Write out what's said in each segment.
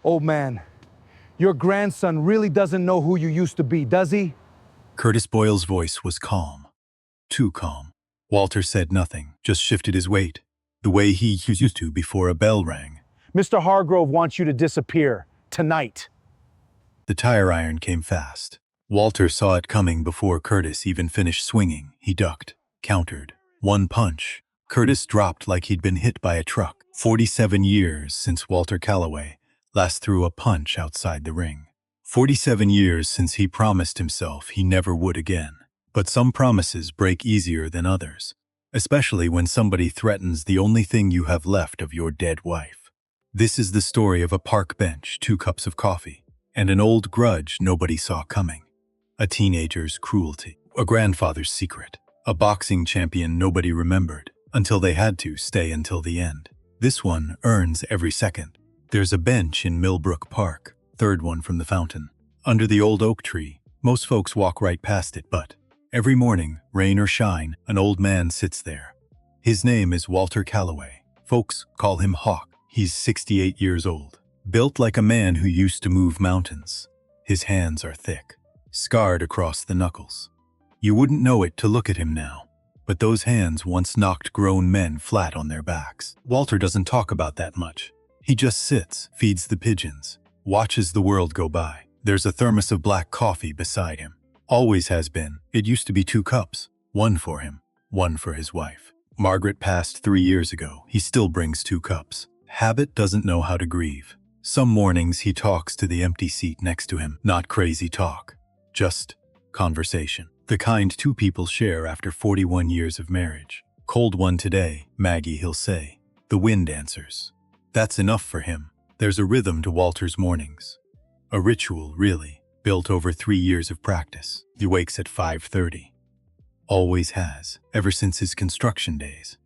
Old man, your grandson really doesn't know who you used to be, does he? Curtis Boyle's voice was calm. Too calm. Walter said nothing, just shifted his weight, the way he used to before a bell rang. Mr. Hargrove wants you to disappear, tonight. The tire iron came fast. Walter saw it coming before Curtis even finished swinging. He ducked, countered. One punch. Curtis dropped like he'd been hit by a truck. 47 years since Walter Calloway last threw a punch outside the ring. 47 years since he promised himself he never would again. But some promises break easier than others, especially when somebody threatens the only thing you have left of your dead wife. This is the story of a park bench, 2 cups of coffee, and an old grudge nobody saw coming. A teenager's cruelty, a grandfather's secret, a boxing champion nobody remembered until they had to stay until the end. This one earns every second. There's a bench in Millbrook Park, 3rd one from the fountain, under the old oak tree. Most folks walk right past it, but every morning, rain or shine, an old man sits there. His name is Walter Calloway. Folks call him Hawk. He's 68 years old, built like a man who used to move mountains. His hands are thick, scarred across the knuckles. You wouldn't know it to look at him now, but those hands once knocked grown men flat on their backs. Walter doesn't talk about that much. He just sits, feeds the pigeons, watches the world go by. There's a thermos of black coffee beside him. Always has been. It used to be 2 cups, one for him, one for his wife. Margaret passed 3 years ago. He still brings 2 cups. Habit doesn't know how to grieve. Some mornings he talks to the empty seat next to him. Not crazy talk, just conversation. The kind 2 people share after 41 years of marriage. Cold one today, Maggie, he'll say. The wind answers. That's enough for him. There's a rhythm to Walter's mornings. A ritual, really, built over 3 years of practice. He wakes at 5:30. Always has, ever since his construction days.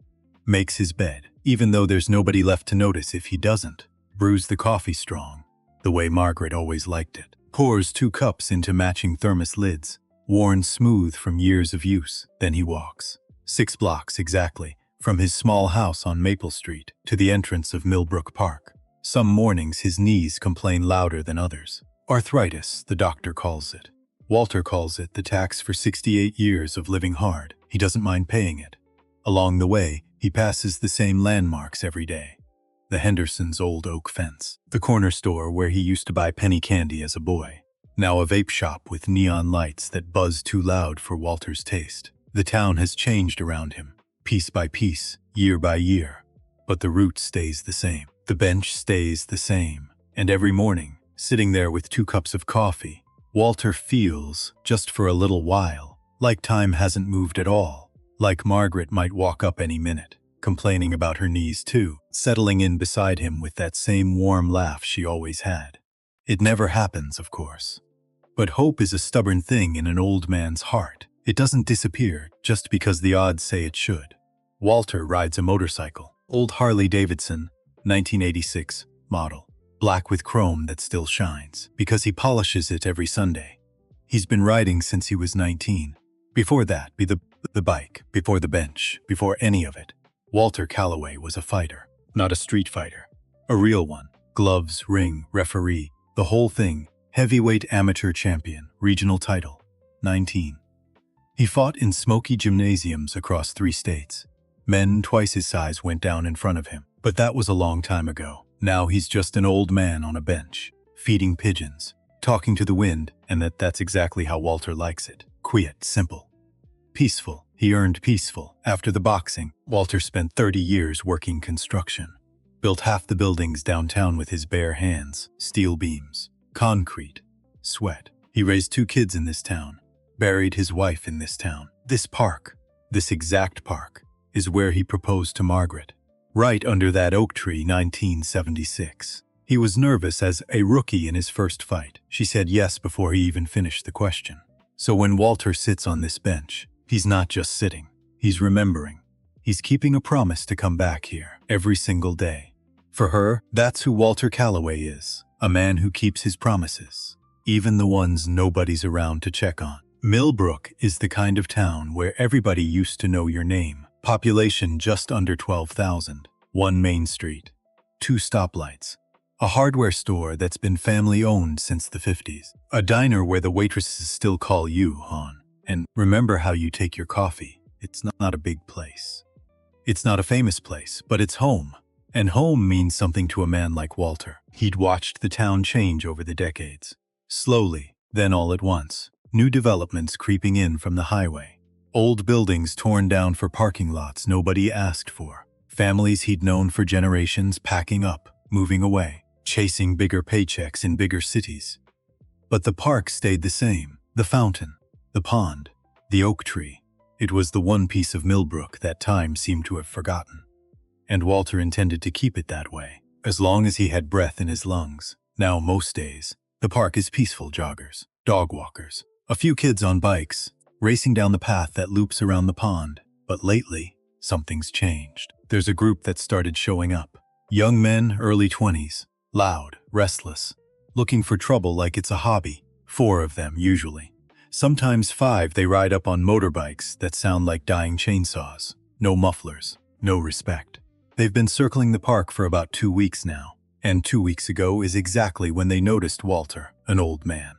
Makes his bed, even though there's nobody left to notice if he doesn't. Brews the coffee strong, the way Margaret always liked it. Pours 2 cups into matching thermos lids, worn smooth from years of use. Then he walks. 6 blocks exactly, from his small house on Maple Street to the entrance of Millbrook Park. Some mornings his knees complain louder than others. Arthritis, the doctor calls it. Walter calls it the tax for 68 years of living hard. He doesn't mind paying it. Along the way, he passes the same landmarks every day. The Hendersons' old oak fence. The corner store where he used to buy penny candy as a boy. Now a vape shop with neon lights that buzz too loud for Walter's taste. The town has changed around him, piece by piece, year by year. But the route stays the same. The bench stays the same. And every morning, sitting there with 2 cups of coffee, Walter feels, just for a little while, like time hasn't moved at all. Like Margaret might walk up any minute, complaining about her knees too, settling in beside him with that same warm laugh she always had. It never happens, of course. But hope is a stubborn thing in an old man's heart. It doesn't disappear just because the odds say it should. Walter rides a motorcycle, old Harley Davidson, 1986 model, black with chrome that still shines, because he polishes it every Sunday. He's been riding since he was 19. Before that, be the bike, before the bench, before any of it. Walter Calloway was a fighter, not a street fighter. A real one. Gloves, ring, referee, the whole thing. Heavyweight amateur champion, regional title, 19. He fought in smoky gymnasiums across 3 states. Men twice his size went down in front of him, but that was a long time ago. Now he's just an old man on a bench, feeding pigeons, talking to the wind, and that's exactly how Walter likes it. Quiet, simple. Peaceful. He earned peaceful. After the boxing, Walter spent 30 years working construction. Built half the buildings downtown with his bare hands, steel beams, concrete, sweat. He raised 2 kids in this town, buried his wife in this town. This park, this exact park, is where he proposed to Margaret. Right under that oak tree, 1976. He was nervous as a rookie in his first fight. She said yes before he even finished the question. So when Walter sits on this bench, he's not just sitting, he's remembering. He's keeping a promise to come back here every single day. For her, that's who Walter Calloway is, a man who keeps his promises, even the ones nobody's around to check on. Millbrook is the kind of town where everybody used to know your name. Population just under 12,000. 1 main street, 2 stoplights, A hardware store that's been family-owned since the 50s. A diner where the waitresses still call you hon. And remember how you take your coffee. It's not a big place. It's not a famous place, but it's home. And home means something to a man like Walter. He'd watched the town change over the decades. Slowly, then all at once. New developments creeping in from the highway. Old buildings torn down for parking lots nobody asked for. Families he'd known for generations packing up, moving away, chasing bigger paychecks in bigger cities. But the park stayed the same. The fountain, the pond, the oak tree. It was the one piece of Millbrook that time seemed to have forgotten. And Walter intended to keep it that way, as long as he had breath in his lungs. Now, most days, the park is peaceful joggers, dog walkers, a few kids on bikes, racing down the path that loops around the pond. But lately, something's changed. There's a group that started showing up. Young men, early 20s, loud, restless, looking for trouble like it's a hobby. 4 of them, usually. Sometimes 5, they ride up on motorbikes that sound like dying chainsaws. No mufflers, no respect. They've been circling the park for about 2 weeks now. And 2 weeks ago is exactly when they noticed Walter, an old man.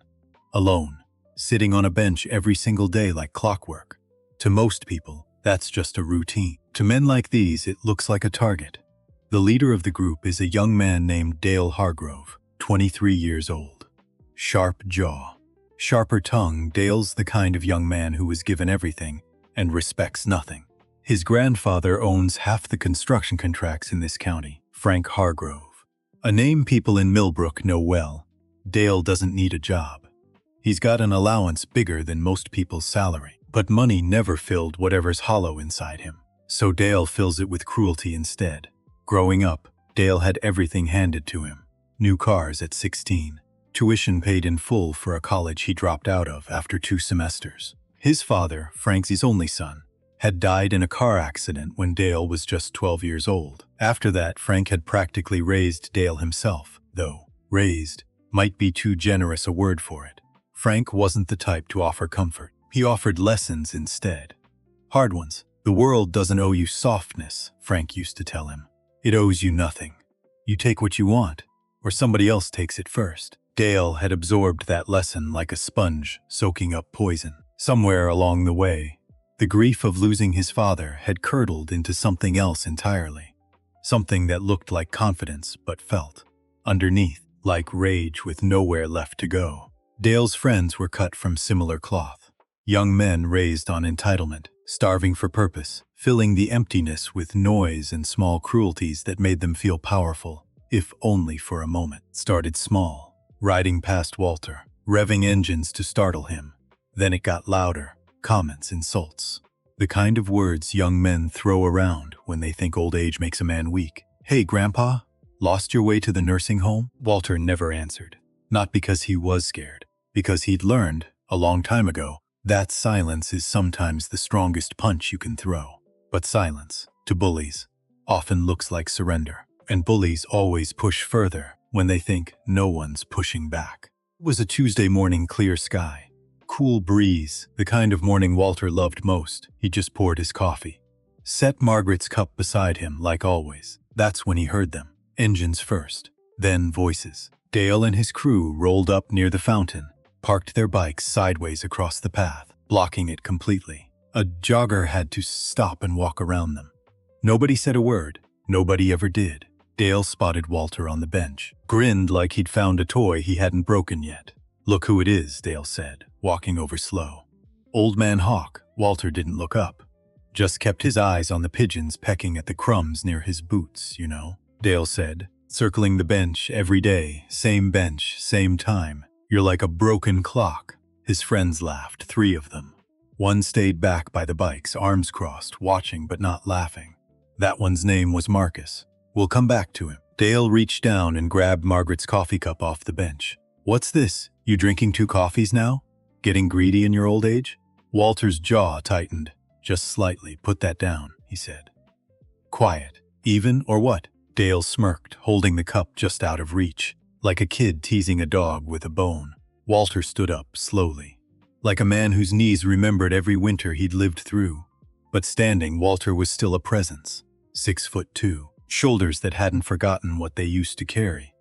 Alone, sitting on a bench every single day like clockwork. To most people, that's just a routine. To men like these, it looks like a target. The leader of the group is a young man named Dale Hargrove, 23 years old. Sharp jaw, sharper tongue. Dale's the kind of young man who was given everything and respects nothing. His grandfather owns half the construction contracts in this county, Frank Hargrove. A name people in Millbrook know well. Dale doesn't need a job. He's got an allowance bigger than most people's salary, but money never filled whatever's hollow inside him. So Dale fills it with cruelty instead. Growing up, Dale had everything handed to him. New cars at 16. Tuition paid in full for a college he dropped out of after 2 semesters. His father, Frank's only son, had died in a car accident when Dale was just 12 years old. After that, Frank had practically raised Dale himself, though raised might be too generous a word for it. Frank wasn't the type to offer comfort. He offered lessons instead. Hard ones. The world doesn't owe you softness, Frank used to tell him. It owes you nothing. You take what you want, or somebody else takes it first. Dale had absorbed that lesson like a sponge soaking up poison. Somewhere along the way, the grief of losing his father had curdled into something else entirely. Something that looked like confidence but felt, underneath, like rage with nowhere left to go. Dale's friends were cut from similar cloth. Young men raised on entitlement, starving for purpose, filling the emptiness with noise and small cruelties that made them feel powerful, if only for a moment. Started small, riding past Walter, revving engines to startle him. Then it got louder, comments, insults. The kind of words young men throw around when they think old age makes a man weak. Hey, Grandpa, lost your way to the nursing home? Walter never answered. Not because he was scared, because he'd learned, a long time ago, that silence is sometimes the strongest punch you can throw. But silence, to bullies, often looks like surrender. And bullies always push further when they think no one's pushing back. It was a Tuesday morning, clear sky. Cool breeze, the kind of morning Walter loved most. He just poured his coffee. Set Margaret's cup beside him, like always. That's when he heard them. Engines first, then voices. Dale and his crew rolled up near the fountain, parked their bikes sideways across the path, blocking it completely. A jogger had to stop and walk around them. Nobody said a word. Nobody ever did. Dale spotted Walter on the bench, grinned like he'd found a toy he hadn't broken yet. Look who it is, Dale said, walking over slow. Old Man Hawk. Walter didn't look up. Just kept his eyes on the pigeons pecking at the crumbs near his boots, you know, Dale said, circling the bench every day, same bench, same time. You're like a broken clock. His friends laughed, 3 of them. One stayed back by the bikes, arms crossed, watching but not laughing. That one's name was Marcus. We'll come back to him. Dale reached down and grabbed Margaret's coffee cup off the bench. What's this? You drinking 2 coffees now? Getting greedy in your old age? Walter's jaw tightened. Just slightly. Put that down, he said. Quiet. Even or what? Dale smirked, holding the cup just out of reach, like a kid teasing a dog with a bone. Walter stood up slowly, like a man whose knees remembered every winter he'd lived through. But standing, Walter was still a presence. 6'2", shoulders that hadn't forgotten what they used to carry.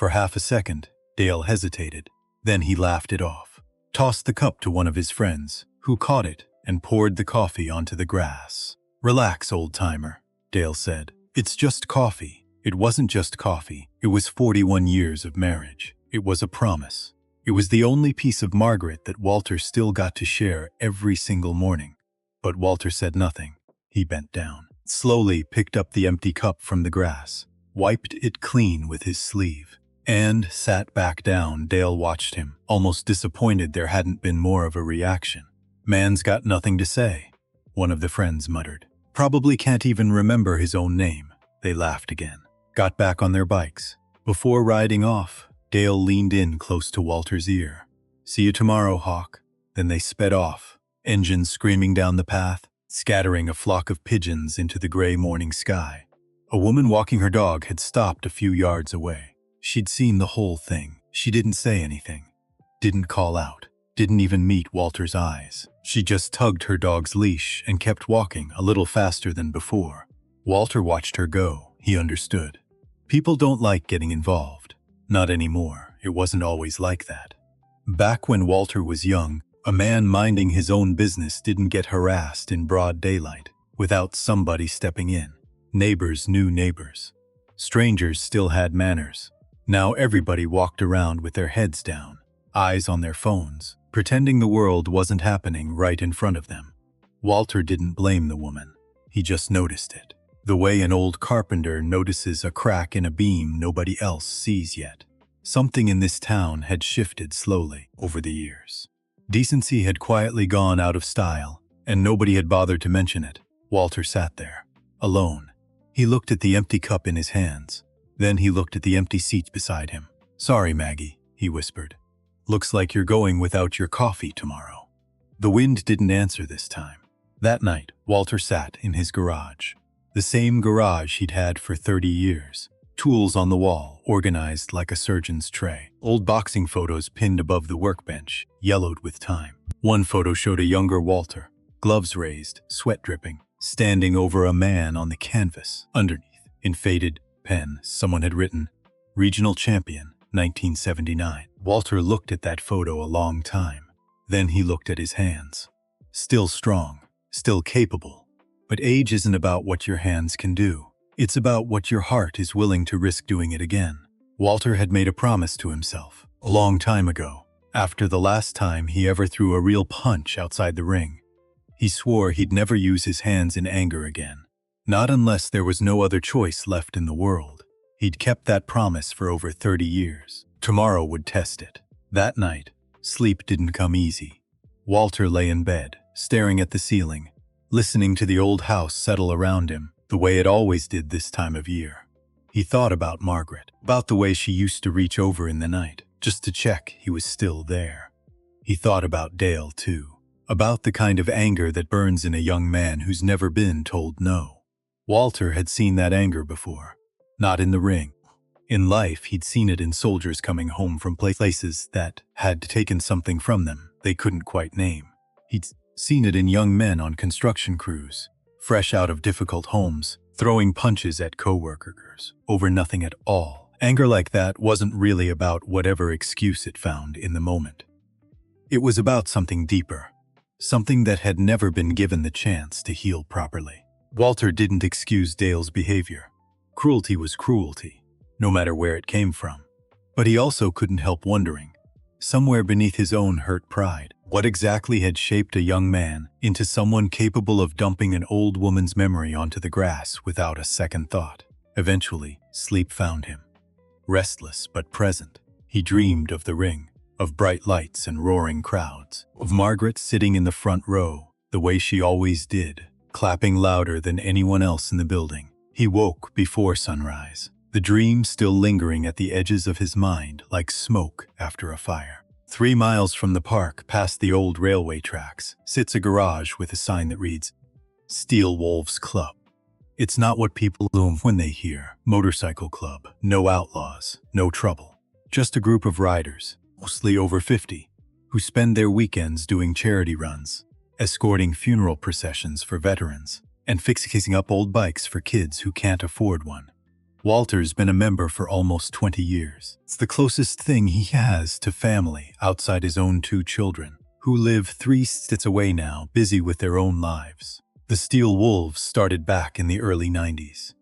For half a second, Dale hesitated. Then he laughed it off, tossed the cup to one of his friends, who caught it and poured the coffee onto the grass. "Relax, old-timer," Dale said. "It's just coffee." It wasn't just coffee. It was 41 years of marriage. It was a promise. It was the only piece of Margaret that Walter still got to share every single morning. But Walter said nothing. He bent down, slowly picked up the empty cup from the grass, wiped it clean with his sleeve, and sat back down. Dale watched him, almost disappointed there hadn't been more of a reaction. "Man's got nothing to say," one of the friends muttered. "Probably can't even remember his own name." They laughed again, got back on their bikes. Before riding off, Dale leaned in close to Walter's ear. "See you tomorrow, Hawk." Then they sped off, engines screaming down the path, scattering a flock of pigeons into the gray morning sky. A woman walking her dog had stopped a few yards away. She'd seen the whole thing. She didn't say anything, didn't call out, didn't even meet Walter's eyes. She just tugged her dog's leash and kept walking a little faster than before. Walter watched her go. He understood. People don't like getting involved. Not anymore. It wasn't always like that. Back when Walter was young, a man minding his own business didn't get harassed in broad daylight without somebody stepping in. Neighbors knew neighbors. Strangers still had manners. Now everybody walked around with their heads down, eyes on their phones, pretending the world wasn't happening right in front of them. Walter didn't blame the woman. He just noticed it. The way an old carpenter notices a crack in a beam nobody else sees yet. Something in this town had shifted slowly over the years. Decency had quietly gone out of style, and nobody had bothered to mention it. Walter sat there, alone. He looked at the empty cup in his hands. Then he looked at the empty seat beside him. "Sorry, Maggie," he whispered. "Looks like you're going without your coffee tomorrow." The wind didn't answer this time. That night, Walter sat in his garage. The same garage he'd had for 30 years. Tools on the wall, organized like a surgeon's tray. Old boxing photos pinned above the workbench, yellowed with time. One photo showed a younger Walter, gloves raised, sweat dripping, standing over a man on the canvas. Underneath, in faded pen, someone had written, "Regional Champion, 1979. Walter looked at that photo a long time. Then he looked at his hands. Still strong, still capable. But age isn't about what your hands can do. It's about what your heart is willing to risk doing it again. Walter had made a promise to himself a long time ago, after the last time he ever threw a real punch outside the ring. He swore he'd never use his hands in anger again. Not unless there was no other choice left in the world. He'd kept that promise for over 30 years. Tomorrow would test it. That night, sleep didn't come easy. Walter lay in bed, staring at the ceiling, listening to the old house settle around him, the way it always did this time of year. He thought about Margaret, about the way she used to reach over in the night, just to check he was still there. He thought about Dale, too, about the kind of anger that burns in a young man who's never been told no. Walter had seen that anger before, not in the ring. In life, he'd seen it in soldiers coming home from places that had taken something from them they couldn't quite name. He'd seen it in young men on construction crews, fresh out of difficult homes, throwing punches at coworkers over nothing at all. Anger like that wasn't really about whatever excuse it found in the moment. It was about something deeper, something that had never been given the chance to heal properly. Walter didn't excuse Dale's behavior. Cruelty was cruelty, no matter where it came from. But he also couldn't help wondering, somewhere beneath his own hurt pride, what exactly had shaped a young man into someone capable of dumping an old woman's memory onto the grass without a second thought. Eventually, sleep found him. Restless but present, he dreamed of the ring, of bright lights and roaring crowds, of Margaret sitting in the front row, the way she always did, clapping louder than anyone else in the building. He woke before sunrise, the dream still lingering at the edges of his mind like smoke after a fire. 3 miles from the park, past the old railway tracks, sits a garage with a sign that reads, "Steel Wolves Club." It's not what people assume when they hear motorcycle club. No outlaws, no trouble. Just a group of riders, mostly over 50, who spend their weekends doing charity runs, escorting funeral processions for veterans, and fixing up old bikes for kids who can't afford one. Walter's been a member for almost 20 years. It's the closest thing he has to family outside his own 2 children, who live 3 states away now, busy with their own lives. The Steel Wolves started back in the early 90s.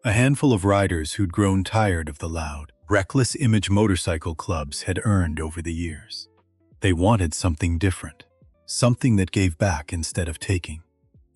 A handful of riders who'd grown tired of the loud, reckless image motorcycle clubs had earned over the years. They wanted something different, something that gave back instead of taking.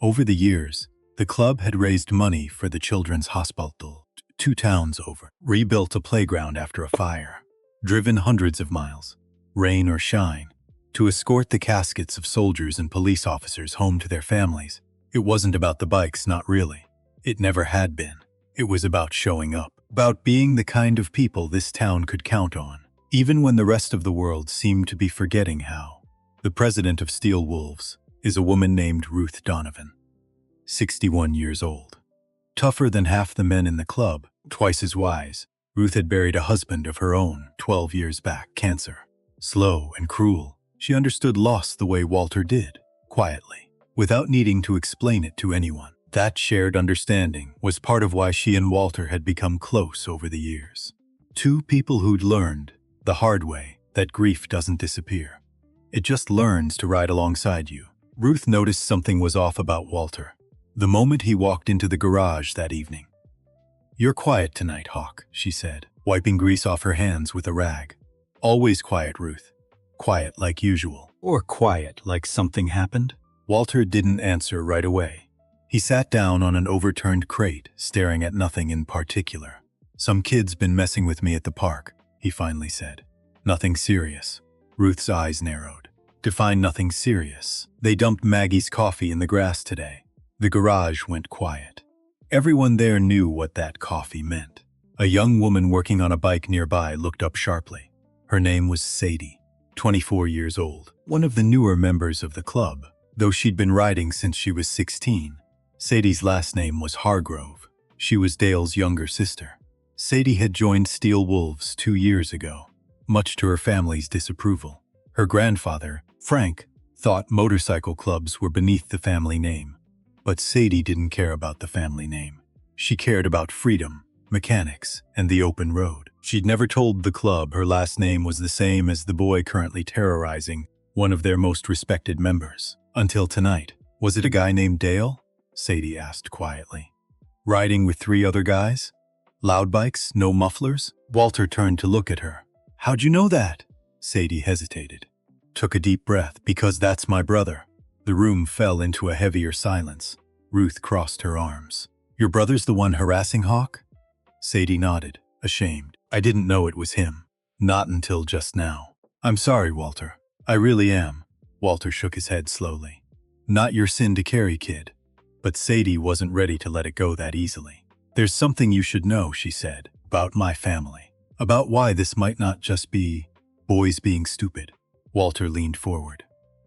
Over the years, the club had raised money for the Children's Hospital 2 towns over, rebuilt a playground after a fire, driven hundreds of miles, rain or shine, to escort the caskets of soldiers and police officers home to their families. It wasn't about the bikes, not really. It never had been. It was about showing up, about being the kind of people this town could count on, even when the rest of the world seemed to be forgetting how. The president of Steel Wolves is a woman named Ruth Donovan, 61 years old. Tougher than half the men in the club, twice as wise, Ruth had buried a husband of her own 12 years back, cancer. Slow and cruel, she understood loss the way Walter did, quietly, without needing to explain it to anyone. That shared understanding was part of why she and Walter had become close over the years. 2 people who'd learned, the hard way, that grief doesn't disappear. It just learns to ride alongside you. Ruth noticed something was off about Walter the moment he walked into the garage that evening. "You're quiet tonight, Hawk," she said, wiping grease off her hands with a rag. "Always quiet, Ruth. Quiet like usual. Or quiet like something happened?" Walter didn't answer right away. He sat down on an overturned crate, staring at nothing in particular. "Some kid's been messing with me at the park," he finally said. "Nothing serious." Ruth's eyes narrowed. "Define nothing serious." "They dumped Maggie's coffee in the grass today." The garage went quiet. Everyone there knew what that coffee meant. A young woman working on a bike nearby looked up sharply. Her name was Sadie, 24 years old, one of the newer members of the club, though she'd been riding since she was 16. Sadie's last name was Hargrove. She was Dale's younger sister. Sadie had joined Steel Wolves 2 years ago, much to her family's disapproval. Her grandfather, Frank, thought motorcycle clubs were beneath the family name. But Sadie didn't care about the family name. She cared about freedom, mechanics, and the open road. She'd never told the club her last name was the same as the boy currently terrorizing one of their most respected members. Until tonight. "Was it a guy named Dale?" Sadie asked quietly. "Riding with 3 other guys? Loud bikes, no mufflers?" Walter turned to look at her. "How'd you know that?" Sadie hesitated. Took a deep breath. "Because that's my brother." The room fell into a heavier silence. Ruth crossed her arms. "Your brother's the one harassing Hawk?" Sadie nodded, ashamed. "I didn't know it was him. Not until just now." "I'm sorry, Walter. I really am." Walter shook his head slowly. "Not your sin to carry, kid." But Sadie wasn't ready to let it go that easily. "There's something you should know," she said, "about my family. About why this might not just be boys being stupid." Walter leaned forward.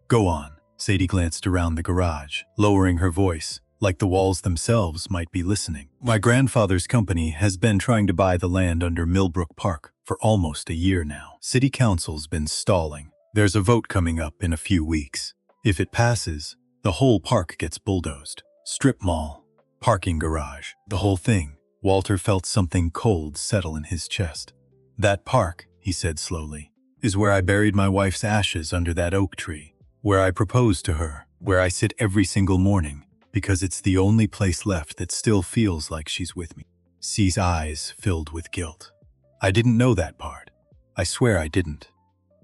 "Go on." Sadie glanced around the garage, lowering her voice, like the walls themselves might be listening. "My grandfather's company has been trying to buy the land under Millbrook Park for almost a year now. City Council's been stalling. There's a vote coming up in a few weeks. If it passes, the whole park gets bulldozed. Strip mall, parking garage, the whole thing." Walter felt something cold settle in his chest. "That park," he said slowly, "is where I buried my wife's ashes under that oak tree. Where I proposed to her, where I sit every single morning, because it's the only place left that still feels like she's with me." C's eyes filled with guilt. "I didn't know that part. I swear I didn't."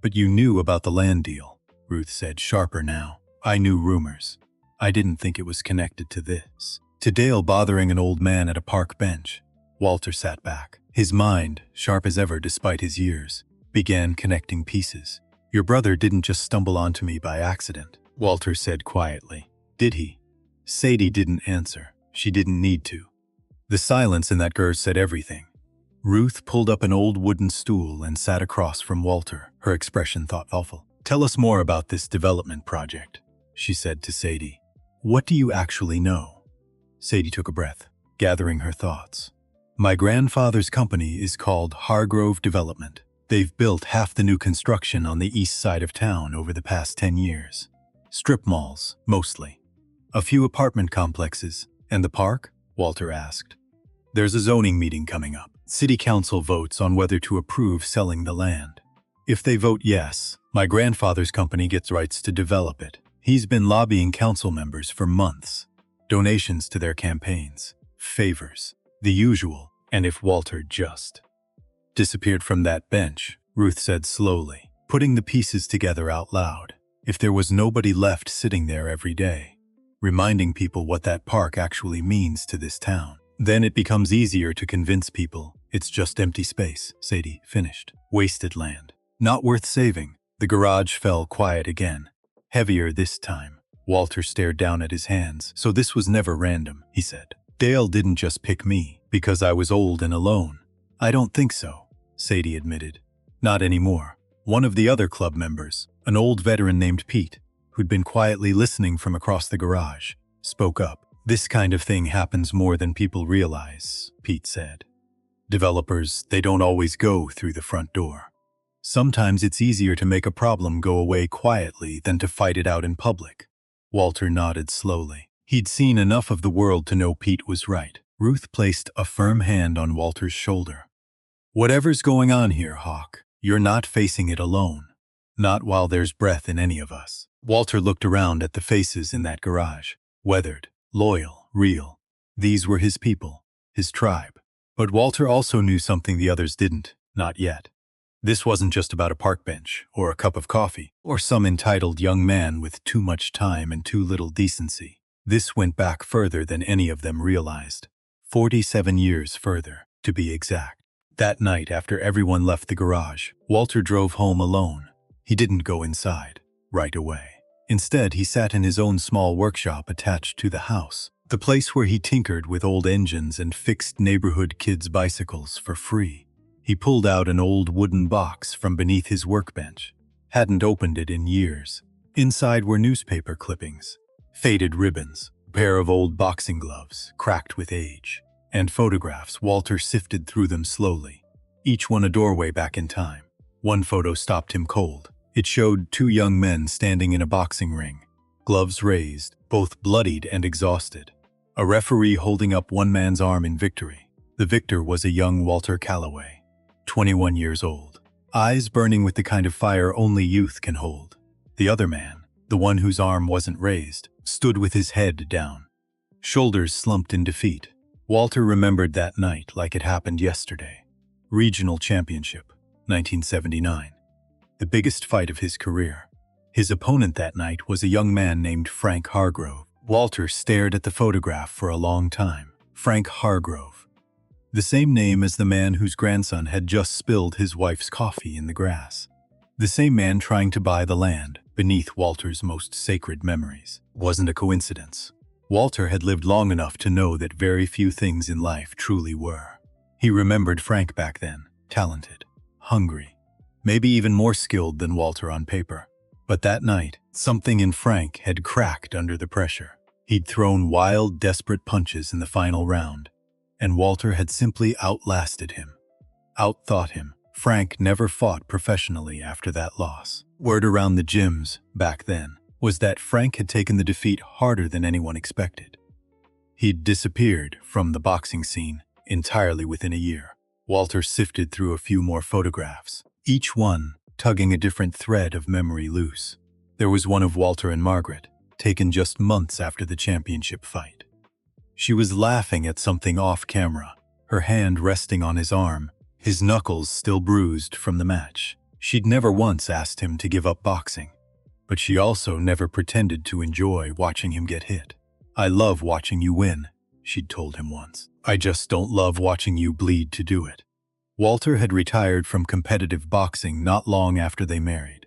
"But you knew about the land deal," Ruth said, sharper now. "I knew rumors. I didn't think it was connected to this. To Dale bothering an old man at a park bench." Walter sat back. His mind, sharp as ever despite his years, began connecting pieces. "Your brother didn't just stumble onto me by accident," Walter said quietly. "Did he?" Sadie didn't answer. She didn't need to. The silence in that girl said everything. Ruth pulled up an old wooden stool and sat across from Walter, her expression thoughtful. "Tell us more about this development project," she said to Sadie. "What do you actually know?" Sadie took a breath, gathering her thoughts. "My grandfather's company is called Hargrove Development. They've built half the new construction on the east side of town over the past 10 years. Strip malls, mostly. A few apartment complexes. And the park?" Walter asked. There's a zoning meeting coming up. City council votes on whether to approve selling the land. If they vote yes, my grandfather's company gets rights to develop it. He's been lobbying council members for months. Donations to their campaigns, favors, the usual. And if Walter just disappeared from that bench, Ruth said slowly, putting the pieces together out loud. If there was nobody left sitting there every day, reminding people what that park actually means to this town, then it becomes easier to convince people it's just empty space, Sadie finished. Wasted land. Not worth saving. The garage fell quiet again. Heavier this time. Walter stared down at his hands. So this was never random, he said. Dale didn't just pick me because I was old and alone. I don't think so, Sadie admitted. Not anymore. One of the other club members, an old veteran named Pete, who'd been quietly listening from across the garage, spoke up. This kind of thing happens more than people realize, Pete said. Developers, they don't always go through the front door. Sometimes it's easier to make a problem go away quietly than to fight it out in public. Walter nodded slowly. He'd seen enough of the world to know Pete was right. Ruth placed a firm hand on Walter's shoulder. Whatever's going on here, Hawk, you're not facing it alone. Not while there's breath in any of us. Walter looked around at the faces in that garage. Weathered, loyal, real. These were his people, his tribe. But Walter also knew something the others didn't, not yet. This wasn't just about a park bench, or a cup of coffee, or some entitled young man with too much time and too little decency. This went back further than any of them realized. 47 years further, to be exact. That night, after everyone left the garage, Walter drove home alone. He didn't go inside right away. Instead, he sat in his own small workshop attached to the house, the place where he tinkered with old engines and fixed neighborhood kids' bicycles for free. He pulled out an old wooden box from beneath his workbench. Hadn't opened it in years. Inside were newspaper clippings, faded ribbons, a pair of old boxing gloves, cracked with age, and photographs. Walter sifted through them slowly, each one a doorway back in time. One photo stopped him cold. It showed two young men standing in a boxing ring, gloves raised, both bloodied and exhausted. A referee holding up one man's arm in victory. The victor was a young Walter Calloway, 21 years old, eyes burning with the kind of fire only youth can hold. The other man, the one whose arm wasn't raised, stood with his head down, shoulders slumped in defeat. Walter remembered that night like it happened yesterday. Regional championship, 1979. The biggest fight of his career. His opponent that night was a young man named Frank Hargrove. Walter stared at the photograph for a long time. Frank Hargrove. The same name as the man whose grandson had just spilled his wife's coffee in the grass. The same man trying to buy the land beneath Walter's most sacred memories. Wasn't a coincidence. Walter had lived long enough to know that very few things in life truly were. He remembered Frank back then, talented, hungry, maybe even more skilled than Walter on paper. But that night, something in Frank had cracked under the pressure. He'd thrown wild, desperate punches in the final round, and Walter had simply outlasted him, outthought him. Frank never fought professionally after that loss. Word around the gyms, back then, was that Frank had taken the defeat harder than anyone expected. He'd disappeared from the boxing scene entirely within a year. Walter sifted through a few more photographs, each one tugging a different thread of memory loose. There was one of Walter and Margaret, taken just months after the championship fight. She was laughing at something off camera, her hand resting on his arm, his knuckles still bruised from the match. She'd never once asked him to give up boxing, but she also never pretended to enjoy watching him get hit. "I love watching you win," she'd told him once. "I just don't love watching you bleed to do it." Walter had retired from competitive boxing not long after they married.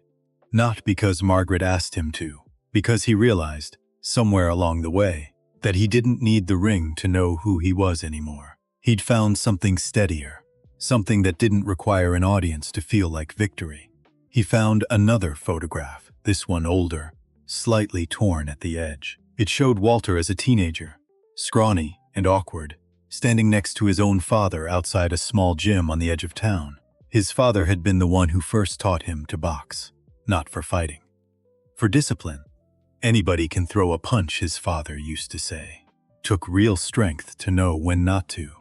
Not because Margaret asked him to, because he realized, somewhere along the way, that he didn't need the ring to know who he was anymore. He'd found something steadier, something that didn't require an audience to feel like victory. He found another photograph, this one older, slightly torn at the edge. It showed Walter as a teenager, scrawny and awkward, standing next to his own father outside a small gym on the edge of town. His father had been the one who first taught him to box, not for fighting, for discipline. "Anybody can throw a punch," his father used to say. "Took real strength to know when not to."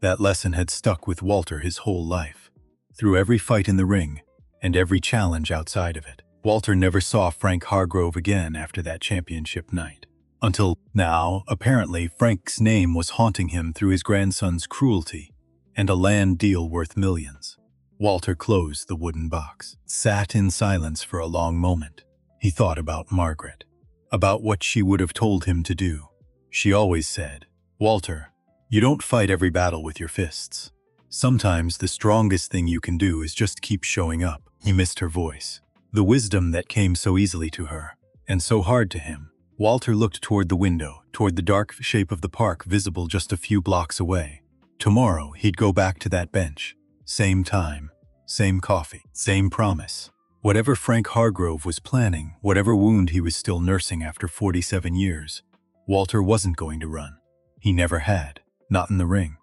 That lesson had stuck with Walter his whole life. Through every fight in the ring, and every challenge outside of it, Walter never saw Frank Hargrove again after that championship night. Until now, apparently, Frank's name was haunting him through his grandson's cruelty and a land deal worth millions. Walter closed the wooden box, sat in silence for a long moment. He thought about Margaret, about what she would have told him to do. She always said, "Walter, you don't fight every battle with your fists. Sometimes the strongest thing you can do is just keep showing up." He missed her voice, the wisdom that came so easily to her, and so hard to him. Walter looked toward the window, toward the dark shape of the park visible just a few blocks away. Tomorrow, he'd go back to that bench. Same time, same coffee, same promise. Whatever Frank Hargrove was planning, whatever wound he was still nursing after 47 years, Walter wasn't going to run. He never had. Not in the ring.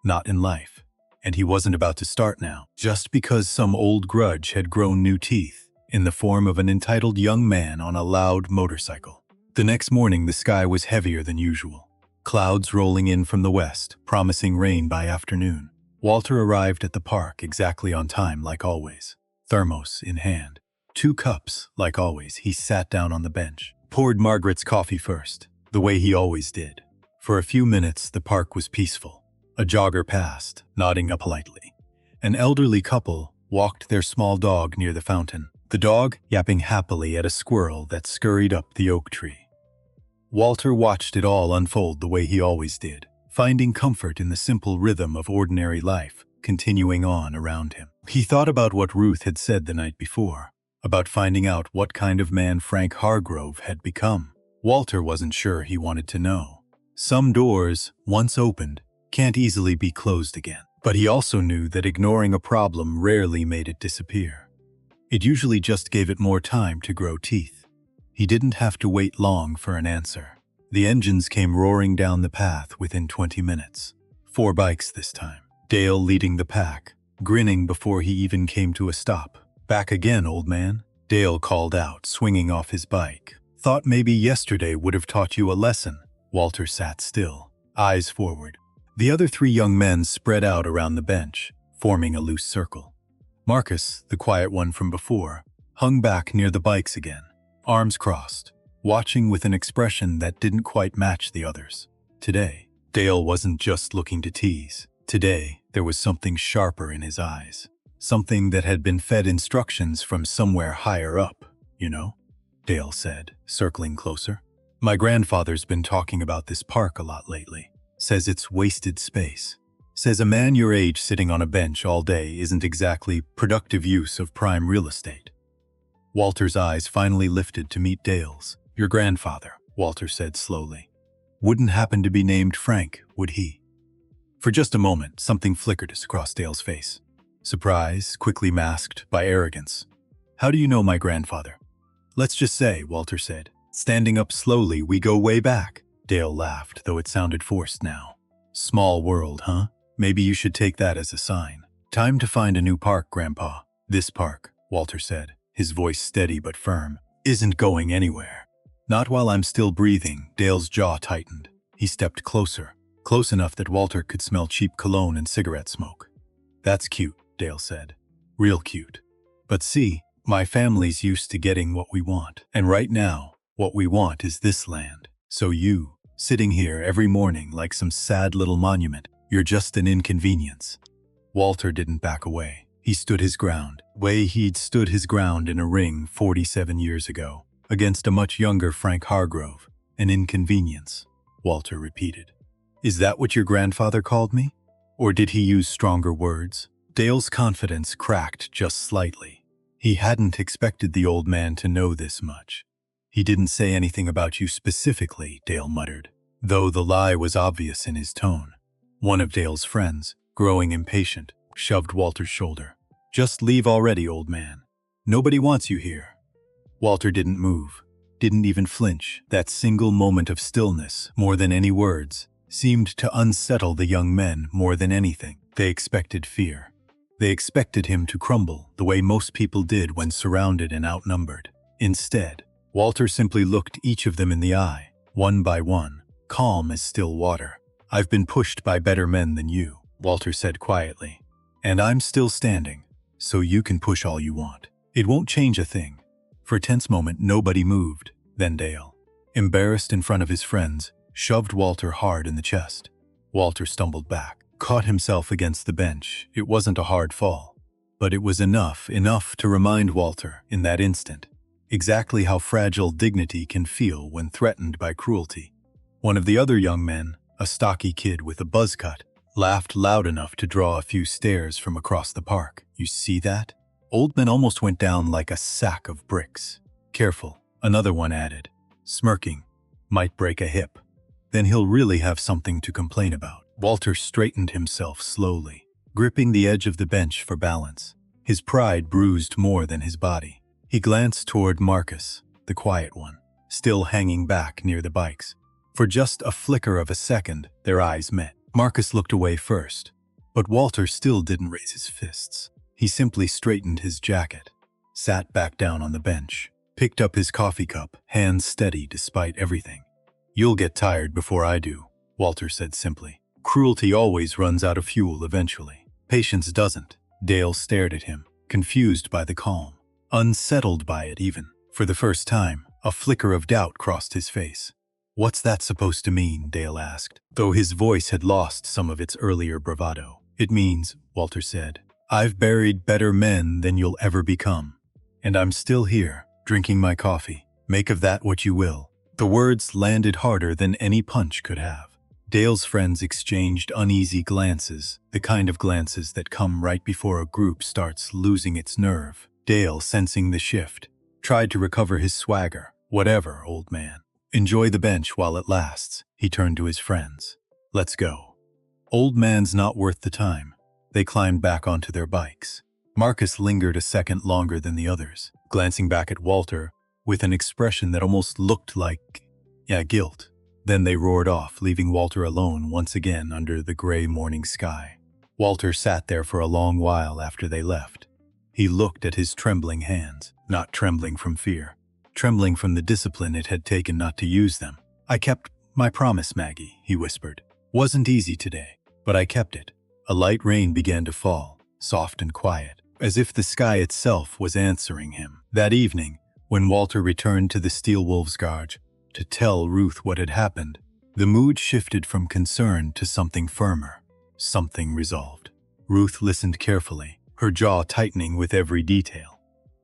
Not in life. And he wasn't about to start now, just because some old grudge had grown new teeth, in the form of an entitled young man on a loud motorcycle. The next morning, the sky was heavier than usual. Clouds rolling in from the west, promising rain by afternoon. Walter arrived at the park exactly on time, like always. Thermos in hand. 2 cups, like always. He sat down on the bench, poured Margaret's coffee first, the way he always did. For a few minutes, the park was peaceful. A jogger passed, nodding up politely. An elderly couple walked their small dog near the fountain, the dog yapping happily at a squirrel that scurried up the oak tree. Walter watched it all unfold the way he always did, finding comfort in the simple rhythm of ordinary life continuing on around him. He thought about what Ruth had said the night before, about finding out what kind of man Frank Hargrove had become. Walter wasn't sure he wanted to know. Some doors, once opened, can't easily be closed again. But he also knew that ignoring a problem rarely made it disappear. It usually just gave it more time to grow teeth. He didn't have to wait long for an answer. The engines came roaring down the path within 20 minutes. 4 bikes this time. Dale leading the pack, grinning before he even came to a stop. "Back again, old man," Dale called out, swinging off his bike. "Thought maybe yesterday would have taught you a lesson." Walter sat still, eyes forward. The other 3 young men spread out around the bench, forming a loose circle. Marcus, the quiet one from before, hung back near the bikes again, arms crossed, watching with an expression that didn't quite match the others. Today, Dale wasn't just looking to tease. Today, there was something sharper in his eyes. Something that had been fed instructions from somewhere higher up, you know? Dale said, circling closer. "My grandfather's been talking about this park a lot lately. Says it's wasted space. Says a man your age sitting on a bench all day isn't exactly productive use of prime real estate." Walter's eyes finally lifted to meet Dale's. "Your grandfather," Walter said slowly, "wouldn't happen to be named Frank, would he?" For just a moment, something flickered across Dale's face. Surprise, quickly masked by arrogance. "How do you know my grandfather?" "Let's just say," Walter said, "standing up slowly, we go way back." Dale laughed, though it sounded forced now. "Small world, huh? Maybe you should take that as a sign." "Time to find a new park, Grandpa." "This park," Walter said, his voice steady but firm, "isn't going anywhere. Not while I'm still breathing." Dale's jaw tightened. He stepped closer, close enough that Walter could smell cheap cologne and cigarette smoke. "That's cute," Dale said. "Real cute. But see, my family's used to getting what we want. And right now, what we want is this land. So you, sitting here every morning like some sad little monument, you're just an inconvenience." Walter didn't back away. He stood his ground, way he'd stood his ground in a ring 47 years ago, against a much younger Frank Hargrove. "An inconvenience," Walter repeated. "Is that what your grandfather called me? Or did he use stronger words?" Dale's confidence cracked just slightly. He hadn't expected the old man to know this much. "He didn't say anything about you specifically," Dale muttered, though the lie was obvious in his tone. One of Dale's friends, growing impatient, shoved Walter's shoulder. "Just leave already, old man. Nobody wants you here." Walter didn't move, didn't even flinch. That single moment of stillness, more than any words, seemed to unsettle the young men more than anything. They expected fear. They expected him to crumble the way most people did when surrounded and outnumbered. Instead, Walter simply looked each of them in the eye, one by one, calm as still water. "I've been pushed by better men than you. Walter said quietly. And I'm still standing, so you can push all you want. It won't change a thing. For a tense moment, nobody moved. Then Dale, embarrassed in front of his friends, shoved Walter hard in the chest. Walter stumbled back, caught himself against the bench. It wasn't a hard fall, but it was enough to remind Walter in that instant exactly how fragile dignity can feel when threatened by cruelty. One of the other young men, a stocky kid with a buzz cut, laughed loud enough to draw a few stares from across the park. You see that? Oldman almost went down like a sack of bricks. Careful, another one added, smirking. Might break a hip. Then he'll really have something to complain about. Walter straightened himself slowly, gripping the edge of the bench for balance. His pride bruised more than his body. He glanced toward Marcus, the quiet one, still hanging back near the bikes. For just a flicker of a second, their eyes met. Marcus looked away first, but Walter still didn't raise his fists. He simply straightened his jacket, sat back down on the bench, picked up his coffee cup, hands steady despite everything. You'll get tired before I do, Walter said simply. Cruelty always runs out of fuel eventually. Patience doesn't. Dale stared at him, confused by the calm, unsettled by it even. For the first time, a flicker of doubt crossed his face. What's that supposed to mean? Dale asked, though his voice had lost some of its earlier bravado. It means, Walter said, I've buried better men than you'll ever become. And I'm still here, drinking my coffee. Make of that what you will. The words landed harder than any punch could have. Dale's friends exchanged uneasy glances, the kind of glances that come right before a group starts losing its nerve. Dale, sensing the shift, tried to recover his swagger. Whatever, old man. Enjoy the bench while it lasts. He turned to his friends. Let's go. Old man's not worth the time. They climbed back onto their bikes. Marcus lingered a second longer than the others, glancing back at Walter with an expression that almost looked like, guilt. Then they roared off, leaving Walter alone once again under the gray morning sky. Walter sat there for a long while after they left. He looked at his trembling hands, not trembling from fear, trembling from the discipline it had taken not to use them. I kept my promise, Maggie, he whispered. Wasn't easy today, but I kept it. A light rain began to fall, soft and quiet, as if the sky itself was answering him. That evening, when Walter returned to the Steel Wolves' Garage to tell Ruth what had happened, the mood shifted from concern to something firmer, something resolved. Ruth listened carefully, her jaw tightening with every detail.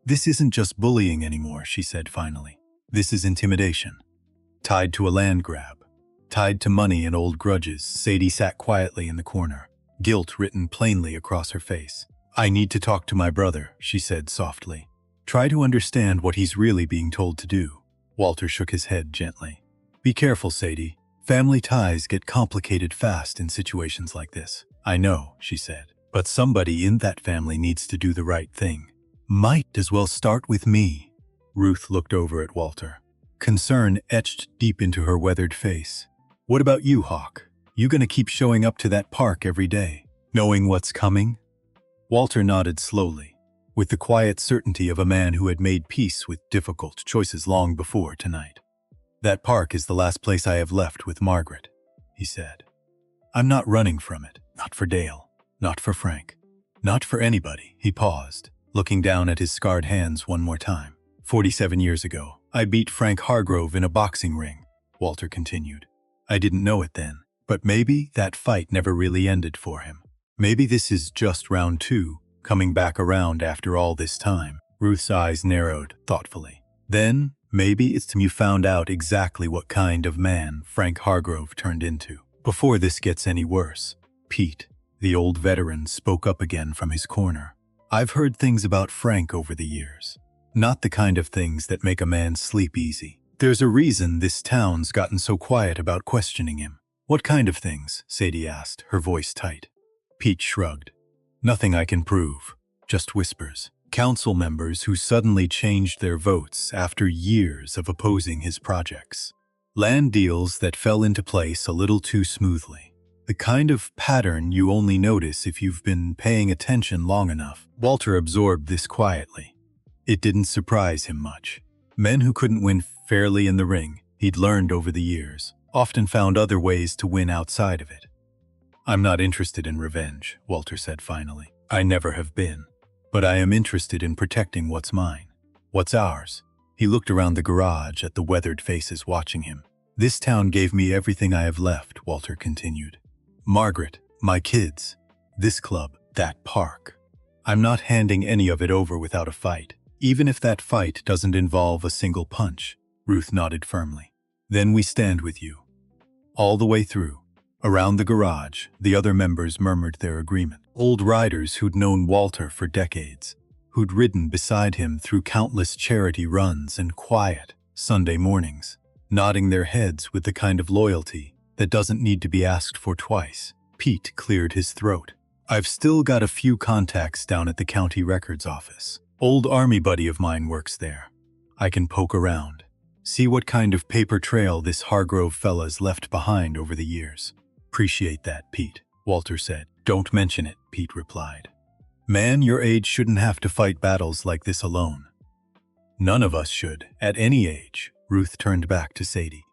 This isn't just bullying anymore, she said finally. This is intimidation. Tied to a land grab. Tied to money and old grudges. Sadie sat quietly in the corner, guilt written plainly across her face. I need to talk to my brother, she said softly. Try to understand what he's really being told to do. Walter shook his head gently. Be careful, Sadie. Family ties get complicated fast in situations like this. I know, she said, but somebody in that family needs to do the right thing. Might as well start with me. Ruth looked over at Walter. Concern etched deep into her weathered face. What about you, Hawk? You gonna keep showing up to that park every day, knowing what's coming? Walter nodded slowly, with the quiet certainty of a man who had made peace with difficult choices long before tonight. That park is the last place I have left with Margaret, he said. I'm not running from it, not for Dale, not for Frank, not for anybody. He paused, looking down at his scarred hands one more time. 47 years ago, I beat Frank Hargrove in a boxing ring, Walter continued. I didn't know it then, but maybe that fight never really ended for him. Maybe this is just round 2, coming back around after all this time. Ruth's eyes narrowed thoughtfully. Then, maybe it's time you found out exactly what kind of man Frank Hargrove turned into. Before this gets any worse, Pete, the old veteran, spoke up again from his corner. I've heard things about Frank over the years. Not the kind of things that make a man sleep easy. There's a reason this town's gotten so quiet about questioning him. What kind of things? Sadie asked, her voice tight. Pete shrugged. Nothing I can prove, just whispers. Council members who suddenly changed their votes after years of opposing his projects. Land deals that fell into place a little too smoothly. The kind of pattern you only notice if you've been paying attention long enough. Walter absorbed this quietly. It didn't surprise him much. Men who couldn't win fairly in the ring, he'd learned over the years, often found other ways to win outside of it. I'm not interested in revenge, Walter said finally. I never have been. But I am interested in protecting what's mine. What's ours? He looked around the garage at the weathered faces watching him. This town gave me everything I have left, Walter continued. Margaret, my kids, this club, that park. I'm not handing any of it over without a fight, even if that fight doesn't involve a single punch. Ruth nodded firmly. Then we stand with you. All the way through. Around the garage, the other members murmured their agreement. Old riders who'd known Walter for decades, who'd ridden beside him through countless charity runs and quiet Sunday mornings, nodding their heads with the kind of loyalty that doesn't need to be asked for twice. Pete cleared his throat. I've still got a few contacts down at the county records office. Old army buddy of mine works there. I can poke around, see what kind of paper trail this Hargrove fella's left behind over the years. Appreciate that, Pete, Walter said. Don't mention it, Pete replied. Man your age shouldn't have to fight battles like this alone. None of us should, at any age. Ruth turned back to Sadie.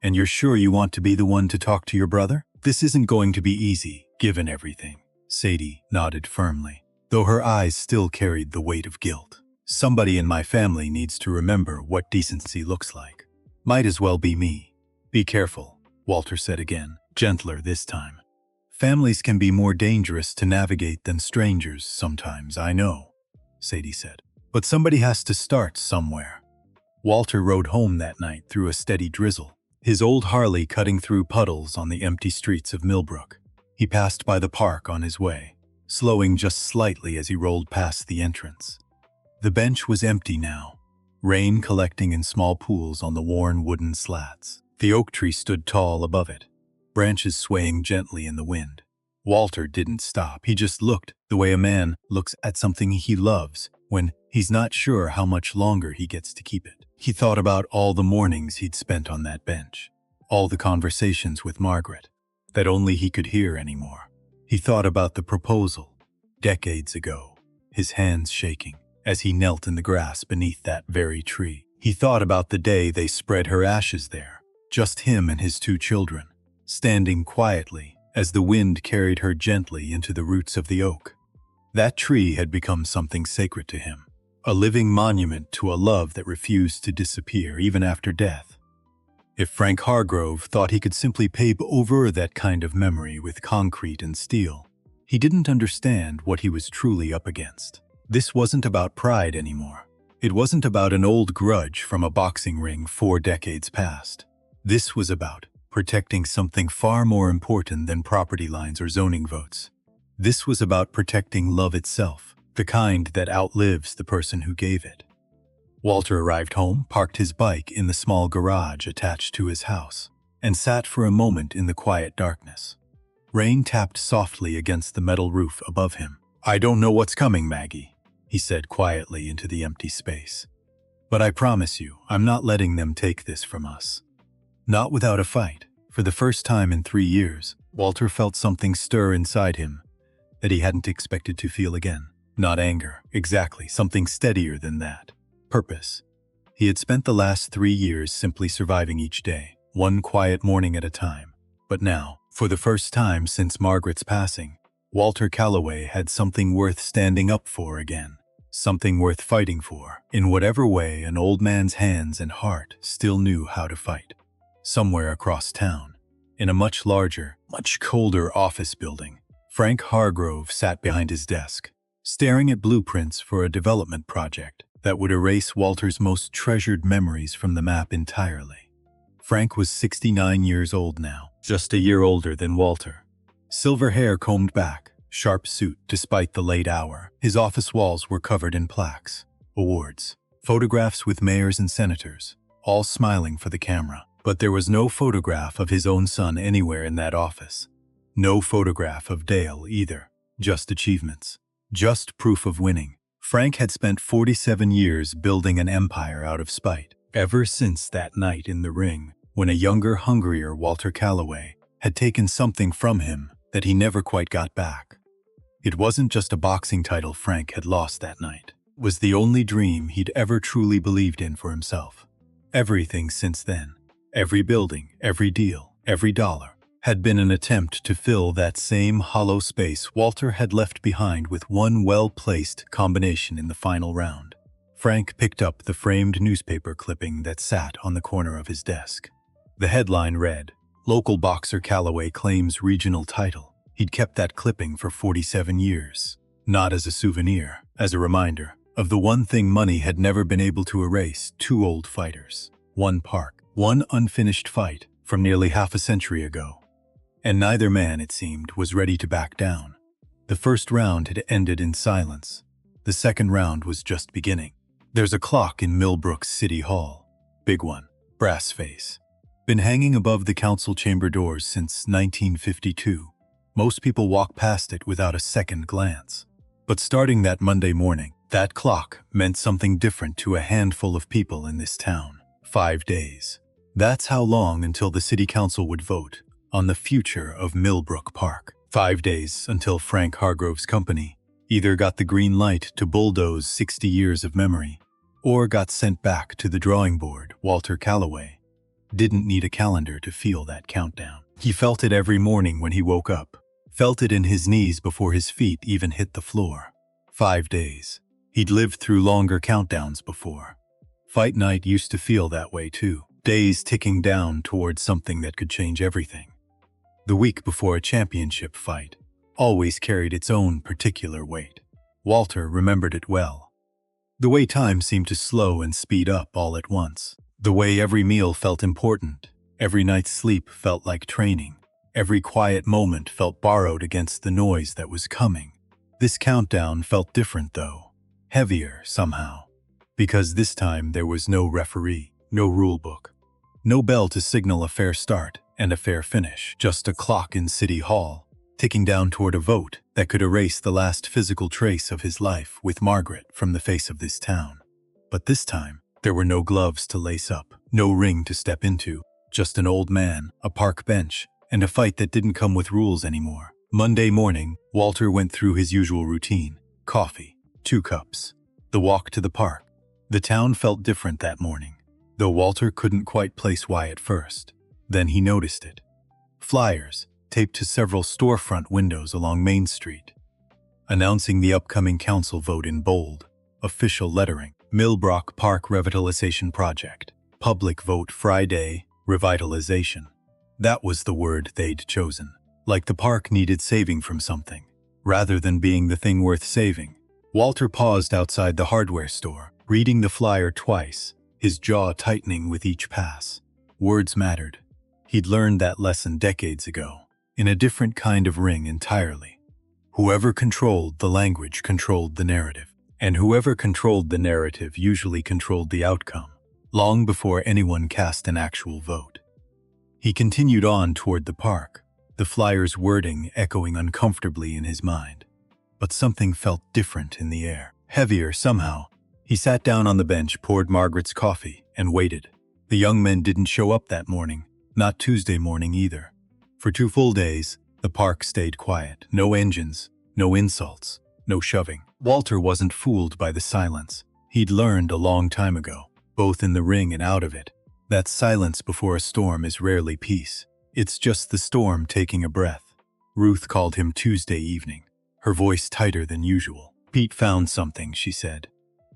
And you're sure you want to be the one to talk to your brother? This isn't going to be easy, given everything. Sadie nodded firmly, though her eyes still carried the weight of guilt. Somebody in my family needs to remember what decency looks like. Might as well be me. Be careful, Walter said again, gentler this time. Families can be more dangerous to navigate than strangers sometimes, I know, Sadie said. But somebody has to start somewhere. Walter rode home that night through a steady drizzle, his old Harley cutting through puddles on the empty streets of Millbrook. He passed by the park on his way, slowing just slightly as he rolled past the entrance. The bench was empty now, rain collecting in small pools on the worn wooden slats. The oak tree stood tall above it, branches swaying gently in the wind. Walter didn't stop. He just looked the way a man looks at something he loves when he's not sure how much longer he gets to keep it. He thought about all the mornings he'd spent on that bench, all the conversations with Margaret that only he could hear anymore. He thought about the proposal decades ago, his hands shaking as he knelt in the grass beneath that very tree. He thought about the day they spread her ashes there, just him and his 2 children, standing quietly as the wind carried her gently into the roots of the oak. That tree had become something sacred to him, a living monument to a love that refused to disappear even after death. If Frank Hargrove thought he could simply pave over that kind of memory with concrete and steel, he didn't understand what he was truly up against. This wasn't about pride anymore. It wasn't about an old grudge from a boxing ring 4 decades past. This was about protecting something far more important than property lines or zoning votes. This was about protecting love itself, the kind that outlives the person who gave it. Walter arrived home, parked his bike in the small garage attached to his house, and sat for a moment in the quiet darkness. Rain tapped softly against the metal roof above him. I don't know what's coming, Maggie, he said quietly into the empty space. But I promise you, I'm not letting them take this from us. Not without a fight. For the first time in 3 years, Walter felt something stir inside him that he hadn't expected to feel again. Not anger, exactly, something steadier than that. Purpose. He had spent the last 3 years simply surviving each day, one quiet morning at a time. But now, for the first time since Margaret's passing, Walter Calloway had something worth standing up for again. Something worth fighting for, in whatever way an old man's hands and heart still knew how to fight. Somewhere across town, in a much larger, much colder office building, Frank Hargrove sat behind his desk, staring at blueprints for a development project that would erase Walter's most treasured memories from the map entirely. Frank was 69 years old now, just a year older than Walter. Silver hair combed back, sharp suit despite the late hour. His office walls were covered in plaques, awards, photographs with mayors and senators, all smiling for the camera. But there was no photograph of his own son anywhere in that office. No photograph of Dale either. Just achievements. Just proof of winning. Frank had spent 47 years building an empire out of spite, ever since that night in the ring, when a younger, hungrier Walter Calloway had taken something from him that he never quite got back. It wasn't just a boxing title Frank had lost that night. It was the only dream he'd ever truly believed in for himself. Everything since then. Every building, every deal, every dollar, had been an attempt to fill that same hollow space Walter had left behind with one well-placed combination in the final round. Frank picked up the framed newspaper clipping that sat on the corner of his desk. The headline read, "Local boxer Calloway claims regional title." He'd kept that clipping for 47 years. Not as a souvenir, as a reminder of the one thing money had never been able to erase: two old fighters, one park, one unfinished fight from nearly half a century ago. And neither man, it seemed, was ready to back down. The first round had ended in silence. The second round was just beginning. There's a clock in Millbrook's City Hall. Big one, brass face. Been hanging above the council chamber doors since 1952. Most people walk past it without a second glance. But starting that Monday morning, that clock meant something different to a handful of people in this town. 5 days. That's how long until the city council would vote on the future of Millbrook Park. 5 days until Frank Hargrove's company either got the green light to bulldoze 60 years of memory or got sent back to the drawing board. Walter Calloway didn't need a calendar to feel that countdown. He felt it every morning when he woke up, felt it in his knees before his feet even hit the floor. 5 days. He'd lived through longer countdowns before. Fight night used to feel that way too. Days ticking down towards something that could change everything. The week before a championship fight always carried its own particular weight. Walter remembered it well. The way time seemed to slow and speed up all at once. The way every meal felt important. Every night's sleep felt like training. Every quiet moment felt borrowed against the noise that was coming. This countdown felt different though. Heavier somehow. Because this time there was no referee, no rule book. No bell to signal a fair start and a fair finish. Just a clock in City Hall, ticking down toward a vote that could erase the last physical trace of his life with Margaret from the face of this town. But this time, there were no gloves to lace up, no ring to step into, just an old man, a park bench, and a fight that didn't come with rules anymore. Monday morning, Walter went through his usual routine. Coffee, 2 cups, the walk to the park. The town felt different that morning, though Walter couldn't quite place why at first. Then he noticed it. Flyers, taped to several storefront windows along Main Street, announcing the upcoming council vote in bold, official lettering. Millbrook Park Revitalization Project. Public vote Friday, revitalization. That was the word they'd chosen. Like the park needed saving from something, rather than being the thing worth saving. Walter paused outside the hardware store, reading the flyer twice, his jaw tightening with each pass. Words mattered. He'd learned that lesson decades ago, in a different kind of ring entirely. Whoever controlled the language controlled the narrative, and whoever controlled the narrative usually controlled the outcome, long before anyone cast an actual vote. He continued on toward the park, the flyer's wording echoing uncomfortably in his mind. But something felt different in the air, heavier somehow. He sat down on the bench, poured Margaret's coffee, and waited. The young men didn't show up that morning, not Tuesday morning either. For 2 full days, the park stayed quiet. No engines, no insults, no shoving. Walter wasn't fooled by the silence. He'd learned a long time ago, both in the ring and out of it, that silence before a storm is rarely peace. It's just the storm taking a breath. Ruth called him Tuesday evening, her voice tighter than usual. "Pete found something," she said.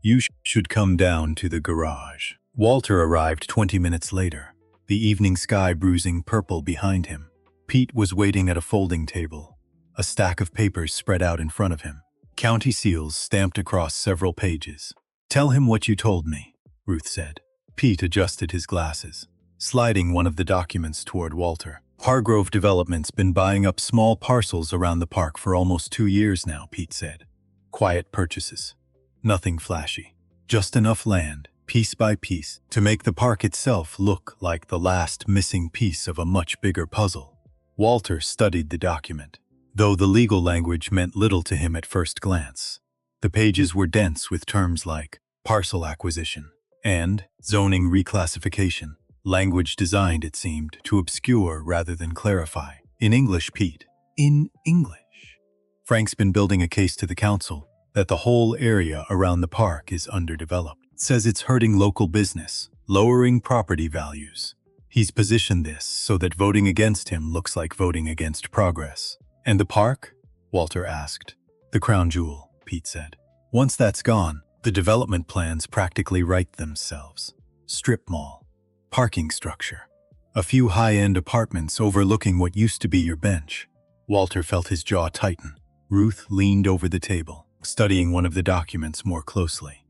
"You should come down to the garage." Walter arrived 20 minutes later, the evening sky bruising purple behind him. Pete was waiting at a folding table, a stack of papers spread out in front of him, county seals stamped across several pages. "Tell him what you told me," Ruth said. Pete adjusted his glasses, sliding one of the documents toward Walter. "Hargrove Development's been buying up small parcels around the park for almost 2 years now," Pete said. "Quiet purchases. Nothing flashy. Just enough land, piece by piece, to make the park itself look like the last missing piece of a much bigger puzzle." Walter studied the document, though the legal language meant little to him at first glance. The pages were dense with terms like parcel acquisition and zoning reclassification, language designed, it seemed, to obscure rather than clarify. In English, Pete. In English. "Frank's been building a case to the council that the whole area around the park is underdeveloped. Says it's hurting local business, lowering property values." He's positioned this so that voting against him looks like voting against progress. And the park? Walter asked. The crown jewel, Pete said. Once that's gone, the development plans practically write themselves. Strip mall. Parking structure. A few high-end apartments overlooking what used to be your bench. Walter felt his jaw tighten. Ruth leaned over the table, studying one of the documents more closely.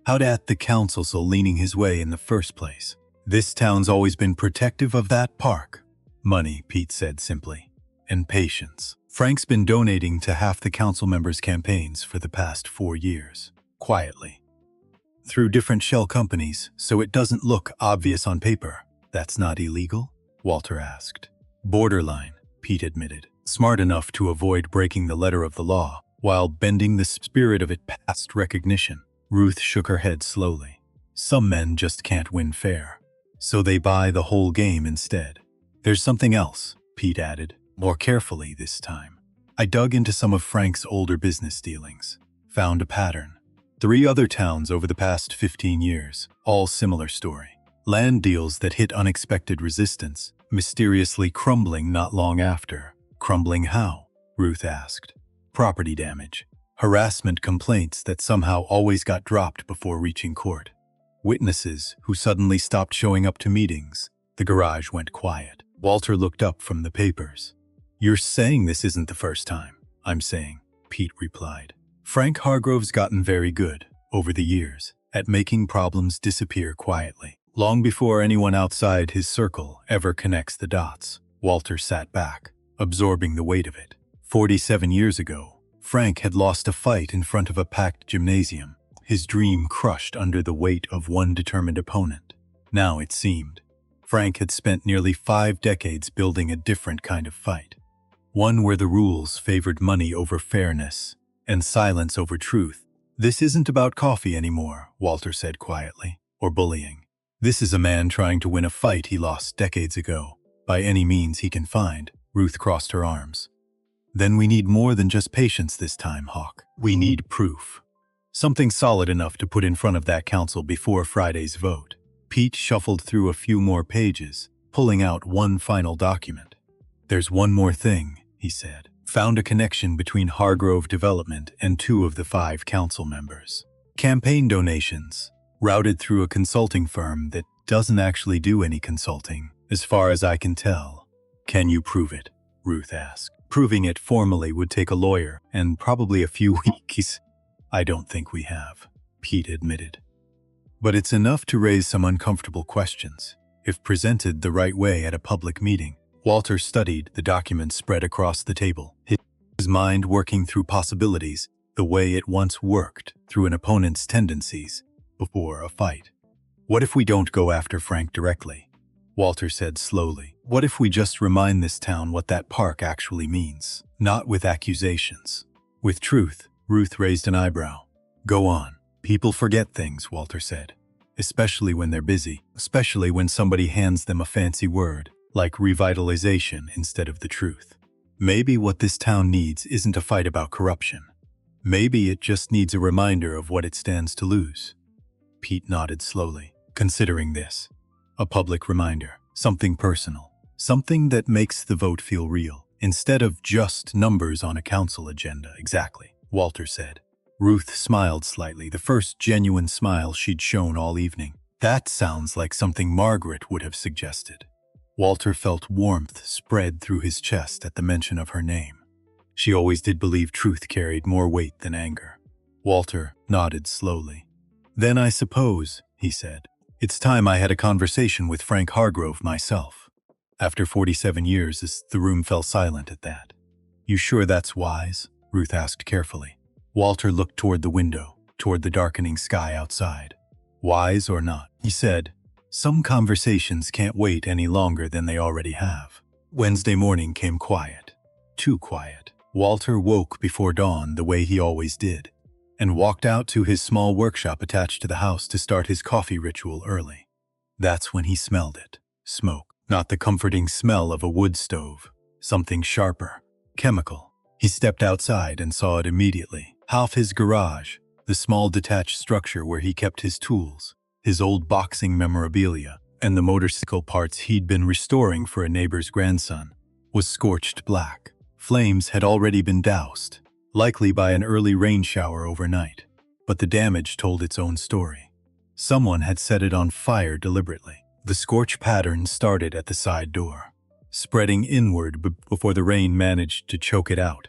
How'd at the council so leaning his way in the first place? This town's always been protective of that park. Money, Pete said simply. And patience. Frank's been donating to half the council members' campaigns for the past 4 years. Quietly. Through different shell companies, so it doesn't look obvious on paper. That's not illegal? Walter asked. Borderline, Pete admitted. Smart enough to avoid breaking the letter of the law, while bending the spirit of it past recognition. Ruth shook her head slowly. Some men just can't win fair. So they buy the whole game instead. There's something else, Pete added, more carefully this time. I dug into some of Frank's older business dealings. Found a pattern. 3 other towns over the past 15 years, all similar story. Land deals that hit unexpected resistance, mysteriously crumbling not long after. Crumbling how? Ruth asked. Property damage. Harassment complaints that somehow always got dropped before reaching court. Witnesses who suddenly stopped showing up to meetings. The garage went quiet. Walter looked up from the papers. You're saying this isn't the first time? I'm saying, Pete replied. Frank Hargrove's gotten very good, over the years, at making problems disappear quietly. Long before anyone outside his circle ever connects the dots. Walter sat back, absorbing the weight of it. 47 years ago, Frank had lost a fight in front of a packed gymnasium, his dream crushed under the weight of one determined opponent. Now it seemed, Frank had spent nearly 5 decades building a different kind of fight. One where the rules favored money over fairness, and silence over truth. This isn't about coffee anymore, Walter said quietly, or bullying. This is a man trying to win a fight he lost decades ago, by any means he can find. Ruth crossed her arms. Then we need more than just patience this time, Hawk. We need proof. Something solid enough to put in front of that council before Friday's vote. Pete shuffled through a few more pages, pulling out one final document. There's one more thing, he said. Found a connection between Hargrove Development and 2 of the 5 council members. Campaign donations, routed through a consulting firm that doesn't actually do any consulting, as far as I can tell. Can you prove it? Ruth asked. Proving it formally would take a lawyer and probably a few weeks. I don't think we have, Pete admitted. But it's enough to raise some uncomfortable questions, if presented the right way at a public meeting. Walter studied the document spread across the table, his mind working through possibilities the way it once worked through an opponent's tendencies before a fight. What if we don't go after Frank directly? Walter said slowly. What if we just remind this town what that park actually means? Not with accusations. With truth. Ruth raised an eyebrow. Go on. People forget things, Walter said. Especially when they're busy. Especially when somebody hands them a fancy word, like revitalization instead of the truth. Maybe what this town needs isn't a fight about corruption. Maybe it just needs a reminder of what it stands to lose. Pete nodded slowly, considering this. A public reminder. Something personal. Something that makes the vote feel real, instead of just numbers on a council agenda. Exactly, Walter said. Ruth smiled slightly, the first genuine smile she'd shown all evening. That sounds like something Margaret would have suggested. Walter felt warmth spread through his chest at the mention of her name. She always did believe truth carried more weight than anger. Walter nodded slowly. Then I suppose, he said, it's time I had a conversation with Frank Hargrove myself. After 47 years, the room fell silent at that. You sure that's wise? Ruth asked carefully. Walter looked toward the window, toward the darkening sky outside. Wise or not, he said, some conversations can't wait any longer than they already have. Wednesday morning came quiet. Too quiet. Walter woke before dawn the way he always did, and walked out to his small workshop attached to the house to start his coffee ritual early. That's when he smelled it. Smoke. Not the comforting smell of a wood stove. Something sharper. Chemical. He stepped outside and saw it immediately. Half his garage, the small detached structure where he kept his tools, his old boxing memorabilia, and the motorcycle parts he'd been restoring for a neighbor's grandson was scorched black. Flames had already been doused, likely by an early rain shower overnight, but the damage told its own story. Someone had set it on fire deliberately. The scorch pattern started at the side door, spreading inward before the rain managed to choke it out.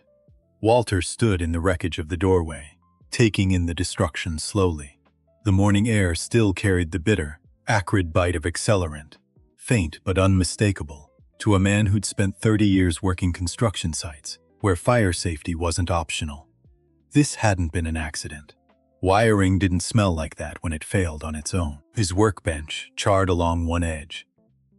Walter stood in the wreckage of the doorway, taking in the destruction slowly. The morning air still carried the bitter, acrid bite of accelerant, faint but unmistakable, to a man who'd spent 30 years working construction sites, where fire safety wasn't optional. This hadn't been an accident. Wiring didn't smell like that when it failed on its own. His workbench charred along one edge.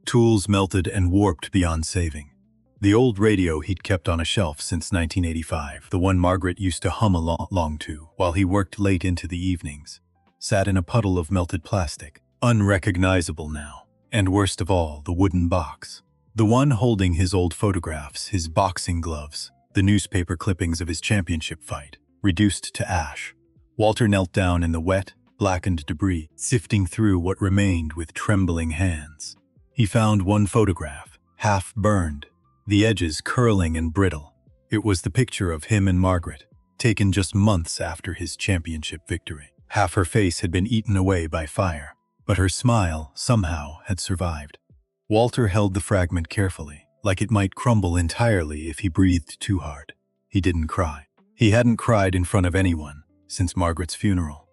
Tools melted and warped beyond saving. The old radio he'd kept on a shelf since 1985, the one Margaret used to hum along to while he worked late into the evenings, sat in a puddle of melted plastic, unrecognizable now. And worst of all, the wooden box. The one holding his old photographs, his boxing gloves, the newspaper clippings of his championship fight, reduced to ash. Walter knelt down in the wet, blackened debris, sifting through what remained with trembling hands. He found one photograph, half burned, the edges curling and brittle. It was the picture of him and Margaret, taken just months after his championship victory. Half her face had been eaten away by fire, but her smile, somehow, had survived. Walter held the fragment carefully, like it might crumble entirely if he breathed too hard. He didn't cry. He hadn't cried in front of anyone since Margaret's funeral.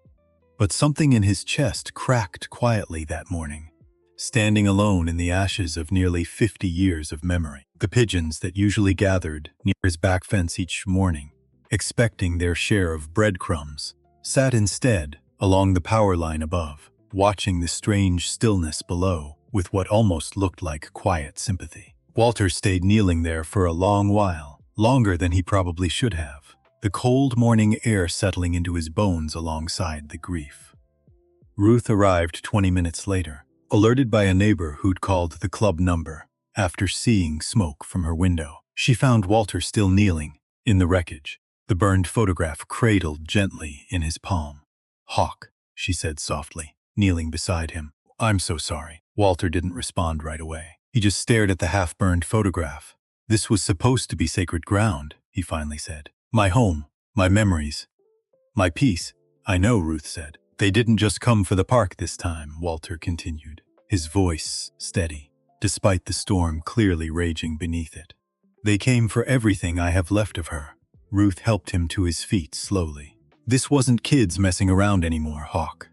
But something in his chest cracked quietly that morning, standing alone in the ashes of nearly 50 years of memory. The pigeons that usually gathered near his back fence each morning, expecting their share of breadcrumbs, sat instead along the power line above, watching the strange stillness below with what almost looked like quiet sympathy. Walter stayed kneeling there for a long while, longer than he probably should have, the cold morning air settling into his bones alongside the grief. Ruth arrived 20 minutes later, alerted by a neighbor who'd called the club number after seeing smoke from her window. She found Walter still kneeling in the wreckage, the burned photograph cradled gently in his palm. "Hawk," she said softly, kneeling beside him. "I'm so sorry." Walter didn't respond right away. He just stared at the half-burned photograph. "This was supposed to be sacred ground," he finally said. "My home, my memories, my peace." "I know," Ruth said. "They didn't just come for the park this time," Walter continued, his voice steady, despite the storm clearly raging beneath it. "They came for everything I have left of her." Ruth helped him to his feet slowly. "This wasn't kids messing around anymore, Hawk.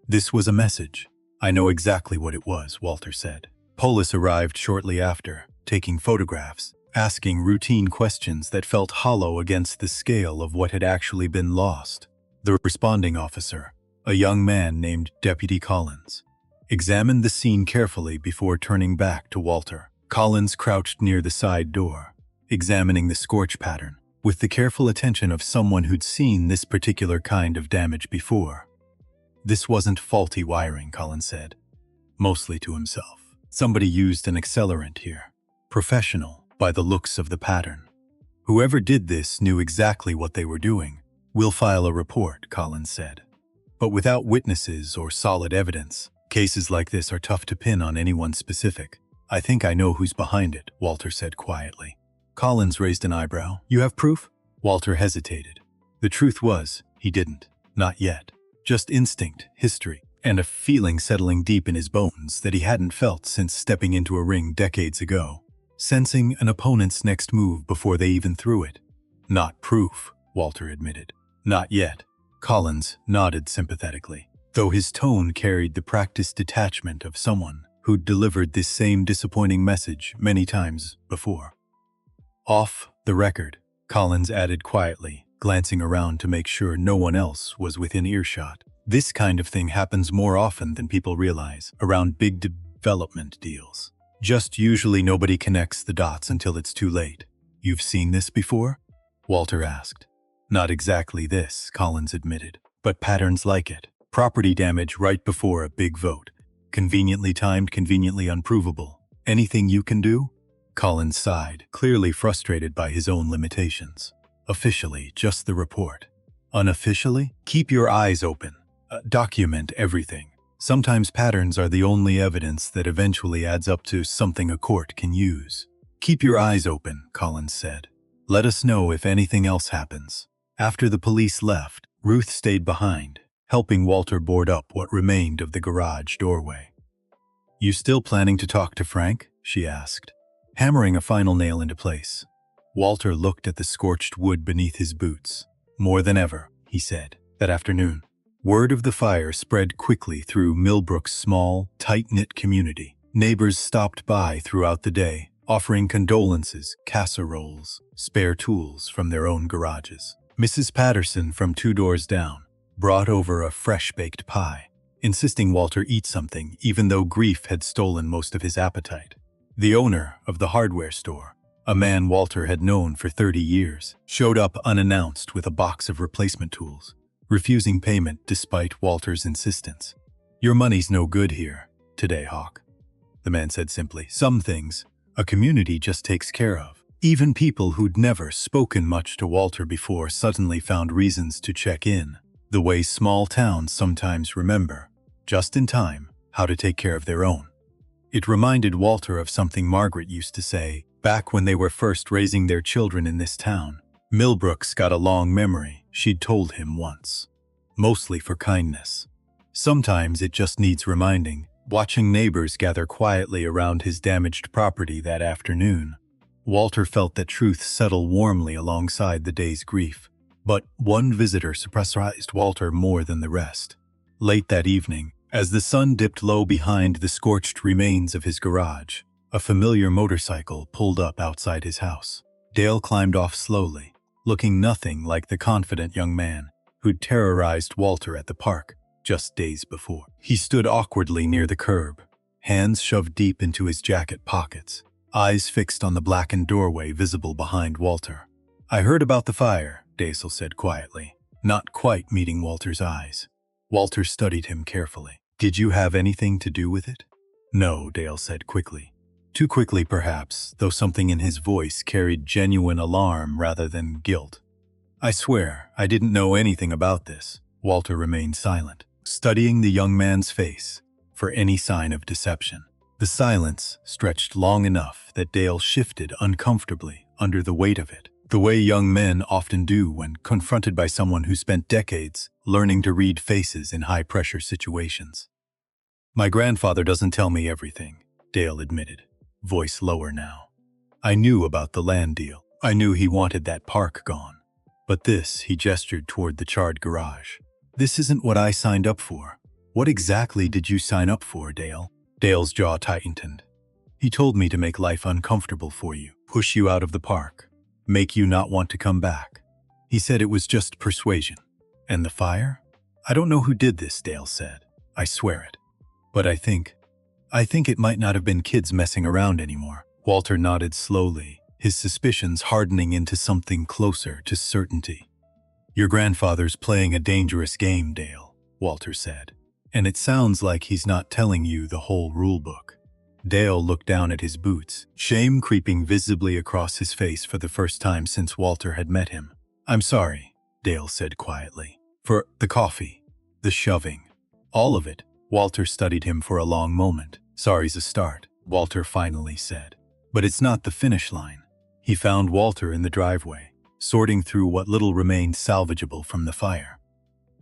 This was a message." "I know exactly what it was," Walter said. Polis arrived shortly after, taking photographs, asking routine questions that felt hollow against the scale of what had actually been lost. The responding officer, a young man named Deputy Collins, examined the scene carefully before turning back to Walter. Collins crouched near the side door, examining the scorch pattern, with the careful attention of someone who'd seen this particular kind of damage before. "This wasn't faulty wiring," Collins said, mostly to himself. "Somebody used an accelerant here. Professional, by the looks of the pattern. Whoever did this knew exactly what they were doing. We'll file a report," Collins said. "But without witnesses or solid evidence, cases like this are tough to pin on anyone specific." "I think I know who's behind it," Walter said quietly. Collins raised an eyebrow. "You have proof?" Walter hesitated. The truth was, he didn't. Not yet. Just instinct, history, and a feeling settling deep in his bones that he hadn't felt since stepping into a ring decades ago, sensing an opponent's next move before they even threw it. "Not proof," Walter admitted. "Not yet." Collins nodded sympathetically, though his tone carried the practiced detachment of someone who'd delivered this same disappointing message many times before. "Off the record," Collins added quietly, glancing around to make sure no one else was within earshot. "This kind of thing happens more often than people realize around big development deals. Just usually nobody connects the dots until it's too late." "You've seen this before?" Walter asked. "Not exactly this," Collins admitted, "but patterns like it. Property damage right before a big vote. Conveniently timed, conveniently unprovable. Anything you can do?" Collins sighed, clearly frustrated by his own limitations. "Officially, just the report. Unofficially, keep your eyes open. Document everything. Sometimes patterns are the only evidence that eventually adds up to something a court can use. Keep your eyes open, Collins said. Let us know if anything else happens. After the police left, Ruth stayed behind, helping Walter board up what remained of the garage doorway. You still planning to talk to Frank? She asked, hammering a final nail into place. Walter looked at the scorched wood beneath his boots. More than ever, he said. That afternoon, word of the fire spread quickly through Millbrook's small, tight-knit community. Neighbors stopped by throughout the day, offering condolences, casseroles, spare tools from their own garages. Mrs. Patterson, from 2 doors down, brought over a fresh-baked pie, insisting Walter eat something even though grief had stolen most of his appetite. The owner of the hardware store, a man Walter had known for 30 years, showed up unannounced with a box of replacement tools, refusing payment despite Walter's insistence. Your money's no good here today, Hawk, the man said simply. Some things a community just takes care of. Even people who'd never spoken much to Walter before suddenly found reasons to check in, the way small towns sometimes remember, just in time, how to take care of their own. It reminded Walter of something Margaret used to say back when they were first raising their children in this town. Millbrook's got a long memory, she'd told him once. Mostly for kindness. Sometimes it just needs reminding. Watching neighbors gather quietly around his damaged property that afternoon, Walter felt that truth settle warmly alongside the day's grief. But one visitor surprised Walter more than the rest. Late that evening, as the sun dipped low behind the scorched remains of his garage, a familiar motorcycle pulled up outside his house. Dale climbed off slowly, looking nothing like the confident young man who'd terrorized Walter at the park just days before. He stood awkwardly near the curb, hands shoved deep into his jacket pockets, eyes fixed on the blackened doorway visible behind Walter. I heard about the fire, Dale said quietly, not quite meeting Walter's eyes. Walter studied him carefully. Did you have anything to do with it? No, Dale said quickly. Too quickly perhaps, though something in his voice carried genuine alarm rather than guilt. I swear, I didn't know anything about this. Walter remained silent, studying the young man's face for any sign of deception. The silence stretched long enough that Dale shifted uncomfortably under the weight of it, the way young men often do when confronted by someone who spent decades learning to read faces in high-pressure situations. My grandfather doesn't tell me everything, Dale admitted, voice lower now. I knew about the land deal. I knew he wanted that park gone. But this, he gestured toward the charred garage. This isn't what I signed up for. What exactly did you sign up for, Dale? Dale's jaw tightened. He told me to make life uncomfortable for you, push you out of the park, make you not want to come back. He said it was just persuasion. And the fire? I don't know who did this, Dale said. I swear it. But I think it might not have been kids messing around anymore. Walter nodded slowly, his suspicions hardening into something closer to certainty. Your grandfather's playing a dangerous game, Dale, Walter said. And it sounds like he's not telling you the whole rulebook. Dale looked down at his boots, shame creeping visibly across his face for the first time since Walter had met him. I'm sorry, Dale said quietly. For the coffee, the shoving, all of it. Walter studied him for a long moment. Sorry's a start, Walter finally said. But it's not the finish line. He found Walter in the driveway, sorting through what little remained salvageable from the fire.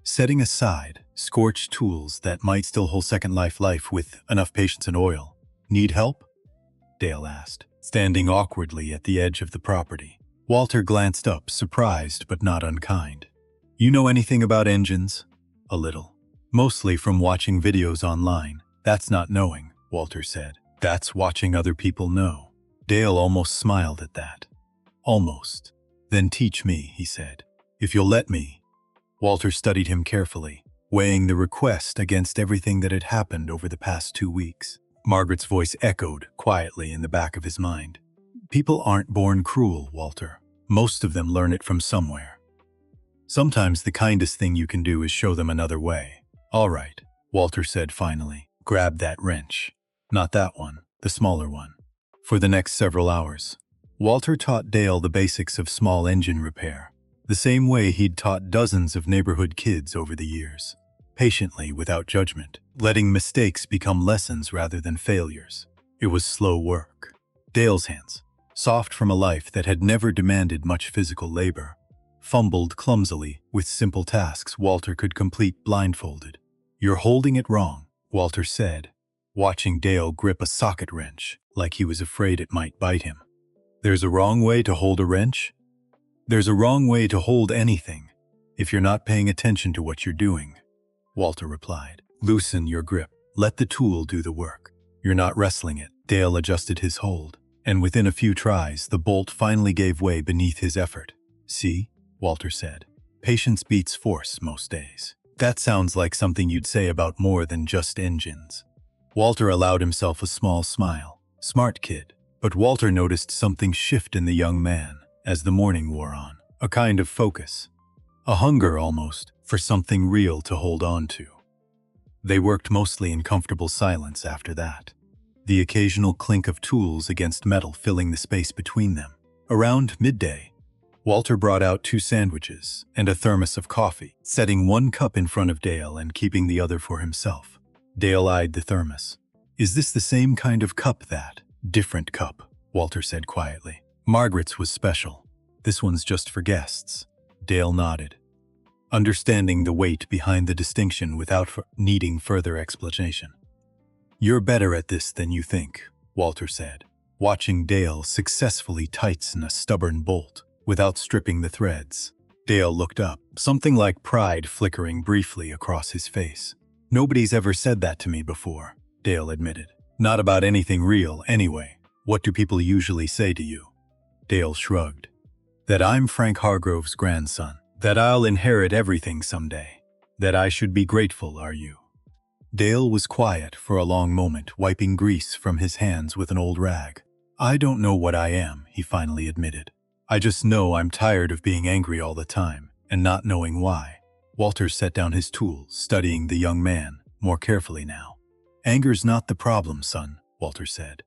Setting aside scorched tools that might still hold second life with enough patience and oil. Need help? Dale asked, standing awkwardly at the edge of the property. Walter glanced up, surprised but not unkind. You know anything about engines? A little. Mostly from watching videos online. That's not knowing, Walter said. That's watching other people know. Dale almost smiled at that. Almost. Then teach me, he said. If you'll let me. Walter studied him carefully, weighing the request against everything that had happened over the past 2 weeks. Margaret's voice echoed quietly in the back of his mind. People aren't born cruel, Walter. Most of them learn it from somewhere. Sometimes the kindest thing you can do is show them another way. All right, Walter said finally. Grab that wrench. Not that one, the smaller one. For the next several hours, Walter taught Dale the basics of small engine repair, the same way he'd taught dozens of neighborhood kids over the years, patiently without judgment. letting mistakes become lessons rather than failures. It was slow work. Dale's hands, soft from a life that had never demanded much physical labor, fumbled clumsily with simple tasks Walter could complete blindfolded. "You're holding it wrong," Walter said, watching Dale grip a socket wrench like he was afraid it might bite him. "There's a wrong way to hold a wrench? There's a wrong way to hold anything if you're not paying attention to what you're doing," Walter replied. "Loosen your grip. Let the tool do the work. You're not wrestling it." Dale adjusted his hold, and within a few tries, the bolt finally gave way beneath his effort. "See?" Walter said. "Patience beats force most days." "That sounds like something you'd say about more than just engines." Walter allowed himself a small smile. Smart kid. But Walter noticed something shift in the young man as the morning wore on. A kind of focus. A hunger, almost, for something real to hold on to. They worked mostly in comfortable silence after that, the occasional clink of tools against metal filling the space between them. Around midday, Walter brought out 2 sandwiches and a thermos of coffee, setting one cup in front of Dale and keeping the other for himself. Dale eyed the thermos. "Is this the same kind of cup that?" "Different cup," Walter said quietly. "Margaret's was special. This one's just for guests." Dale nodded, understanding the weight behind the distinction without needing further explanation. "You're better at this than you think," Walter said, watching Dale successfully tighten a stubborn bolt without stripping the threads. Dale looked up, something like pride flickering briefly across his face. "Nobody's ever said that to me before," Dale admitted. "Not about anything real, anyway. What do people usually say to you?" Dale shrugged. "That I'm Frank Hargrove's grandson. That I'll inherit everything someday. That I should be grateful, are you?" Dale was quiet for a long moment, wiping grease from his hands with an old rag. "I don't know what I am," he finally admitted. "I just know I'm tired of being angry all the time, and not knowing why." Walter set down his tools, studying the young man more carefully now. "Anger's not the problem, son," Walter said.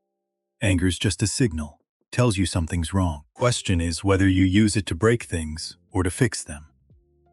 "Anger's just a signal. Tells you something's wrong. Question is whether you use it to break things or to fix them."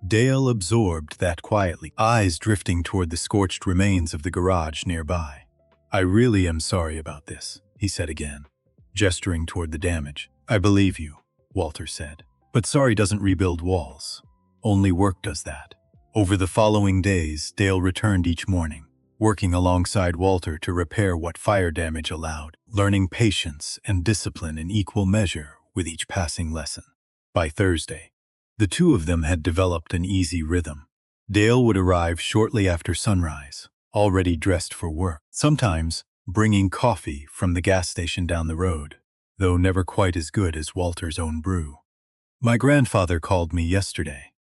Dale absorbed that quietly, eyes drifting toward the scorched remains of the garage nearby. "I really am sorry about this," he said again, gesturing toward the damage. "I believe you," Walter said. "But sorry doesn't rebuild walls. Only work does that." Over the following days, Dale returned each morning, working alongside Walter to repair what fire damage allowed, learning patience and discipline in equal measure with each passing lesson. By Thursday, the two of them had developed an easy rhythm. Dale would arrive shortly after sunrise, already dressed for work, sometimes bringing coffee from the gas station down the road, though never quite as good as Walter's own brew. "My grandfather called me yesterday,"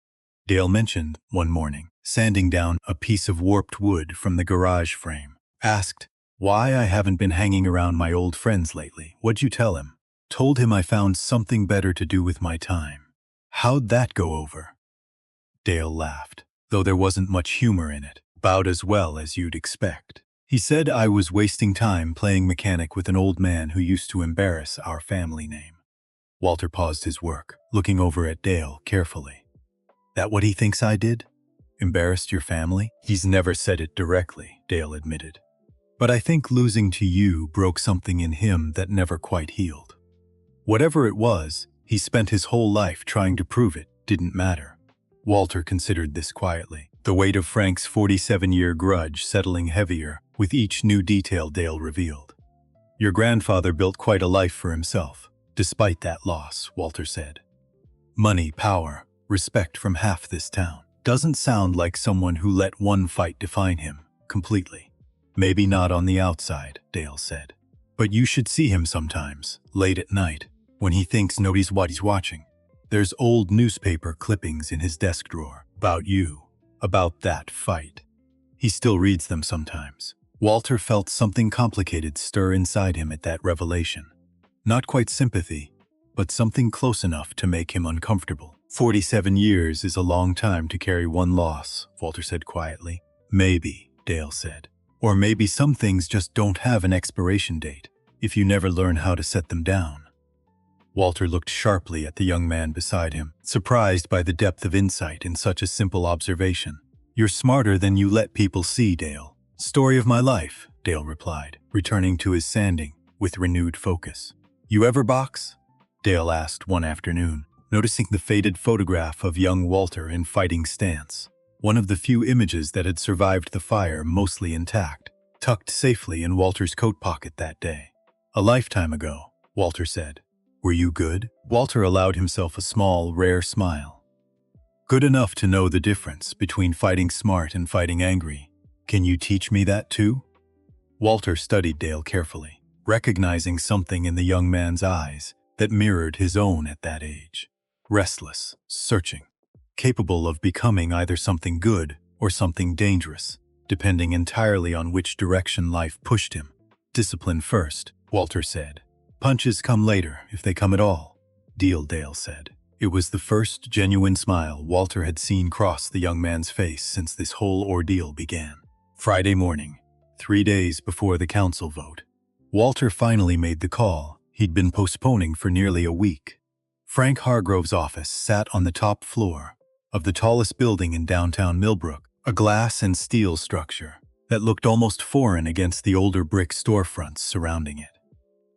Dale mentioned one morning, sanding down a piece of warped wood from the garage frame. "Asked why I haven't been hanging around my old friends lately. What'd you tell him?" "Told him I found something better to do with my time." "How'd that go over?" Dale laughed, though there wasn't much humor in it. "About as well as you'd expect. He said I was wasting time playing mechanic with an old man who used to embarrass our family name." Walter paused his work, looking over at Dale carefully. "That what he thinks I did? Embarrassed your family?" "He's never said it directly," Dale admitted. "But I think losing to you broke something in him that never quite healed. Whatever it was, he spent his whole life trying to prove it didn't matter." Walter considered this quietly, the weight of Frank's 47-year grudge settling heavier with each new detail Dale revealed. "Your grandfather built quite a life for himself, despite that loss," Walter said. "Money, power, respect from half this town. Doesn't sound like someone who let one fight define him completely." "Maybe not on the outside," Dale said. "But you should see him sometimes, late at night, when he thinks nobody's watching. There's old newspaper clippings in his desk drawer about you, about that fight. He still reads them sometimes." Walter felt something complicated stir inside him at that revelation. Not quite sympathy, but something close enough to make him uncomfortable. 47 years is a long time to carry one loss," Walter said quietly. "Maybe," Dale said. "Or maybe some things just don't have an expiration date if you never learn how to set them down." Walter looked sharply at the young man beside him, surprised by the depth of insight in such a simple observation. "You're smarter than you let people see, Dale," Story of my life, Dale replied, returning to his sanding with renewed focus. You ever box? Dale asked one afternoon, noticing the faded photograph of young Walter in fighting stance, one of the few images that had survived the fire mostly intact, tucked safely in Walter's coat pocket that day. A lifetime ago, Walter said. Were you good? Walter allowed himself a small, rare smile. Good enough to know the difference between fighting smart and fighting angry. Can you teach me that too? Walter studied Dale carefully, recognizing something in the young man's eyes that mirrored his own at that age. Restless, searching, capable of becoming either something good or something dangerous, depending entirely on which direction life pushed him. Discipline first, Walter said. Punches come later, if they come at all. Deal, Dale said. It was the first genuine smile Walter had seen cross the young man's face since this whole ordeal began. Friday morning, 3 days before the council vote, Walter finally made the call he'd been postponing for nearly a week. Frank Hargrove's office sat on the top floor of the tallest building in downtown Millbrook, a glass and steel structure that looked almost foreign against the older brick storefronts surrounding it.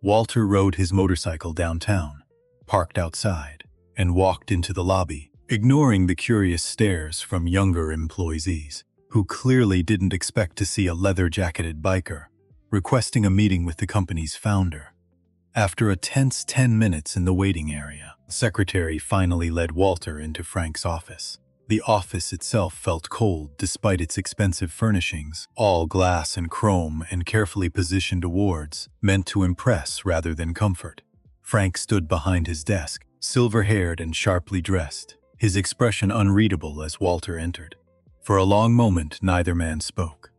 Walter rode his motorcycle downtown, parked outside, and walked into the lobby, ignoring the curious stares from younger employees, who clearly didn't expect to see a leather-jacketed biker requesting a meeting with the company's founder. After a tense 10 minutes in the waiting area, the secretary finally led Walter into Frank's office. The office itself felt cold despite its expensive furnishings, all glass and chrome and carefully positioned awards, meant to impress rather than comfort. Frank stood behind his desk, silver-haired and sharply dressed, his expression unreadable as Walter entered. For a long moment, neither man spoke.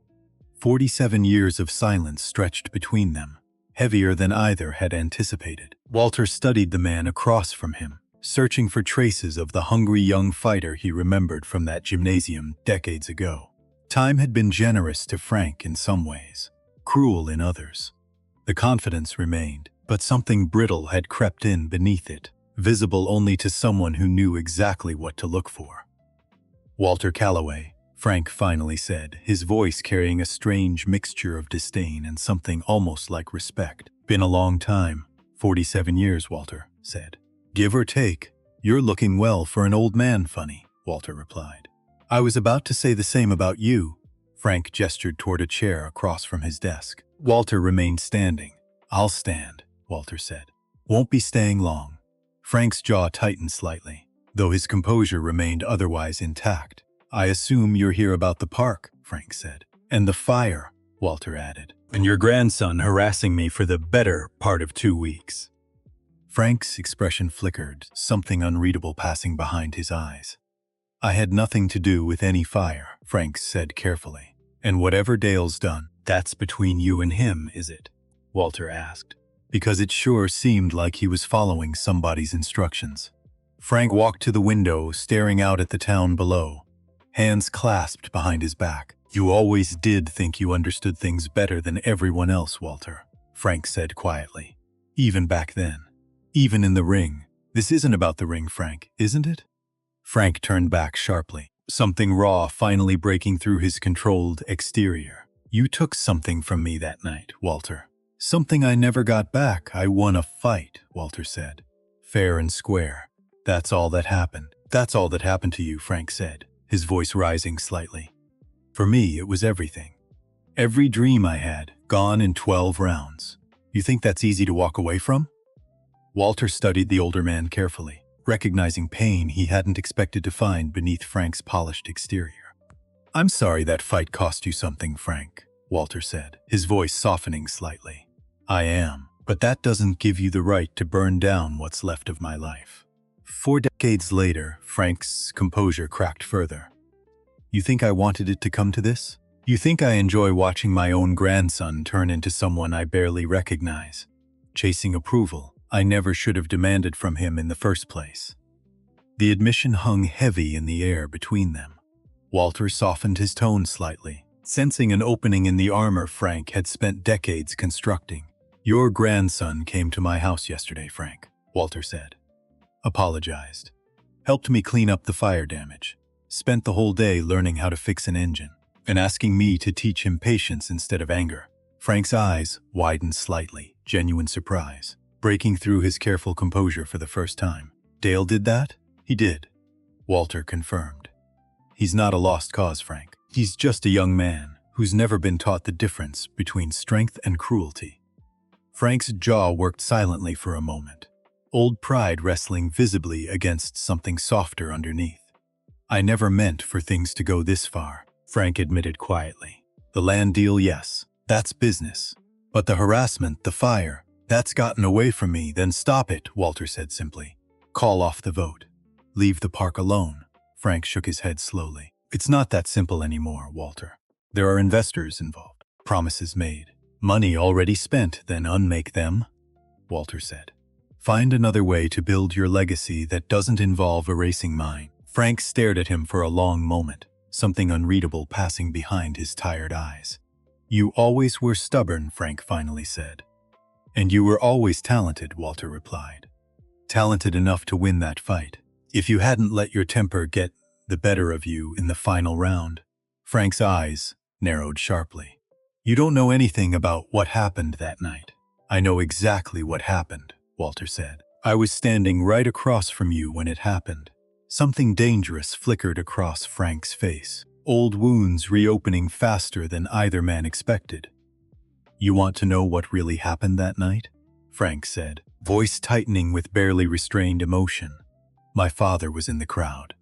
47 years of silence stretched between them, heavier than either had anticipated. Walter studied the man across from him, searching for traces of the hungry young fighter he remembered from that gymnasium decades ago. Time had been generous to Frank in some ways, cruel in others. The confidence remained, but something brittle had crept in beneath it, visible only to someone who knew exactly what to look for. Walter Calloway, Frank finally said, his voice carrying a strange mixture of disdain and something almost like respect. Been a long time. 47 years, Walter said. Give or take, you're looking well for an old man, funny, Walter replied. I was about to say the same about you. Frank gestured toward a chair across from his desk. Walter remained standing. I'll stand, Walter said. Won't be staying long. Frank's jaw tightened slightly, though his composure remained otherwise intact. I assume you're here about the park, Frank said. And the fire, Walter added. And your grandson harassing me for the better part of 2 weeks. Frank's expression flickered, something unreadable passing behind his eyes. I had nothing to do with any fire, Frank said carefully. And whatever Dale's done, that's between you and him, is it? Walter asked, because it sure seemed like he was following somebody's instructions. Frank walked to the window, staring out at the town below, hands clasped behind his back. You always did think you understood things better than everyone else, Walter, Frank said quietly. Even back then. Even in the ring. This isn't about the ring, Frank, isn't it? Frank turned back sharply, something raw finally breaking through his controlled exterior. You took something from me that night, Walter. Something I never got back. I won a fight, Walter said. Fair and square. That's all that happened. That's all that happened to you, Frank said, his voice rising slightly. For me, it was everything. Every dream I had, gone in 12 rounds. You think that's easy to walk away from? Walter studied the older man carefully, recognizing pain he hadn't expected to find beneath Frank's polished exterior. I'm sorry that fight cost you something, Frank, Walter said, his voice softening slightly. I am, but that doesn't give you the right to burn down what's left of my life. 4 decades later, Frank's composure cracked further. You think I wanted it to come to this? You think I enjoy watching my own grandson turn into someone I barely recognize, chasing approval I never should have demanded from him in the first place? The admission hung heavy in the air between them. Walter softened his tone slightly, sensing an opening in the armor Frank had spent decades constructing. Your grandson came to my house yesterday, Frank, Walter said. Apologized. Helped me clean up the fire damage. Spent the whole day learning how to fix an engine. and asking me to teach him patience instead of anger. Frank's eyes widened slightly, genuine surprise, breaking through his careful composure for the first time. Dale did that? He did, Walter confirmed. He's not a lost cause, Frank. He's just a young man who's never been taught the difference between strength and cruelty. Frank's jaw worked silently for a moment, old pride wrestling visibly against something softer underneath. I never meant for things to go this far, Frank admitted quietly. The land deal, yes, that's business. But the harassment, the fire, that's gotten away from me. Then stop it, Walter said simply. Call off the vote. Leave the park alone. Frank shook his head slowly. It's not that simple anymore, Walter. There are investors involved. Promises made. Money already spent, then unmake them, Walter said. Find another way to build your legacy that doesn't involve erasing mine. Frank stared at him for a long moment, something unreadable passing behind his tired eyes. You always were stubborn, Frank finally said. And you were always talented, Walter replied. Talented enough to win that fight. If you hadn't let your temper get the better of you in the final round. Frank's eyes narrowed sharply. You don't know anything about what happened that night. I know exactly what happened, Walter said. I was standing right across from you when it happened. Something dangerous flickered across Frank's face, old wounds reopening faster than either man expected. You want to know what really happened that night? Frank said, voice tightening with barely restrained emotion. My father was in the crowd.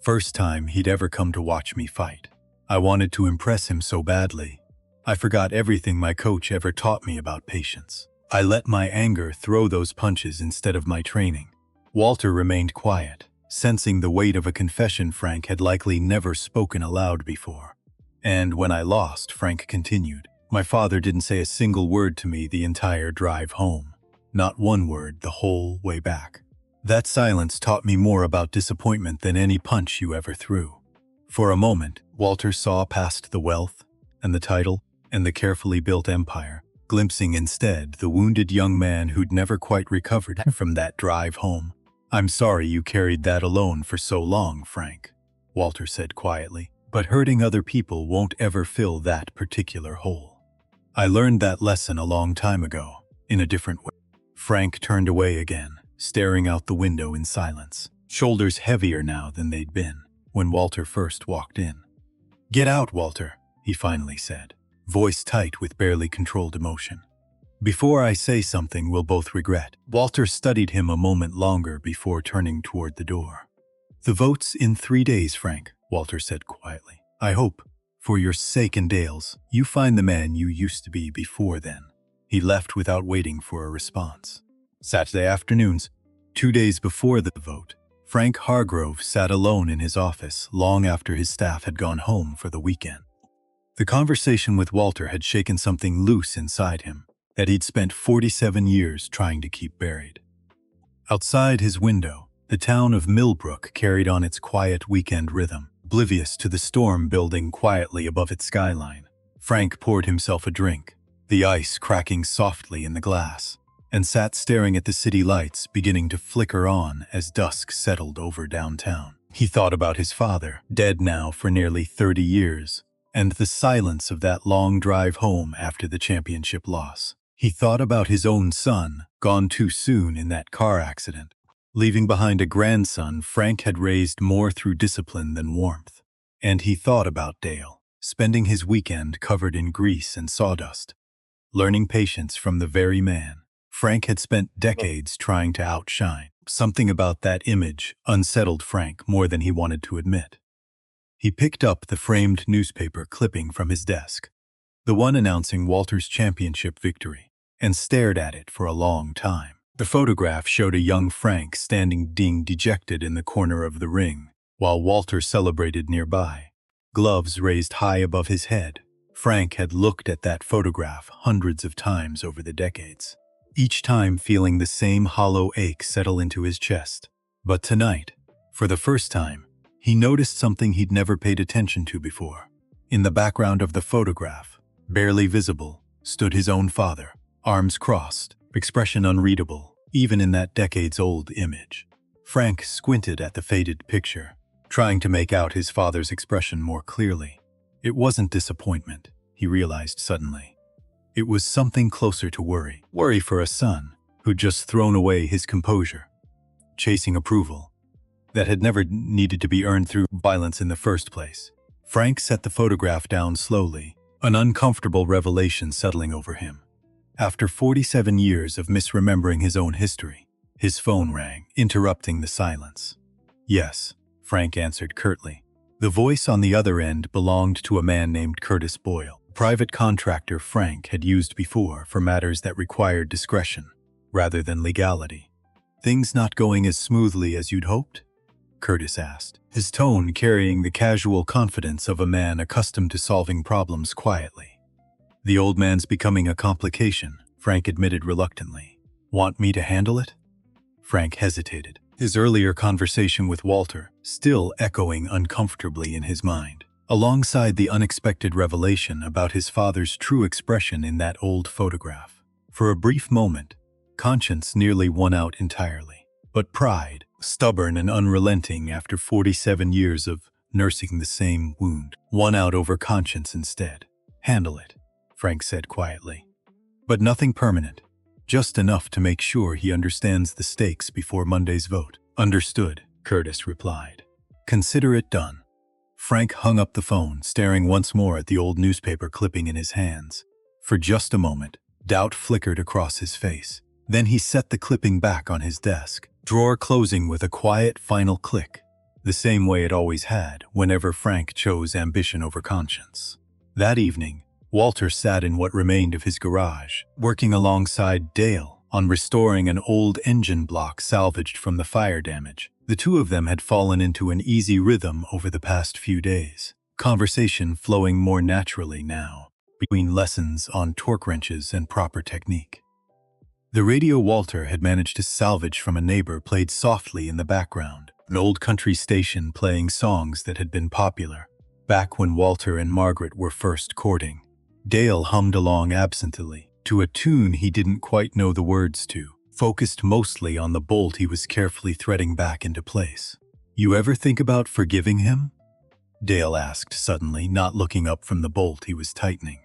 First time he'd ever come to watch me fight. I wanted to impress him so badly. I forgot everything my coach ever taught me about patience. I let my anger throw those punches instead of my training. Walter remained quiet, sensing the weight of a confession Frank had likely never spoken aloud before. And when I lost, Frank continued, my father didn't say a single word to me the entire drive home. Not one word the whole way back. That silence taught me more about disappointment than any punch you ever threw. For a moment, Walter saw past the wealth and the title and the carefully built empire, glimpsing instead the wounded young man who'd never quite recovered from that drive home. I'm sorry you carried that alone for so long, Frank, Walter said quietly, but hurting other people won't ever fill that particular hole. I learned that lesson a long time ago, in a different way. Frank turned away again, staring out the window in silence, shoulders heavier now than they'd been when Walter first walked in. Get out, Walter, he finally said, voice tight with barely controlled emotion. Before I say something we'll both regret. Walter studied him a moment longer before turning toward the door. The vote's in 3 days, Frank, Walter said quietly. I hope, for your sake and Dale's, you find the man you used to be before then. He left without waiting for a response. Saturday afternoons, 2 days before the vote, Frank Hargrove sat alone in his office long after his staff had gone home for the weekend. The conversation with Walter had shaken something loose inside him that he'd spent 47 years trying to keep buried. Outside his window, the town of Millbrook carried on its quiet weekend rhythm, oblivious to the storm building quietly above its skyline. Frank poured himself a drink, the ice cracking softly in the glass, and sat staring at the city lights beginning to flicker on as dusk settled over downtown. He thought about his father, dead now for nearly 30 years, and the silence of that long drive home after the championship loss. He thought about his own son, gone too soon in that car accident, leaving behind a grandson Frank had raised more through discipline than warmth. And he thought about Dale, spending his weekend covered in grease and sawdust, learning patience from the very man Frank had spent decades trying to outshine. Something about that image unsettled Frank more than he wanted to admit. He picked up the framed newspaper clipping from his desk, the one announcing Walter's championship victory, and stared at it for a long time. The photograph showed a young Frank standing dejected in the corner of the ring, while Walter celebrated nearby, gloves raised high above his head. Frank had looked at that photograph hundreds of times over the decades, each time feeling the same hollow ache settle into his chest. But tonight, for the first time, he noticed something he'd never paid attention to before. In the background of the photograph, barely visible, stood his own father, arms crossed, expression unreadable, even in that decades-old image. Frank squinted at the faded picture, trying to make out his father's expression more clearly. It wasn't disappointment, he realized suddenly. It was something closer to worry. Worry for a son who'd just thrown away his composure, chasing approval that had never needed to be earned through violence in the first place. Frank set the photograph down slowly, an uncomfortable revelation settling over him. After 47 years of misremembering his own history, his phone rang, interrupting the silence. "Yes," Frank answered curtly. The voice on the other end belonged to a man named Curtis Boyle, a private contractor Frank had used before for matters that required discretion rather than legality. "Things not going as smoothly as you'd hoped?" Curtis asked, his tone carrying the casual confidence of a man accustomed to solving problems quietly. "The old man's becoming a complication," Frank admitted reluctantly. "Want me to handle it?" Frank hesitated, his earlier conversation with Walter still echoing uncomfortably in his mind, alongside the unexpected revelation about his father's true expression in that old photograph. For a brief moment, conscience nearly won out entirely. But pride, stubborn and unrelenting after 47 years of nursing the same wound, won out over conscience instead. "Handle it," Frank said quietly. "But nothing permanent. Just enough to make sure he understands the stakes before Monday's vote." "Understood," Curtis replied. "Consider it done." Frank hung up the phone, staring once more at the old newspaper clipping in his hands. For just a moment, doubt flickered across his face. Then he set the clipping back on his desk, drawer closing with a quiet final click, the same way it always had whenever Frank chose ambition over conscience. That evening, Walter sat in what remained of his garage, working alongside Dale on restoring an old engine block salvaged from the fire damage. The two of them had fallen into an easy rhythm over the past few days, conversation flowing more naturally now, between lessons on torque wrenches and proper technique. The radio Walter had managed to salvage from a neighbor played softly in the background, an old country station playing songs that had been popular back when Walter and Margaret were first courting. Dale hummed along absently to a tune he didn't quite know the words to, focused mostly on the bolt he was carefully threading back into place. "You ever think about forgiving him?" Dale asked suddenly, not looking up from the bolt he was tightening.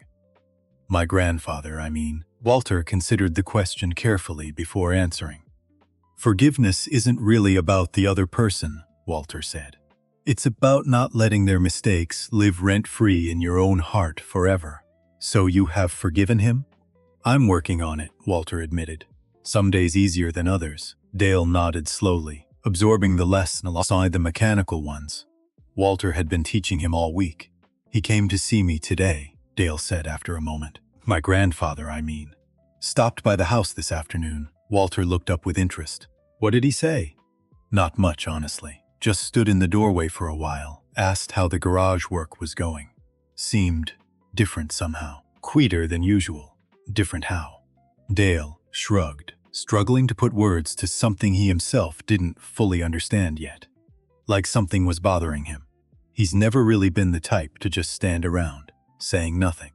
"My grandfather, I mean." Walter considered the question carefully before answering. "Forgiveness isn't really about the other person," Walter said. "It's about not letting their mistakes live rent-free in your own heart forever." "So you have forgiven him?" "I'm working on it," Walter admitted. "Some days easier than others." Dale nodded slowly, absorbing the lesson alongside the mechanical ones Walter had been teaching him all week. "He came to see me today," Dale said after a moment. "My grandfather, I mean. Stopped by the house this afternoon." Walter looked up with interest. "What did he say?" "Not much, honestly. Just stood in the doorway for a while, asked how the garage work was going. Seemed different somehow. Quieter than usual. Different how?" Dale shrugged, struggling to put words to something he himself didn't fully understand yet. Like something was bothering him. He's never really been the type to just stand around, saying nothing.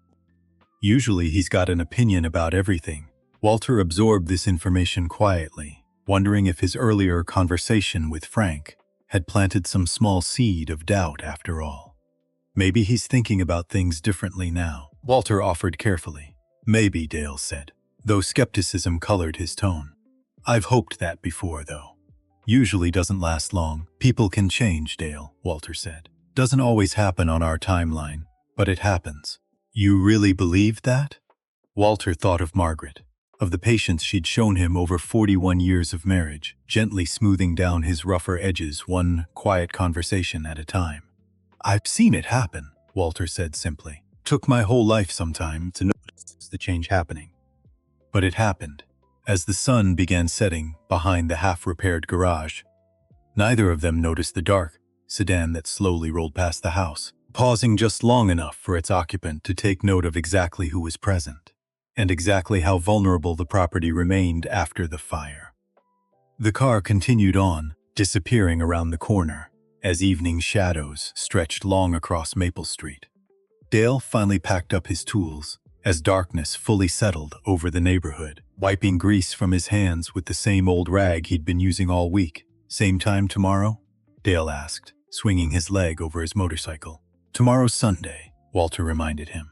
Usually he's got an opinion about everything. Walter absorbed this information quietly, wondering if his earlier conversation with Frank had planted some small seed of doubt after all. Maybe he's thinking about things differently now, Walter offered carefully. "Maybe," Dale said, though skepticism colored his tone. "I've hoped that before, though. Usually doesn't last long. People can change, Dale," Walter said. "Doesn't always happen on our timeline, but it happens." "You really believe that?" Walter thought of Margaret, of the patience she'd shown him over 41 years of marriage, gently smoothing down his rougher edges one quiet conversation at a time. "I've seen it happen," Walter said simply. "Took my whole life sometime to notice the change happening. But it happened." As the sun began setting behind the half-repaired garage, neither of them noticed the dark sedan that slowly rolled past the house, pausing just long enough for its occupant to take note of exactly who was present, and exactly how vulnerable the property remained after the fire. The car continued on, disappearing around the corner, as evening shadows stretched long across Maple Street. Dale finally packed up his tools, as darkness fully settled over the neighborhood, wiping grease from his hands with the same old rag he'd been using all week. "Same time tomorrow?" Dale asked, swinging his leg over his motorcycle. "Tomorrow's Sunday," Walter reminded him.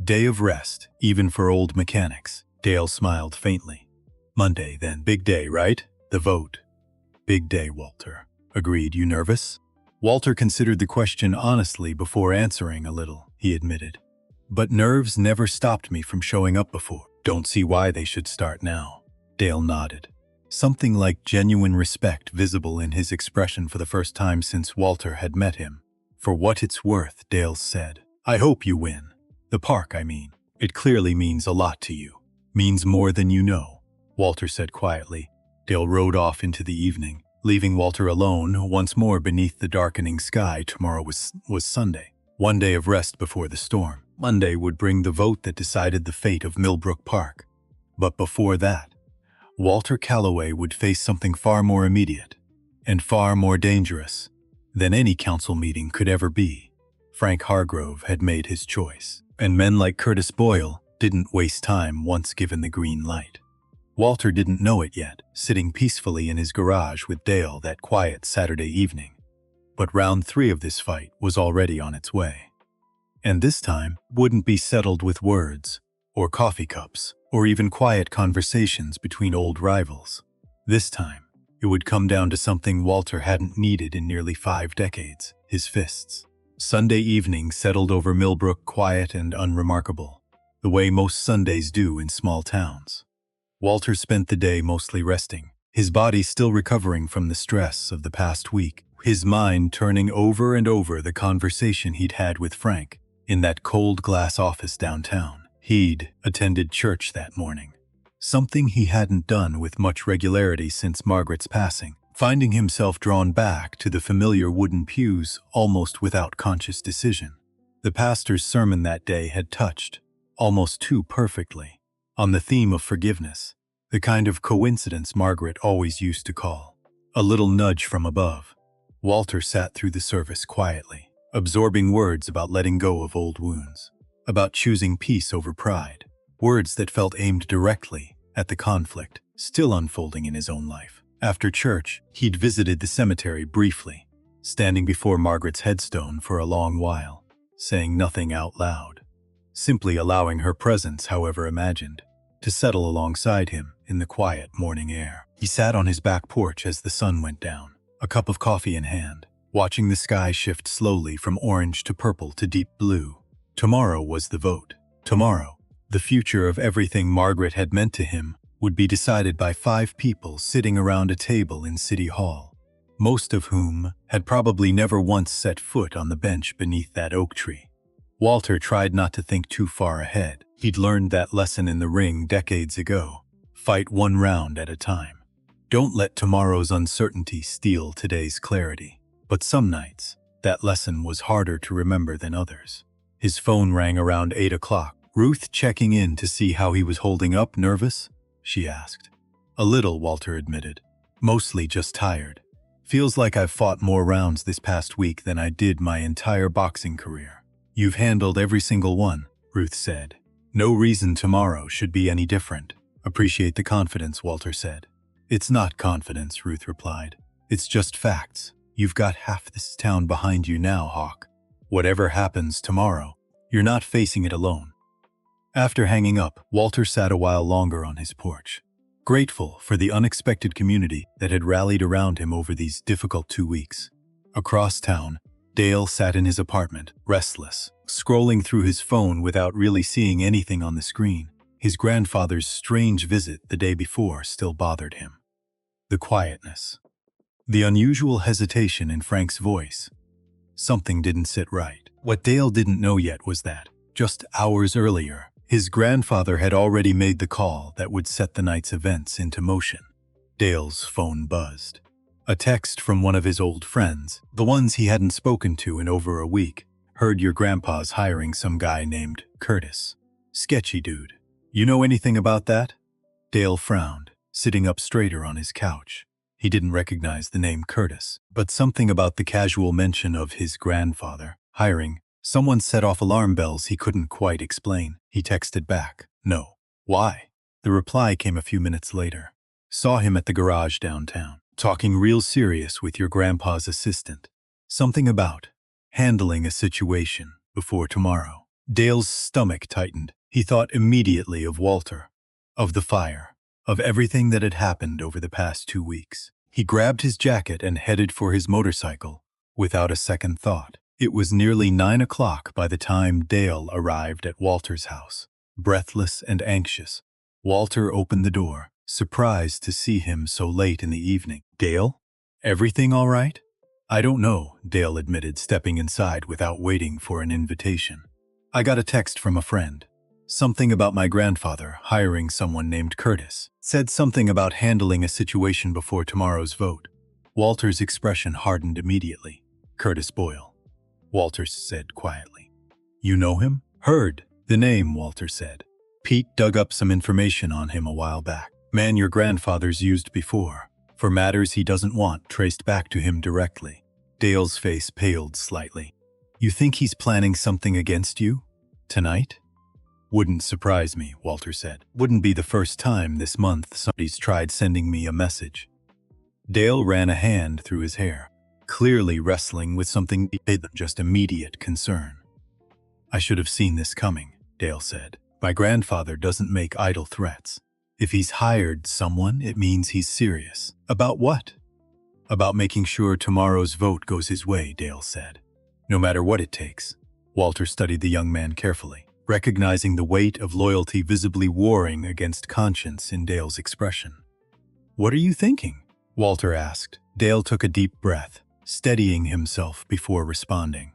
Day of rest, even for old mechanics. Dale smiled faintly. Monday, then. Big day, right? The vote. Big day, Walter. Agreed. You nervous? Walter considered the question honestly before answering. A little, he admitted. But nerves never stopped me from showing up before. Don't see why they should start now. Dale nodded. Something like genuine respect visible in his expression for the first time since Walter had met him. For what it's worth, Dale said. I hope you win. The park, I mean. It clearly means a lot to you. Means more than you know, Walter said quietly. Dale rode off into the evening, leaving Walter alone once more beneath the darkening sky. Tomorrow was Sunday. One day of rest before the storm. Monday would bring the vote that decided the fate of Millbrook Park. But before that, Walter Calloway would face something far more immediate and far more dangerous than any council meeting could ever be. Frank Hargrove had made his choice, and men like Curtis Boyle didn't waste time once given the green light. Walter didn't know it yet, sitting peacefully in his garage with Dale that quiet Saturday evening. But round 3 of this fight was already on its way. And this time wouldn't be settled with words, or coffee cups, or even quiet conversations between old rivals. This time, it would come down to something Walter hadn't needed in nearly 5 decades, his fists. Sunday evening settled over Millbrook quiet and unremarkable, the way most Sundays do in small towns. Walter spent the day mostly resting, his body still recovering from the stress of the past week, his mind turning over and over the conversation he'd had with Frank in that cold glass office downtown. He'd attended church that morning, something he hadn't done with much regularity since Margaret's passing, finding himself drawn back to the familiar wooden pews almost without conscious decision. The pastor's sermon that day had touched, almost too perfectly, on the theme of forgiveness, the kind of coincidence Margaret always used to call a little nudge from above. Walter sat through the service quietly, absorbing words about letting go of old wounds, about choosing peace over pride, words that felt aimed directly at the conflict still unfolding in his own life. After church, he'd visited the cemetery briefly, standing before Margaret's headstone for a long while, saying nothing out loud, simply allowing her presence, however imagined, to settle alongside him in the quiet morning air. He sat on his back porch as the sun went down, a cup of coffee in hand, watching the sky shift slowly from orange to purple to deep blue. Tomorrow was the vote. Tomorrow, the future of everything Margaret had meant to him would be decided by 5 people sitting around a table in City Hall, most of whom had probably never once set foot on the bench beneath that oak tree. Walter tried not to think too far ahead. He'd learned that lesson in the ring decades ago. Fight one round at a time. Don't let tomorrow's uncertainty steal today's clarity. But some nights, that lesson was harder to remember than others. His phone rang around 8 o'clock. Ruth checking in to see how he was holding up. Nervous? She asked. A little, Walter admitted. Mostly just tired. Feels like I've fought more rounds this past week than I did my entire boxing career. You've handled every single one, Ruth said. No reason tomorrow should be any different. Appreciate the confidence, Walter said. It's not confidence, Ruth replied. It's just facts. You've got half this town behind you now, Hawk. Whatever happens tomorrow, you're not facing it alone. After hanging up, Walter sat a while longer on his porch, grateful for the unexpected community that had rallied around him over these difficult 2 weeks. Across town, Dale sat in his apartment, restless, scrolling through his phone without really seeing anything on the screen. His grandfather's strange visit the day before still bothered him. The quietness, the unusual hesitation in Frank's voice. Something didn't sit right. What Dale didn't know yet was that, just hours earlier, his grandfather had already made the call that would set the night's events into motion. Dale's phone buzzed. A text from one of his old friends, the ones he hadn't spoken to in over a week. Heard your grandpa's hiring some guy named Curtis. Sketchy dude. You know anything about that? Dale frowned, sitting up straighter on his couch. He didn't recognize the name Curtis, but something about the casual mention of his grandfather hiring someone set off alarm bells he couldn't quite explain. He texted back, no. Why? The reply came a few minutes later. Saw him at the garage downtown, talking real serious with your grandpa's assistant. Something about handling a situation. before tomorrow. Dale's stomach tightened. He thought immediately of Walter, of the fire, of everything that had happened over the past 2 weeks. He grabbed his jacket and headed for his motorcycle, without a second thought. It was nearly 9 o'clock by the time Dale arrived at Walter's house. Breathless and anxious, Walter opened the door, surprised to see him so late in the evening. "Dale? Everything all right?" "I don't know," Dale admitted, stepping inside without waiting for an invitation. "I got a text from a friend. Something about my grandfather hiring someone named Curtis. Said something about handling a situation before tomorrow's vote." Walter's expression hardened immediately. "Curtis Boyle," Walter said quietly. "You know him?" "Heard the name," Walter said. "Pete dug up some information on him a while back. Man your grandfather's used before, for matters he doesn't want traced back to him directly." Dale's face paled slightly. "You think he's planning something against you? Tonight?" "Wouldn't surprise me," Walter said. "Wouldn't be the first time this month somebody's tried sending me a message." Dale ran a hand through his hair, clearly wrestling with something deeper than just immediate concern. "I should have seen this coming," Dale said. "My grandfather doesn't make idle threats. If he's hired someone, it means he's serious." "About what?" "About making sure tomorrow's vote goes his way," Dale said. "No matter what it takes." Walter studied the young man carefully, recognizing the weight of loyalty visibly warring against conscience in Dale's expression. "What are you thinking?" Walter asked. Dale took a deep breath, steadying himself before responding.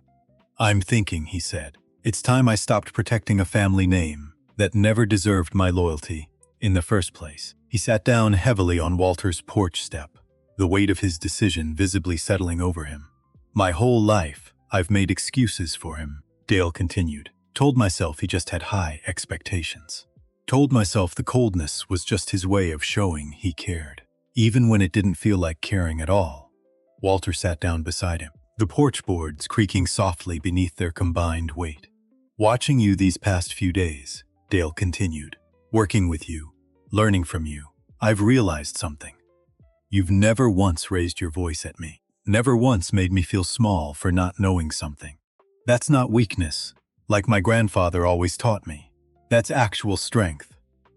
"I'm thinking," he said, "it's time I stopped protecting a family name that never deserved my loyalty in the first place." He sat down heavily on Walter's porch step, the weight of his decision visibly settling over him. "My whole life, I've made excuses for him," Dale continued. "Told myself he just had high expectations. Told myself the coldness was just his way of showing he cared, even when it didn't feel like caring at all." Walter sat down beside him, the porch boards creaking softly beneath their combined weight. "Watching you these past few days," Dale continued, "working with you, learning from you, I've realized something. You've never once raised your voice at me, never once made me feel small for not knowing something. That's not weakness, like my grandfather always taught me. That's actual strength."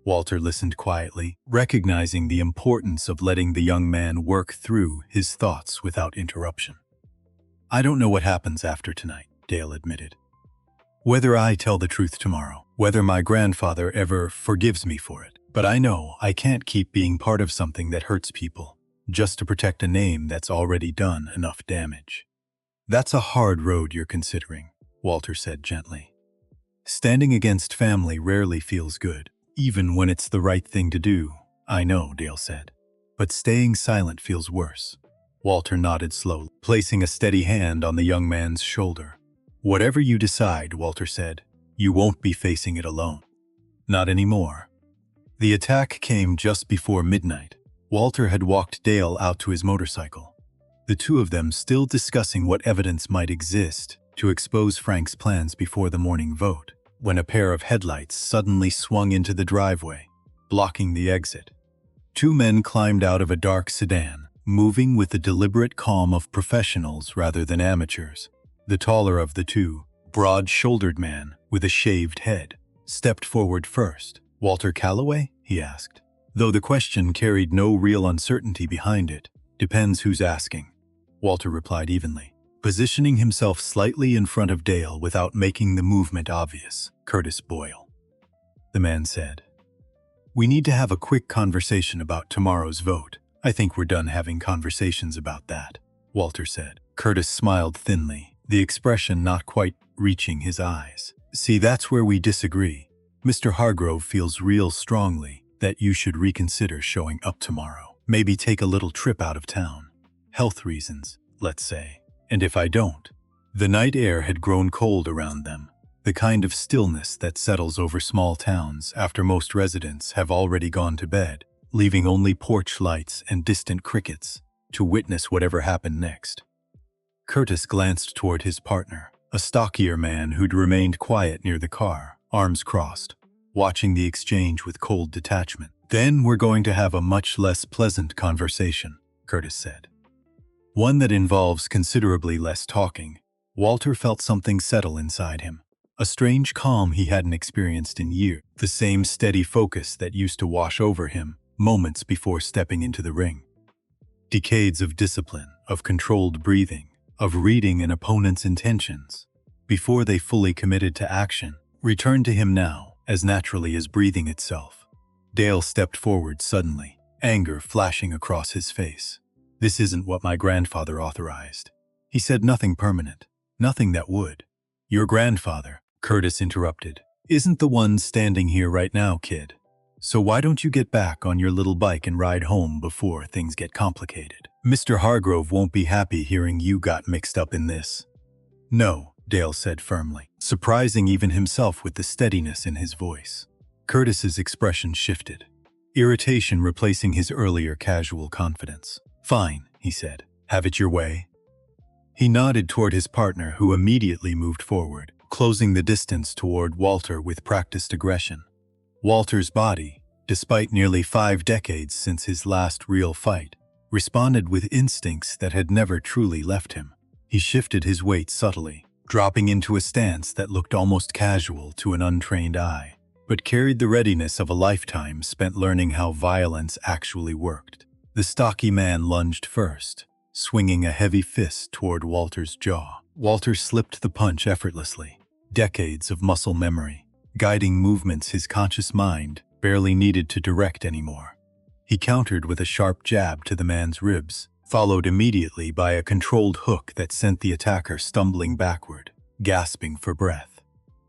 Walter listened quietly, recognizing the importance of letting the young man work through his thoughts without interruption. "I don't know what happens after tonight," Dale admitted. "Whether I tell the truth tomorrow, whether my grandfather ever forgives me for it. But I know I can't keep being part of something that hurts people, just to protect a name that's already done enough damage." "That's a hard road you're considering," Walter said gently. "Standing against family rarely feels good, even when it's the right thing to do." "I know," Dale said. "But staying silent feels worse." Walter nodded slowly, placing a steady hand on the young man's shoulder. "Whatever you decide," Walter said, "you won't be facing it alone. Not anymore." The attack came just before midnight. Walter had walked Dale out to his motorcycle, the two of them still discussing what evidence might exist to expose Frank's plans before the morning vote, when a pair of headlights suddenly swung into the driveway, blocking the exit. Two men climbed out of a dark sedan, moving with the deliberate calm of professionals rather than amateurs. The taller of the two, broad-shouldered man with a shaved head, stepped forward first. "Walter Calloway?" he asked, though the question carried no real uncertainty behind it. "Depends who's asking," Walter replied evenly, positioning himself slightly in front of Dale without making the movement obvious. "Curtis Boyle," the man said. "We need to have a quick conversation about tomorrow's vote." "I think we're done having conversations about that," Walter said. Curtis smiled thinly, the expression not quite reaching his eyes. "See, that's where we disagree. Mr. Hargrove feels real strongly that you should reconsider showing up tomorrow. Maybe take a little trip out of town. Health reasons, let's say. And if I don't..." The night air had grown cold around them, the kind of stillness that settles over small towns after most residents have already gone to bed, leaving only porch lights and distant crickets to witness whatever happened next. Curtis glanced toward his partner, a stockier man who'd remained quiet near the car, arms crossed, watching the exchange with cold detachment. "Then we're going to have a much less pleasant conversation," Curtis said. "One that involves considerably less talking." Walter felt something settle inside him. A strange calm he hadn't experienced in years. The same steady focus that used to wash over him moments before stepping into the ring. Decades of discipline, of controlled breathing, of reading an opponent's intentions, before they fully committed to action, returned to him now, as naturally as breathing itself. Dale stepped forward suddenly, anger flashing across his face. "This isn't what my grandfather authorized." He said nothing permanent, nothing that would. "Your grandfather," Curtis interrupted, "isn't the one standing here right now, kid. So why don't you get back on your little bike and ride home before things get complicated? Mr. Hargrove won't be happy hearing you got mixed up in this." "No," Dale said firmly, surprising even himself with the steadiness in his voice. Curtis's expression shifted, irritation replacing his earlier casual confidence. "Fine," he said. "Have it your way." He nodded toward his partner, who immediately moved forward, closing the distance toward Walter with practiced aggression. Walter's body, despite nearly 5 decades since his last real fight, responded with instincts that had never truly left him. He shifted his weight subtly, dropping into a stance that looked almost casual to an untrained eye, but carried the readiness of a lifetime spent learning how violence actually worked. The stocky man lunged first, swinging a heavy fist toward Walter's jaw. Walter slipped the punch effortlessly, decades of muscle memory, guiding movements his conscious mind barely needed to direct anymore. He countered with a sharp jab to the man's ribs, followed immediately by a controlled hook that sent the attacker stumbling backward, gasping for breath.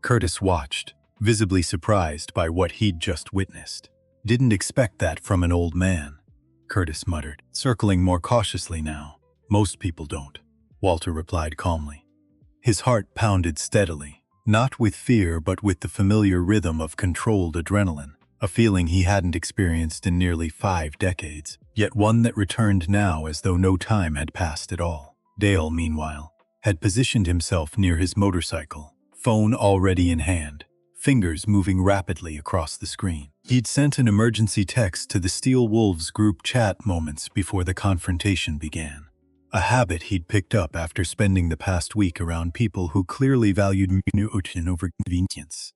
Curtis watched, visibly surprised by what he'd just witnessed. "Didn't expect that from an old man," Curtis muttered, circling more cautiously now. "Most people don't," Walter replied calmly. His heart pounded steadily, not with fear but with the familiar rhythm of controlled adrenaline, a feeling he hadn't experienced in nearly 5 decades, yet one that returned now as though no time had passed at all. Dale, meanwhile, had positioned himself near his motorcycle, phone already in hand, fingers moving rapidly across the screen. He'd sent an emergency text to the Steel Wolves group chat moments before the confrontation began, a habit he'd picked up after spending the past week around people who clearly valued routine over convenience.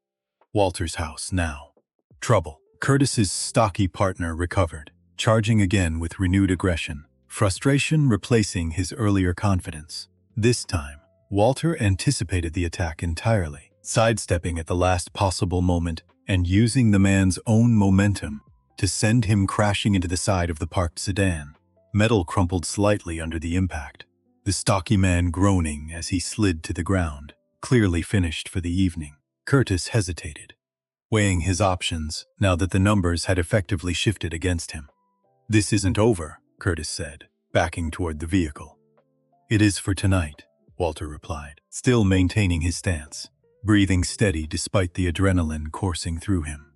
Walter's house now. Trouble. Curtis's stocky partner recovered, charging again with renewed aggression, frustration replacing his earlier confidence. This time, Walter anticipated the attack entirely, sidestepping at the last possible moment and using the man's own momentum to send him crashing into the side of the parked sedan. Metal crumpled slightly under the impact, the stocky man groaning as he slid to the ground, clearly finished for the evening. Curtis hesitated, weighing his options now that the numbers had effectively shifted against him. "This isn't over," Curtis said, backing toward the vehicle. "It is for tonight," Walter replied, still maintaining his stance, breathing steady despite the adrenaline coursing through him.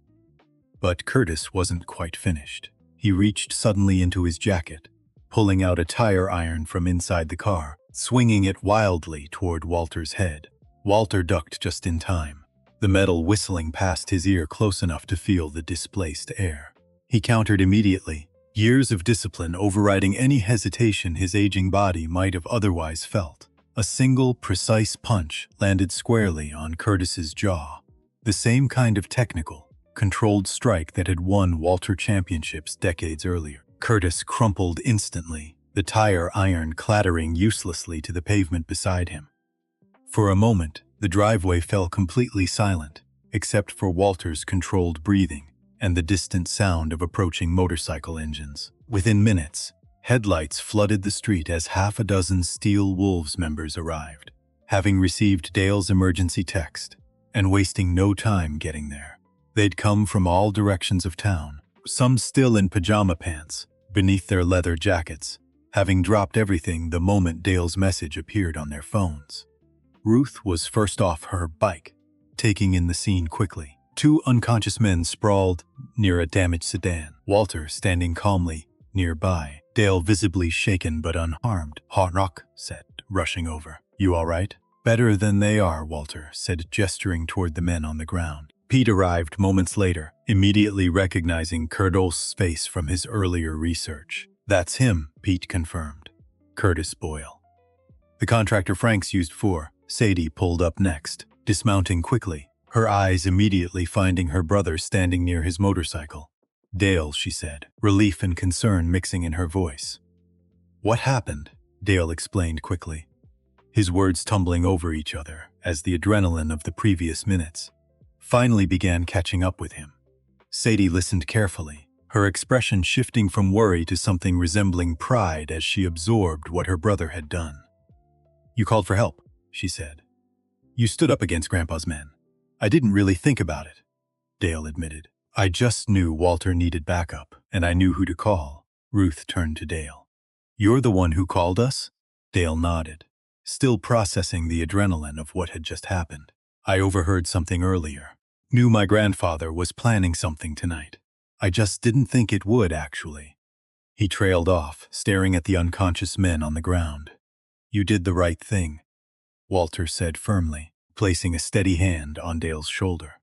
But Curtis wasn't quite finished. He reached suddenly into his jacket, pulling out a tire iron from inside the car, swinging it wildly toward Walter's head. Walter ducked just in time, the metal whistling past his ear close enough to feel the displaced air. He countered immediately, years of discipline overriding any hesitation his aging body might have otherwise felt. A single, precise punch landed squarely on Curtis's jaw, the same kind of technical, controlled strike that had won Walter championships decades earlier. Curtis crumpled instantly, the tire iron clattering uselessly to the pavement beside him. For a moment, the driveway fell completely silent, except for Walter's controlled breathing and the distant sound of approaching motorcycle engines. Within minutes, headlights flooded the street as 6 Steel Wolves members arrived, having received Dale's emergency text and wasting no time getting there. They'd come from all directions of town, some still in pajama pants, beneath their leather jackets, having dropped everything the moment Dale's message appeared on their phones. Ruth was first off her bike, taking in the scene quickly. 2 unconscious men sprawled near a damaged sedan, Walter standing calmly nearby, Dale visibly shaken but unharmed. "Rock," said, rushing over. "You all right?" "Better than they are," Walter said, gesturing toward the men on the ground. Pete arrived moments later, immediately recognizing Curtis's face from his earlier research. "That's him," Pete confirmed. "Curtis Boyle. The contractor Franks used for Sadie pulled up next, dismounting quickly, her eyes immediately finding her brother standing near his motorcycle. "Dale," she said, relief and concern mixing in her voice. "What happened?" Dale explained quickly, his words tumbling over each other as the adrenaline of the previous minutes finally began catching up with him. Sadie listened carefully, her expression shifting from worry to something resembling pride as she absorbed what her brother had done. "You called for help," she said. "You stood up against Grandpa's men." "I didn't really think about it," Dale admitted. "I just knew Walter needed backup, and I knew who to call." Ruth turned to Dale. "You're the one who called us?" Dale nodded, still processing the adrenaline of what had just happened. "I overheard something earlier. Knew my grandfather was planning something tonight. I just didn't think it would, actually." He trailed off, staring at the unconscious men on the ground. "You did the right thing," Walter said firmly, placing a steady hand on Dale's shoulder.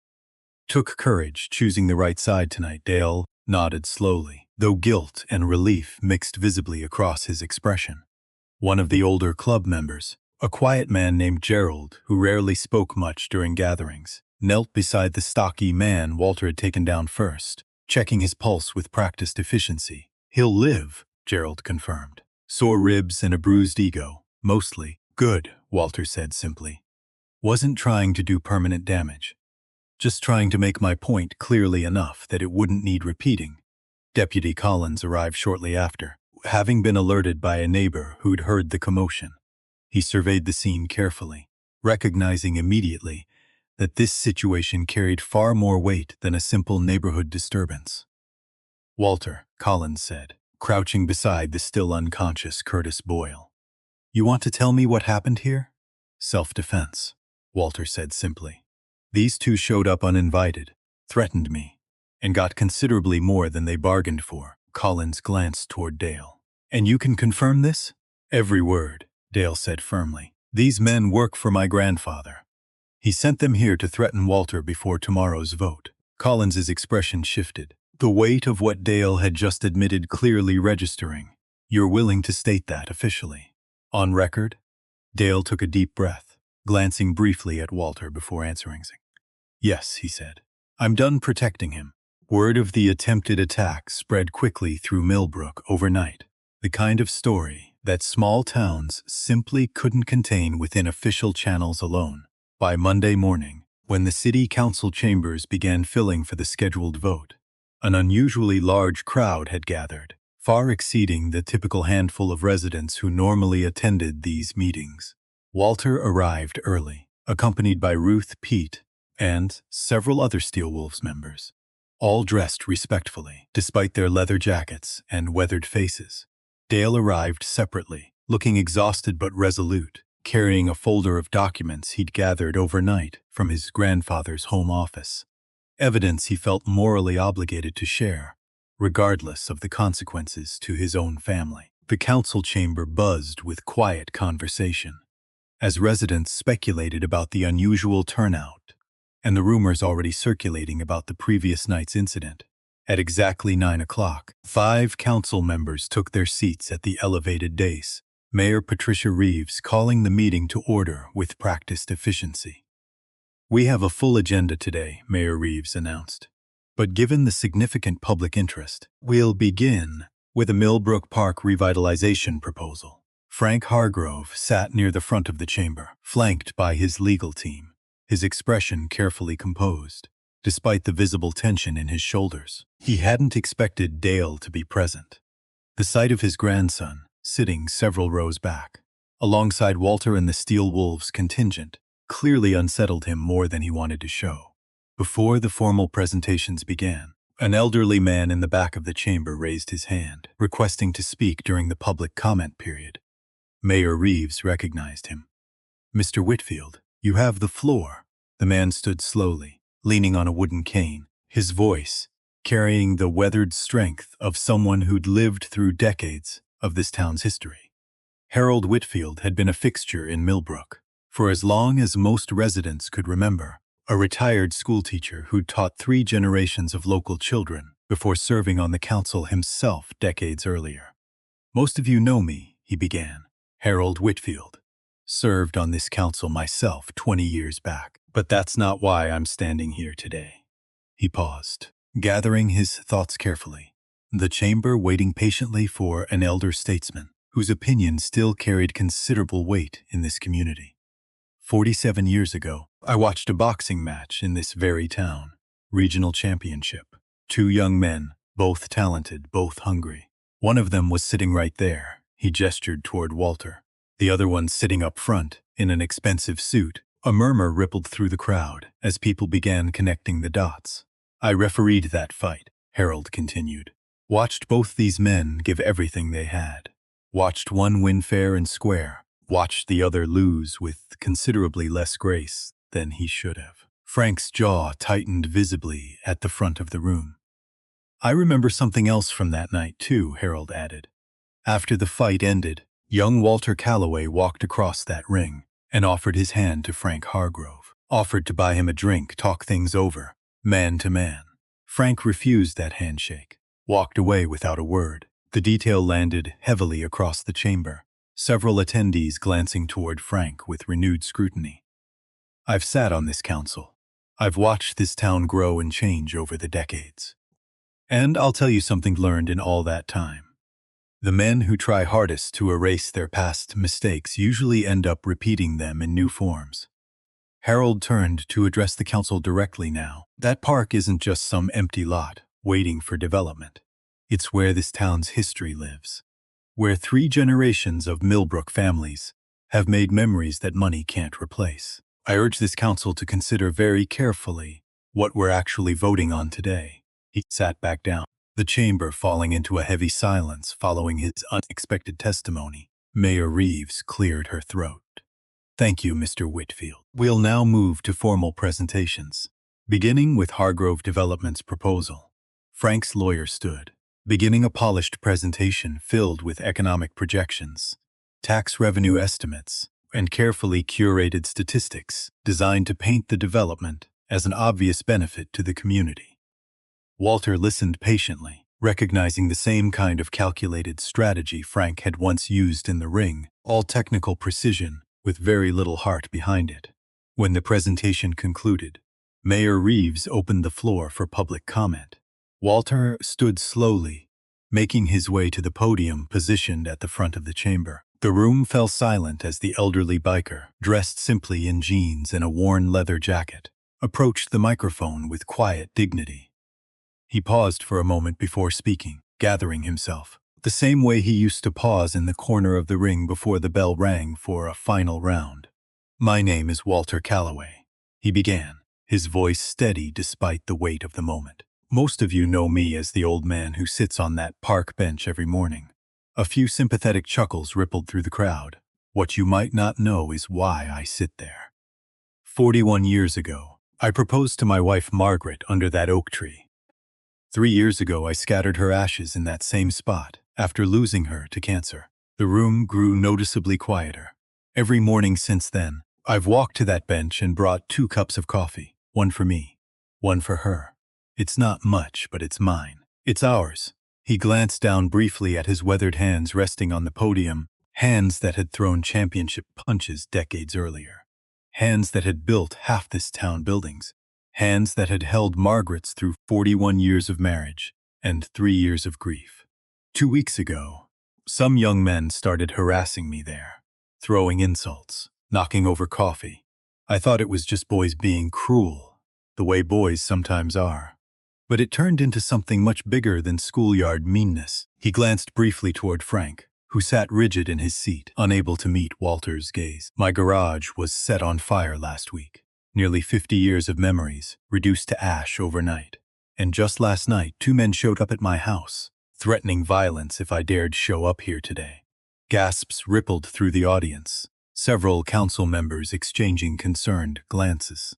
"Took courage choosing the right side tonight." Dale nodded slowly, though guilt and relief mixed visibly across his expression. One of the older club members, a quiet man named Gerald, who rarely spoke much during gatherings, knelt beside the stocky man Walter had taken down first, checking his pulse with practiced efficiency. "He'll live," Gerald confirmed. "Sore ribs and a bruised ego, mostly." "Good," Walter said simply. "Wasn't trying to do permanent damage. Just trying to make my point clearly enough that it wouldn't need repeating." Deputy Collins arrived shortly after, having been alerted by a neighbor who'd heard the commotion. He surveyed the scene carefully, recognizing immediately that this situation carried far more weight than a simple neighborhood disturbance. "Walter," Collins said, crouching beside the still unconscious Curtis Boyle. "You want to tell me what happened here?" "Self-defense," Walter said simply. "These two showed up uninvited, threatened me, and got considerably more than they bargained for." Collins glanced toward Dale. "And you can confirm this?" "Every word," Dale said firmly. "These men work for my grandfather. He sent them here to threaten Walter before tomorrow's vote." Collins's expression shifted, the weight of what Dale had just admitted clearly registering. "You're willing to state that officially? On record?" Dale took a deep breath, glancing briefly at Walter before answering. "Yes," he said. "I'm done protecting him." Word of the attempted attack spread quickly through Millbrook overnight, the kind of story that small towns simply couldn't contain within official channels alone. By Monday morning, when the city council chambers began filling for the scheduled vote, an unusually large crowd had gathered, far exceeding the typical handful of residents who normally attended these meetings. Walter arrived early, accompanied by Ruth, Pete, and several other Steelwolves members, all dressed respectfully, despite their leather jackets and weathered faces. Dale arrived separately, looking exhausted but resolute, carrying a folder of documents he'd gathered overnight from his grandfather's home office, evidence he felt morally obligated to share, regardless of the consequences to his own family. The council chamber buzzed with quiet conversation, as residents speculated about the unusual turnout and the rumors already circulating about the previous night's incident. At exactly 9 o'clock, 5 council members took their seats at the elevated dais, Mayor Patricia Reeves calling the meeting to order with practiced efficiency. "We have a full agenda today," Mayor Reeves announced. "But given the significant public interest, we'll begin with a Millbrook Park revitalization proposal." Frank Hargrove sat near the front of the chamber, flanked by his legal team, his expression carefully composed, despite the visible tension in his shoulders. He hadn't expected Dale to be present. The sight of his grandson, sitting several rows back, alongside Walter and the Steel Wolves contingent, clearly unsettled him more than he wanted to show. Before the formal presentations began, an elderly man in the back of the chamber raised his hand, requesting to speak during the public comment period. Mayor Reeves recognized him. "Mr. Whitfield, you have the floor." The man stood slowly, leaning on a wooden cane, his voice carrying the weathered strength of someone who'd lived through decades of this town's history. Harold Whitfield had been a fixture in Millbrook for as long as most residents could remember, a retired schoolteacher who'd taught 3 generations of local children before serving on the council himself decades earlier. "Most of you know me," he began. "Harold Whitfield. Served on this council myself 20 years back. But that's not why I'm standing here today. He paused, gathering his thoughts carefully. The chamber waiting patiently for an elder statesman, whose opinion still carried considerable weight in this community. 47 years ago, I watched a boxing match in this very town. Regional championship. 2 young men, both talented, both hungry. One of them was sitting right there. He gestured toward Walter. The other one sitting up front, in an expensive suit. A murmur rippled through the crowd as people began connecting the dots. I refereed that fight, Harold continued. Watched both these men give everything they had. Watched one win fair and square. Watched the other lose with considerably less grace than he should have. Frank's jaw tightened visibly at the front of the room. I remember something else from that night too, Harold added. After the fight ended, young Walter Calloway walked across that ring and offered his hand to Frank Hargrove. Offered to buy him a drink, talk things over, man to man. Frank refused that handshake. Walked away without a word. The detail landed heavily across the chamber, several attendees glancing toward Frank with renewed scrutiny. I've sat on this council. I've watched this town grow and change over the decades. And I'll tell you something learned in all that time. The men who try hardest to erase their past mistakes usually end up repeating them in new forms. Harold turned to address the council directly now. That park isn't just some empty lot waiting for development. It's where this town's history lives. Where 3 generations of Millbrook families have made memories that money can't replace. I urge this council to consider very carefully what we're actually voting on today. He sat back down, the chamber falling into a heavy silence following his unexpected testimony. Mayor Reeves cleared her throat. Thank you, Mr. Whitfield. We'll now move to formal presentations, beginning with Hargrove Development's proposal. Frank's lawyer stood, beginning a polished presentation filled with economic projections, tax revenue estimates, and carefully curated statistics designed to paint the development as an obvious benefit to the community. Walter listened patiently, recognizing the same kind of calculated strategy Frank had once used in the ring, all technical precision with very little heart behind it. When the presentation concluded, Mayor Reeves opened the floor for public comment. Walter stood slowly, making his way to the podium positioned at the front of the chamber. The room fell silent as the elderly biker, dressed simply in jeans and a worn leather jacket, approached the microphone with quiet dignity. He paused for a moment before speaking, gathering himself, the same way he used to pause in the corner of the ring before the bell rang for a final round. My name is Walter Calloway, he began, his voice steady despite the weight of the moment. Most of you know me as the old man who sits on that park bench every morning. A few sympathetic chuckles rippled through the crowd. What you might not know is why I sit there. 41 years ago, I proposed to my wife Margaret under that oak tree. 3 years ago, I scattered her ashes in that same spot after losing her to cancer. The room grew noticeably quieter. Every morning since then, I've walked to that bench and brought 2 cups of coffee, one for me, one for her. It's not much, but it's mine. It's ours. He glanced down briefly at his weathered hands resting on the podium, hands that had thrown championship punches decades earlier. Hands that had built half this town buildings. Hands that had held Margaret's through 41 years of marriage and 3 years of grief. 2 weeks ago, some young men started harassing me there, throwing insults, knocking over coffee. I thought it was just boys being cruel, the way boys sometimes are. But it turned into something much bigger than schoolyard meanness. He glanced briefly toward Frank, who sat rigid in his seat, unable to meet Walter's gaze. My garage was set on fire last week. Nearly 50 years of memories, reduced to ash overnight. And just last night, 2 men showed up at my house, threatening violence if I dared show up here today. Gasps rippled through the audience, several council members exchanging concerned glances.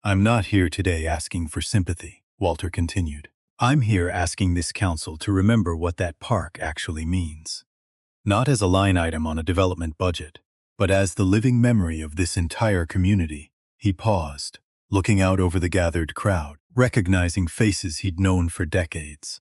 I'm not here today asking for sympathy, Walter continued. I'm here asking this council to remember what that park actually means. Not as a line item on a development budget, but as the living memory of this entire community. He paused, looking out over the gathered crowd, recognizing faces he'd known for decades.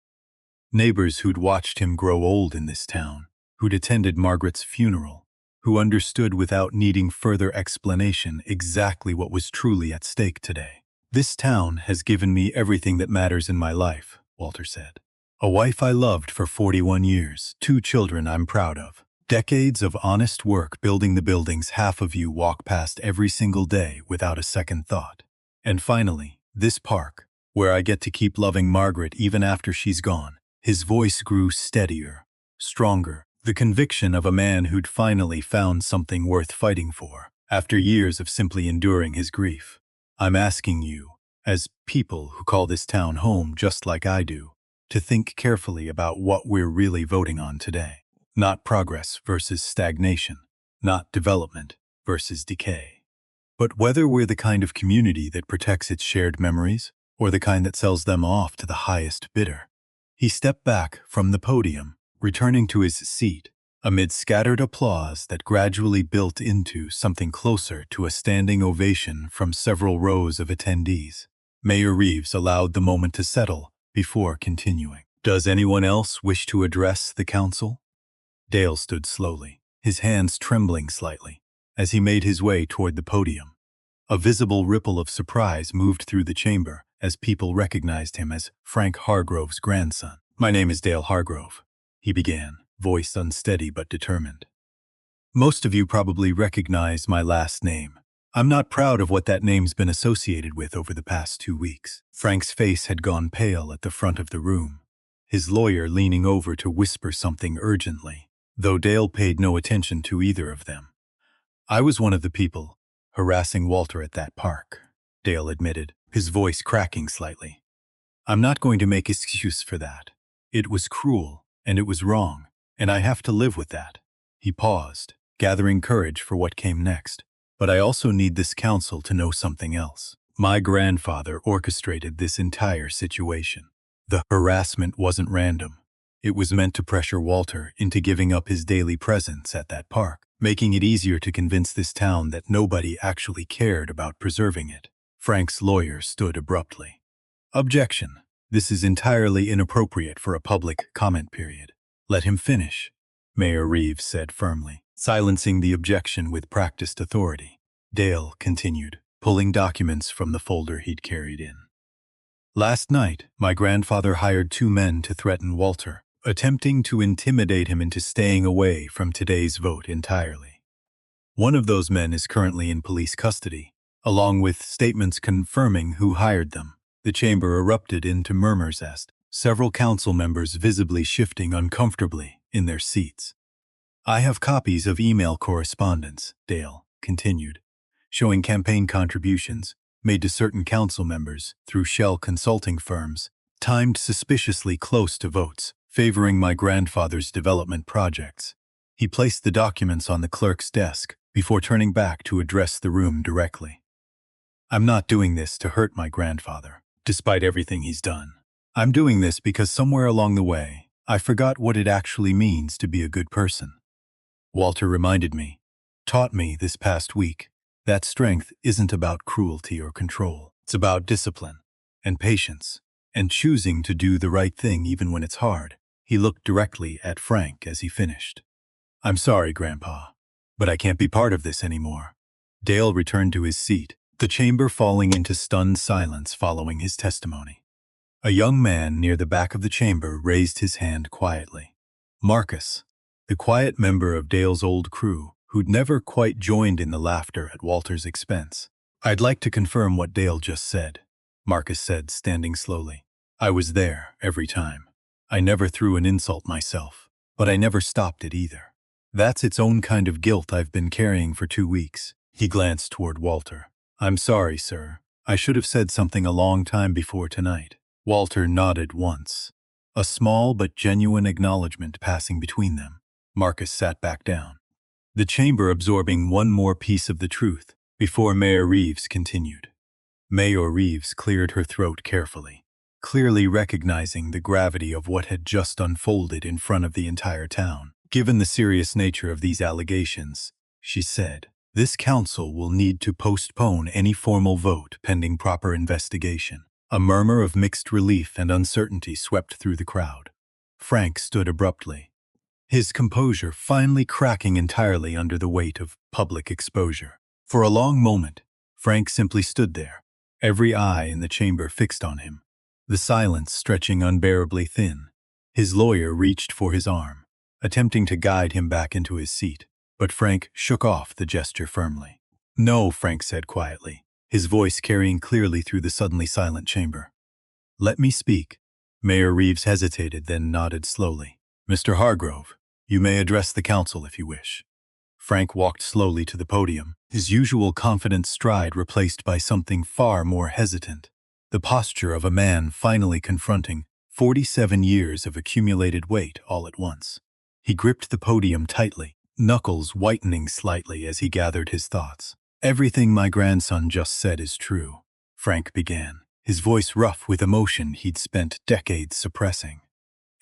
Neighbors who'd watched him grow old in this town, who'd attended Margaret's funeral, who understood without needing further explanation exactly what was truly at stake today. "This town has given me everything that matters in my life," Walter said. "A wife I loved for 41 years, 2 children I'm proud of, decades of honest work building the buildings half of you walk past every single day without a second thought. And finally, this park, where I get to keep loving Margaret even after she's gone." His voice grew steadier, stronger, the conviction of a man who'd finally found something worth fighting for, after years of simply enduring his grief. "I'm asking you, as people who call this town home just like I do, to think carefully about what we're really voting on today. Not progress versus stagnation, not development versus decay, but whether we're the kind of community that protects its shared memories or the kind that sells them off to the highest bidder." He stepped back from the podium, returning to his seat, amid scattered applause that gradually built into something closer to a standing ovation from several rows of attendees. Mayor Reeves allowed the moment to settle before continuing. "Does anyone else wish to address the council?" Dale stood slowly, his hands trembling slightly, as he made his way toward the podium. A visible ripple of surprise moved through the chamber as people recognized him as Frank Hargrove's grandson. "My name is Dale Hargrove," he began, voice unsteady but determined. "Most of you probably recognize my last name. I'm not proud of what that name's been associated with over the past 2 weeks." Frank's face had gone pale at the front of the room, his lawyer leaning over to whisper something urgently, though Dale paid no attention to either of them. "I was one of the people harassing Walter at that park," Dale admitted, his voice cracking slightly. "I'm not going to make excuse for that. It was cruel, and it was wrong, and I have to live with that." He paused, gathering courage for what came next. "But I also need this council to know something else. My grandfather orchestrated this entire situation. The harassment wasn't random. It was meant to pressure Walter into giving up his daily presence at that park, making it easier to convince this town that nobody actually cared about preserving it." Frank's lawyer stood abruptly. "Objection. This is entirely inappropriate for a public comment period. Let him finish," Mayor Reeves said firmly, silencing the objection with practiced authority. Dale continued, pulling documents from the folder he'd carried in. "Last night, my grandfather hired 2 men to threaten Walter, attempting to intimidate him into staying away from today's vote entirely. One of those men is currently in police custody, along with statements confirming who hired them." The chamber erupted into murmurs as several council members visibly shifting uncomfortably in their seats. "I have copies of email correspondence," Dale continued, showing campaign contributions made to certain council members through shell consulting firms, timed suspiciously close to votes, favoring my grandfather's development projects. He placed the documents on the clerk's desk before turning back to address the room directly. "I'm not doing this to hurt my grandfather, despite everything he's done. I'm doing this because somewhere along the way, I forgot what it actually means to be a good person. Walter reminded me, taught me this past week, that strength isn't about cruelty or control. It's about discipline and patience and choosing to do the right thing even when it's hard." He looked directly at Frank as he finished. "I'm sorry, Grandpa, but I can't be part of this anymore." Dale returned to his seat, the chamber falling into stunned silence following his testimony. A young man near the back of the chamber raised his hand quietly. Marcus, the quiet member of Dale's old crew, who'd never quite joined in the laughter at Walter's expense. "I'd like to confirm what Dale just said," Marcus said, standing slowly. "I was there every time. I never threw an insult myself, but I never stopped it either. That's its own kind of guilt I've been carrying for 2 weeks." He glanced toward Walter. "I'm sorry, sir. I should have said something a long time before tonight." Walter nodded once, a small but genuine acknowledgement passing between them. Marcus sat back down, the chamber absorbing one more piece of the truth before Mayor Reeves continued. Mayor Reeves cleared her throat carefully, clearly recognizing the gravity of what had just unfolded in front of the entire town. "Given the serious nature of these allegations," she said, "this council will need to postpone any formal vote pending proper investigation." A murmur of mixed relief and uncertainty swept through the crowd. Frank stood abruptly, his composure finally cracking entirely under the weight of public exposure. For a long moment, Frank simply stood there, every eye in the chamber fixed on him, the silence stretching unbearably thin. His lawyer reached for his arm, attempting to guide him back into his seat, but Frank shook off the gesture firmly. "No," Frank said quietly, his voice carrying clearly through the suddenly silent chamber. "Let me speak." Mayor Reeves hesitated, then nodded slowly. "Mr. Hargrove, you may address the council if you wish." Frank walked slowly to the podium, his usual confident stride replaced by something far more hesitant, the posture of a man finally confronting 47 years of accumulated weight all at once. He gripped the podium tightly, knuckles whitening slightly as he gathered his thoughts. "Everything my grandson just said is true," Frank began, his voice rough with emotion he'd spent decades suppressing.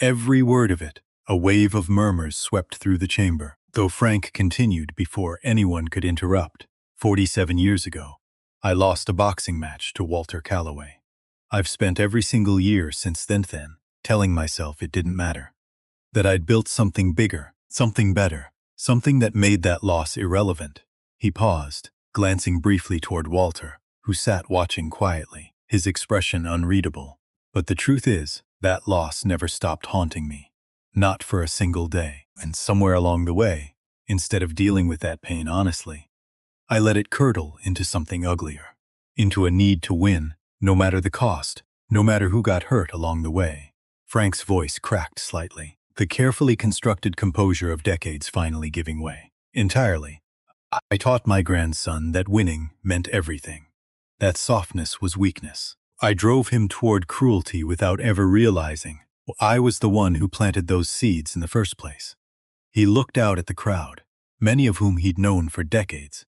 Every word of it. A wave of murmurs swept through the chamber, though Frank continued before anyone could interrupt. 47 years ago, I lost a boxing match to Walter Calloway. I've spent every single year since then telling myself it didn't matter, that I'd built something bigger, something better, something that made that loss irrelevant. He paused, glancing briefly toward Walter, who sat watching quietly, his expression unreadable. But the truth is, that loss never stopped haunting me. Not for a single day. And somewhere along the way, instead of dealing with that pain honestly, I let it curdle into something uglier, into a need to win, no matter the cost, no matter who got hurt along the way. Frank's voice cracked slightly, the carefully constructed composure of decades finally giving way. Entirely. I taught my grandson that winning meant everything. That softness was weakness. I drove him toward cruelty without ever realizing I was the one who planted those seeds in the first place. He looked out at the crowd, many of whom he'd known for decades,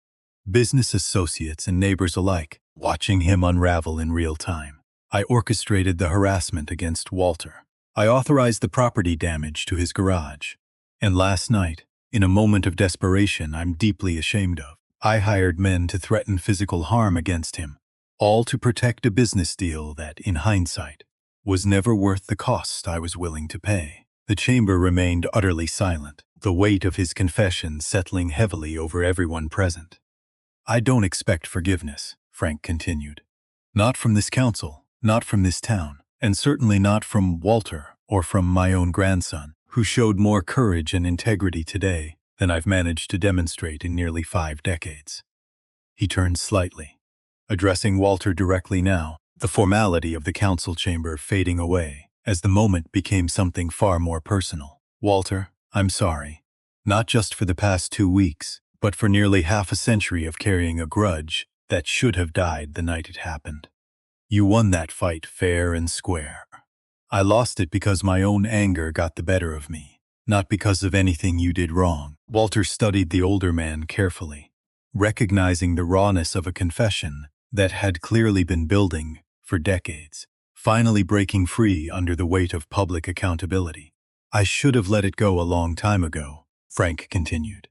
business associates and neighbors alike, watching him unravel in real time. I orchestrated the harassment against Walter. I authorized the property damage to his garage. And last night, in a moment of desperation I'm deeply ashamed of, I hired men to threaten physical harm against him, all to protect a business deal that, in hindsight, was never worth the cost I was willing to pay. The chamber remained utterly silent, the weight of his confession settling heavily over everyone present. "I don't expect forgiveness," Frank continued. "Not from this council, not from this town, and certainly not from Walter or from my own grandson, who showed more courage and integrity today than I've managed to demonstrate in nearly 5 decades. He turned slightly, addressing Walter directly now, the formality of the council chamber fading away as the moment became something far more personal. "Walter, I'm sorry. Not just for the past 2 weeks, but for nearly half a century of carrying a grudge that should have died the night it happened. You won that fight fair and square. I lost it because my own anger got the better of me, not because of anything you did wrong." Walter studied the older man carefully, recognizing the rawness of a confession that had clearly been building for decades, finally breaking free under the weight of public accountability. "I should have let it go a long time ago," Frank continued.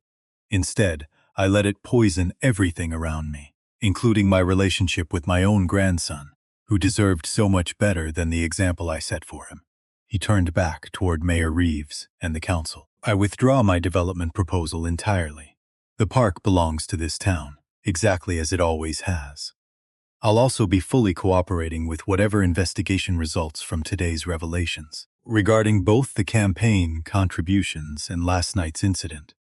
"Instead, I let it poison everything around me, including my relationship with my own grandson, who deserved so much better than the example I set for him." He turned back toward Mayor Reeves and the council. "I withdraw my development proposal entirely. The park belongs to this town, exactly as it always has. I'll also be fully cooperating with whatever investigation results from today's revelations. Regarding both the campaign contributions and last night's incident."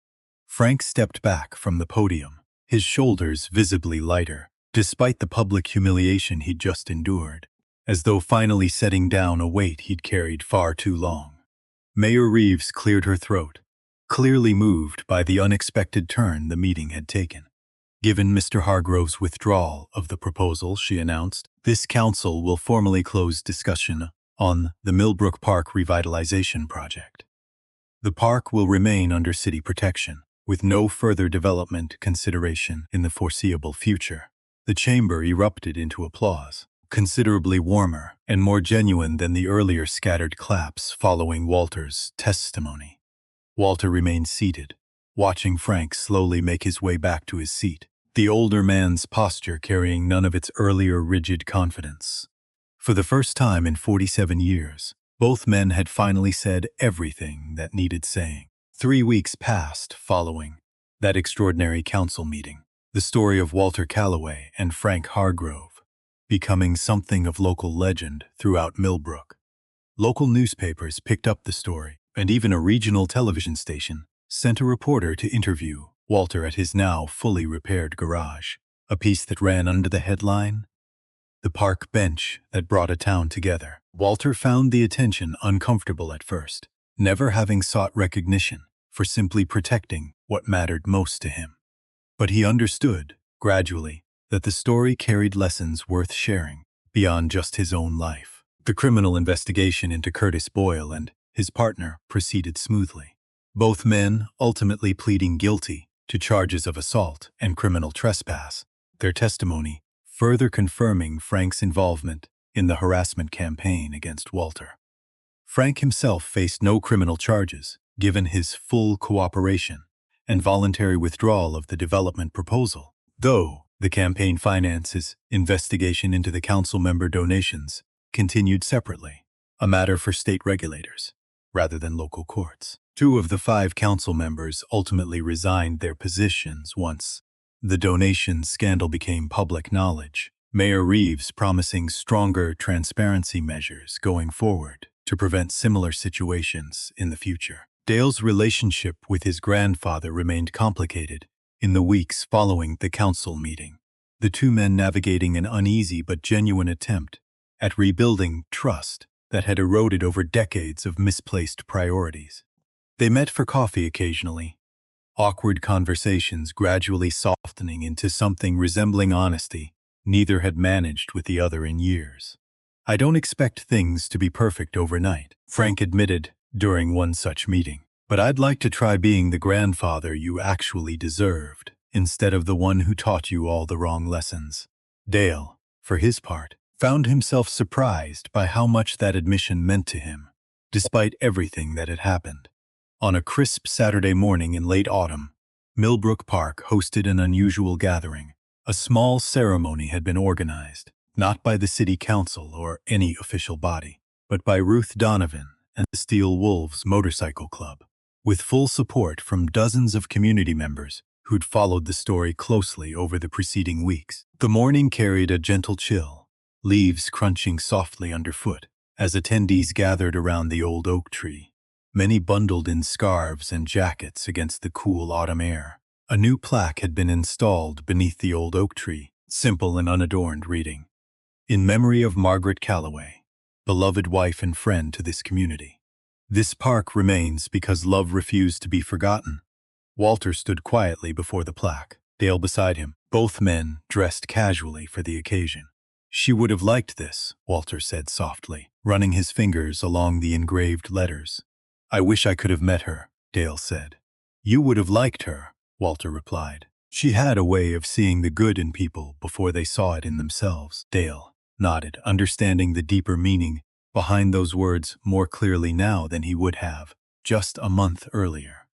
Frank stepped back from the podium, his shoulders visibly lighter, despite the public humiliation he'd just endured, as though finally setting down a weight he'd carried far too long. Mayor Reeves cleared her throat, clearly moved by the unexpected turn the meeting had taken. "Given Mr. Hargrove's withdrawal of the proposal," she announced, "this council will formally close discussion on the Millbrook Park Revitalization Project. The park will remain under city protection, with no further development consideration in the foreseeable future." The chamber erupted into applause, considerably warmer and more genuine than the earlier scattered claps following Walter's testimony. Walter remained seated, watching Frank slowly make his way back to his seat, the older man's posture carrying none of its earlier rigid confidence. For the first time in 47 years, both men had finally said everything that needed saying. 3 weeks passed following that extraordinary council meeting. The story of Walter Calloway and Frank Hargrove becoming something of local legend throughout Millbrook. Local newspapers picked up the story, and even a regional television station sent a reporter to interview Walter at his now fully repaired garage, a piece that ran under the headline, "The Park Bench That Brought a Town Together." Walter found the attention uncomfortable at first, never having sought recognition for simply protecting what mattered most to him. But he understood, gradually, that the story carried lessons worth sharing beyond just his own life. The criminal investigation into Curtis Boyle and his partner proceeded smoothly, both men ultimately pleading guilty to charges of assault and criminal trespass, their testimony further confirming Frank's involvement in the harassment campaign against Walter. Frank himself faced no criminal charges, given his full cooperation and voluntary withdrawal of the development proposal, though the campaign finances investigation into the council member donations continued separately, a matter for state regulators rather than local courts. 2 of the 5 council members ultimately resigned their positions once the donation scandal became public knowledge, Mayor Reeves promising stronger transparency measures going forward to prevent similar situations in the future. Dale's relationship with his grandfather remained complicated in the weeks following the council meeting, the 2 men navigating an uneasy but genuine attempt at rebuilding trust that had eroded over decades of misplaced priorities. They met for coffee occasionally, awkward conversations gradually softening into something resembling honesty neither had managed with the other in years. "I don't expect things to be perfect overnight," Frank admitted during one such meeting, "but I'd like to try being the grandfather you actually deserved, instead of the one who taught you all the wrong lessons." Dale, for his part, found himself surprised by how much that admission meant to him, despite everything that had happened. On a crisp Saturday morning in late autumn, Millbrook Park hosted an unusual gathering. A small ceremony had been organized, not by the city council or any official body, but by Ruth Donovan and the Steel Wolves Motorcycle Club, with full support from dozens of community members who'd followed the story closely over the preceding weeks. The morning carried a gentle chill, leaves crunching softly underfoot as attendees gathered around the old oak tree, many bundled in scarves and jackets against the cool autumn air. A new plaque had been installed beneath the old oak tree, simple and unadorned, reading, "In memory of Margaret Calloway, beloved wife and friend to this community. This park remains because love refused to be forgotten." Walter stood quietly before the plaque, Dale beside him, both men dressed casually for the occasion. "She would have liked this," Walter said softly, running his fingers along the engraved letters. "I wish I could have met her," Dale said. "You would have liked her," Walter replied. "She had a way of seeing the good in people before they saw it in themselves." Dale nodded, understanding the deeper meaning behind those words more clearly now than he would have just a month earlier.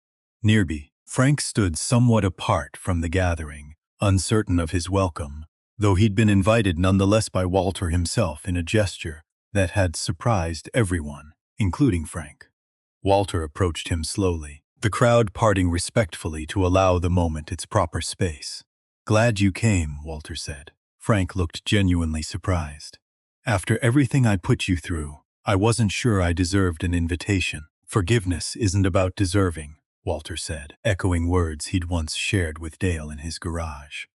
Nearby, Frank stood somewhat apart from the gathering, uncertain of his welcome, though he'd been invited nonetheless by Walter himself in a gesture that had surprised everyone, including Frank. Walter approached him slowly, the crowd parting respectfully to allow the moment its proper space. "Glad you came," Walter said. Frank looked genuinely surprised. "After everything I put you through, I wasn't sure I deserved an invitation." "Forgiveness isn't about deserving," Walter said, echoing words he'd once shared with Dale in his garage.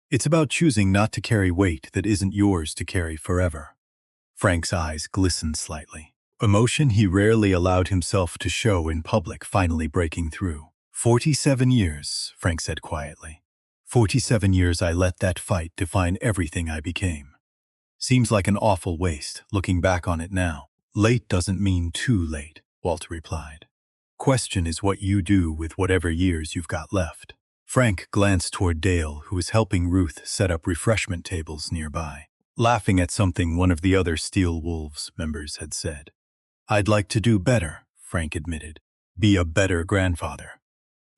"It's about choosing not to carry weight that isn't yours to carry forever." Frank's eyes glistened slightly, emotion he rarely allowed himself to show in public finally breaking through. 47 years, Frank said quietly. 47 years I let that fight define everything I became. Seems like an awful waste, looking back on it now. "Late doesn't mean too late," Walter replied. "Question is what you do with whatever years you've got left." Frank glanced toward Dale, who was helping Ruth set up refreshment tables nearby, laughing at something one of the other Steel Wolves members had said. "I'd like to do better," Frank admitted. "Be a better grandfather.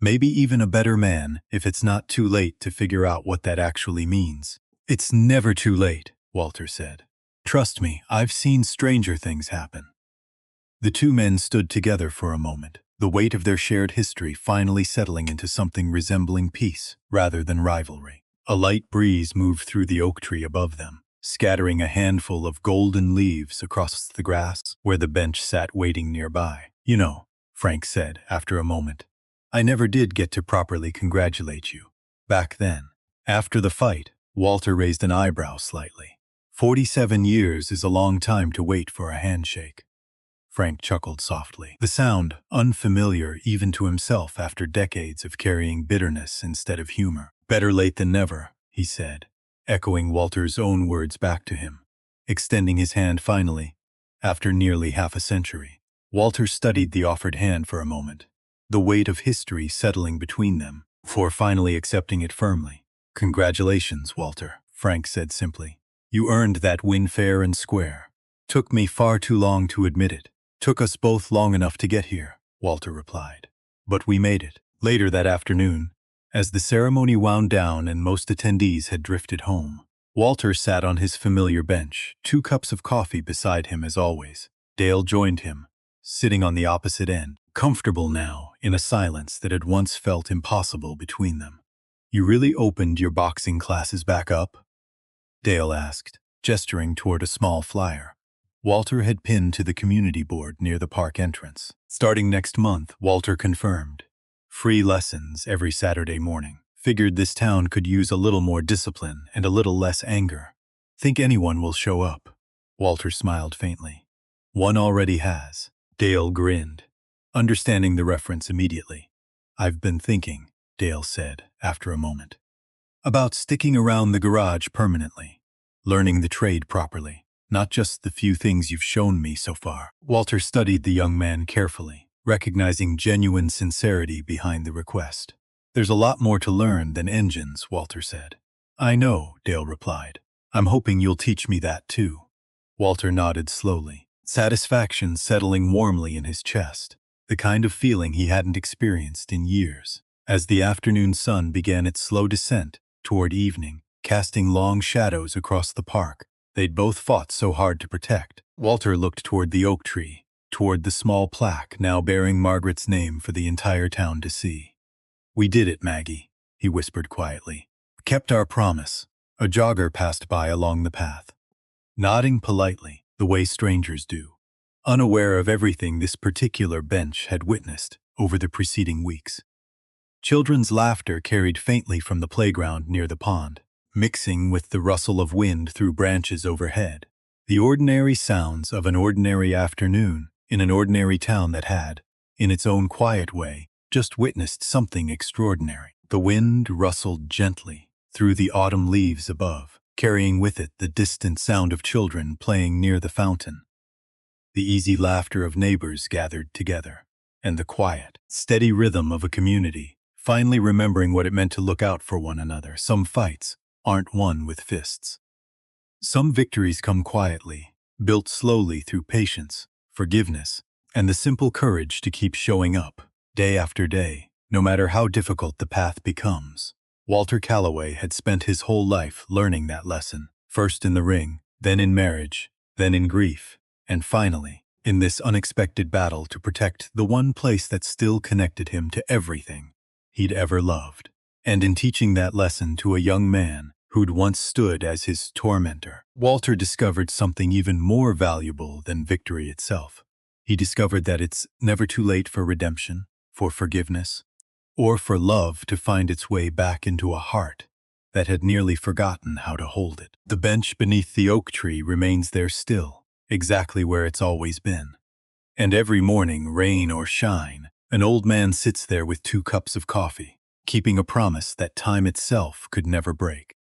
Maybe even a better man if it's not too late to figure out what that actually means." "It's never too late," Walter said. "Trust me, I've seen stranger things happen." The 2 men stood together for a moment, the weight of their shared history finally settling into something resembling peace rather than rivalry. A light breeze moved through the oak tree above them, scattering a handful of golden leaves across the grass where the bench sat waiting nearby. "You know," Frank said after a moment, "I never did get to properly congratulate you. Back then." After the fight, Walter raised an eyebrow slightly. 47 years is a long time to wait for a handshake. Frank chuckled softly, the sound unfamiliar even to himself after decades of carrying bitterness instead of humor. "Better late than never," he said, echoing Walter's own words back to him, extending his hand finally, after nearly half a century. Walter studied the offered hand for a moment, the weight of history settling between them, before finally accepting it firmly. "Congratulations, Walter," Frank said simply. "You earned that win fair and square. Took me far too long to admit it. Took us both long enough to get here," Walter replied. "But we made it." Later that afternoon, as the ceremony wound down and most attendees had drifted home, Walter sat on his familiar bench, 2 cups of coffee beside him as always. Dale joined him, sitting on the opposite end, comfortable now in a silence that had once felt impossible between them. "You really opened your boxing classes back up?" Dale asked, gesturing toward a small flyer Walter had pinned to the community board near the park entrance. "Starting next month," Walter confirmed. "Free lessons every Saturday morning. Figured this town could use a little more discipline and a little less anger. Think anyone will show up?" Walter smiled faintly. "One already has." Dale grinned, understanding the reference immediately. "I've been thinking," Dale said after a moment, "about sticking around the garage permanently, learning the trade properly. Not just the few things you've shown me so far." Walter studied the young man carefully, recognizing genuine sincerity behind the request. "There's a lot more to learn than engines," Walter said. "I know," Dale replied. "I'm hoping you'll teach me that too." Walter nodded slowly, satisfaction settling warmly in his chest, the kind of feeling he hadn't experienced in years. As the afternoon sun began its slow descent toward evening, casting long shadows across the park they'd both fought so hard to protect, Walter looked toward the oak tree, toward the small plaque now bearing Margaret's name for the entire town to see. "We did it, Maggie," he whispered quietly. "Kept our promise." A jogger passed by along the path, nodding politely, the way strangers do, unaware of everything this particular bench had witnessed over the preceding weeks. Children's laughter carried faintly from the playground near the pond, mixing with the rustle of wind through branches overhead. The ordinary sounds of an ordinary afternoon in an ordinary town that had, in its own quiet way, just witnessed something extraordinary. The wind rustled gently through the autumn leaves above, carrying with it the distant sound of children playing near the fountain, the easy laughter of neighbors gathered together, and the quiet, steady rhythm of a community, finally remembering what it meant to look out for one another. Some fights aren't won with fists. Some victories come quietly, built slowly through patience, forgiveness, and the simple courage to keep showing up, day after day, no matter how difficult the path becomes. Walter Calloway had spent his whole life learning that lesson, first in the ring, then in marriage, then in grief, and finally, in this unexpected battle to protect the one place that still connected him to everything he'd ever loved. And in teaching that lesson to a young man who'd once stood as his tormentor, Walter discovered something even more valuable than victory itself. He discovered that it's never too late for redemption, for forgiveness, or for love to find its way back into a heart that had nearly forgotten how to hold it. The bench beneath the oak tree remains there still, exactly where it's always been. And every morning, rain or shine, an old man sits there with 2 cups of coffee, keeping a promise that time itself could never break.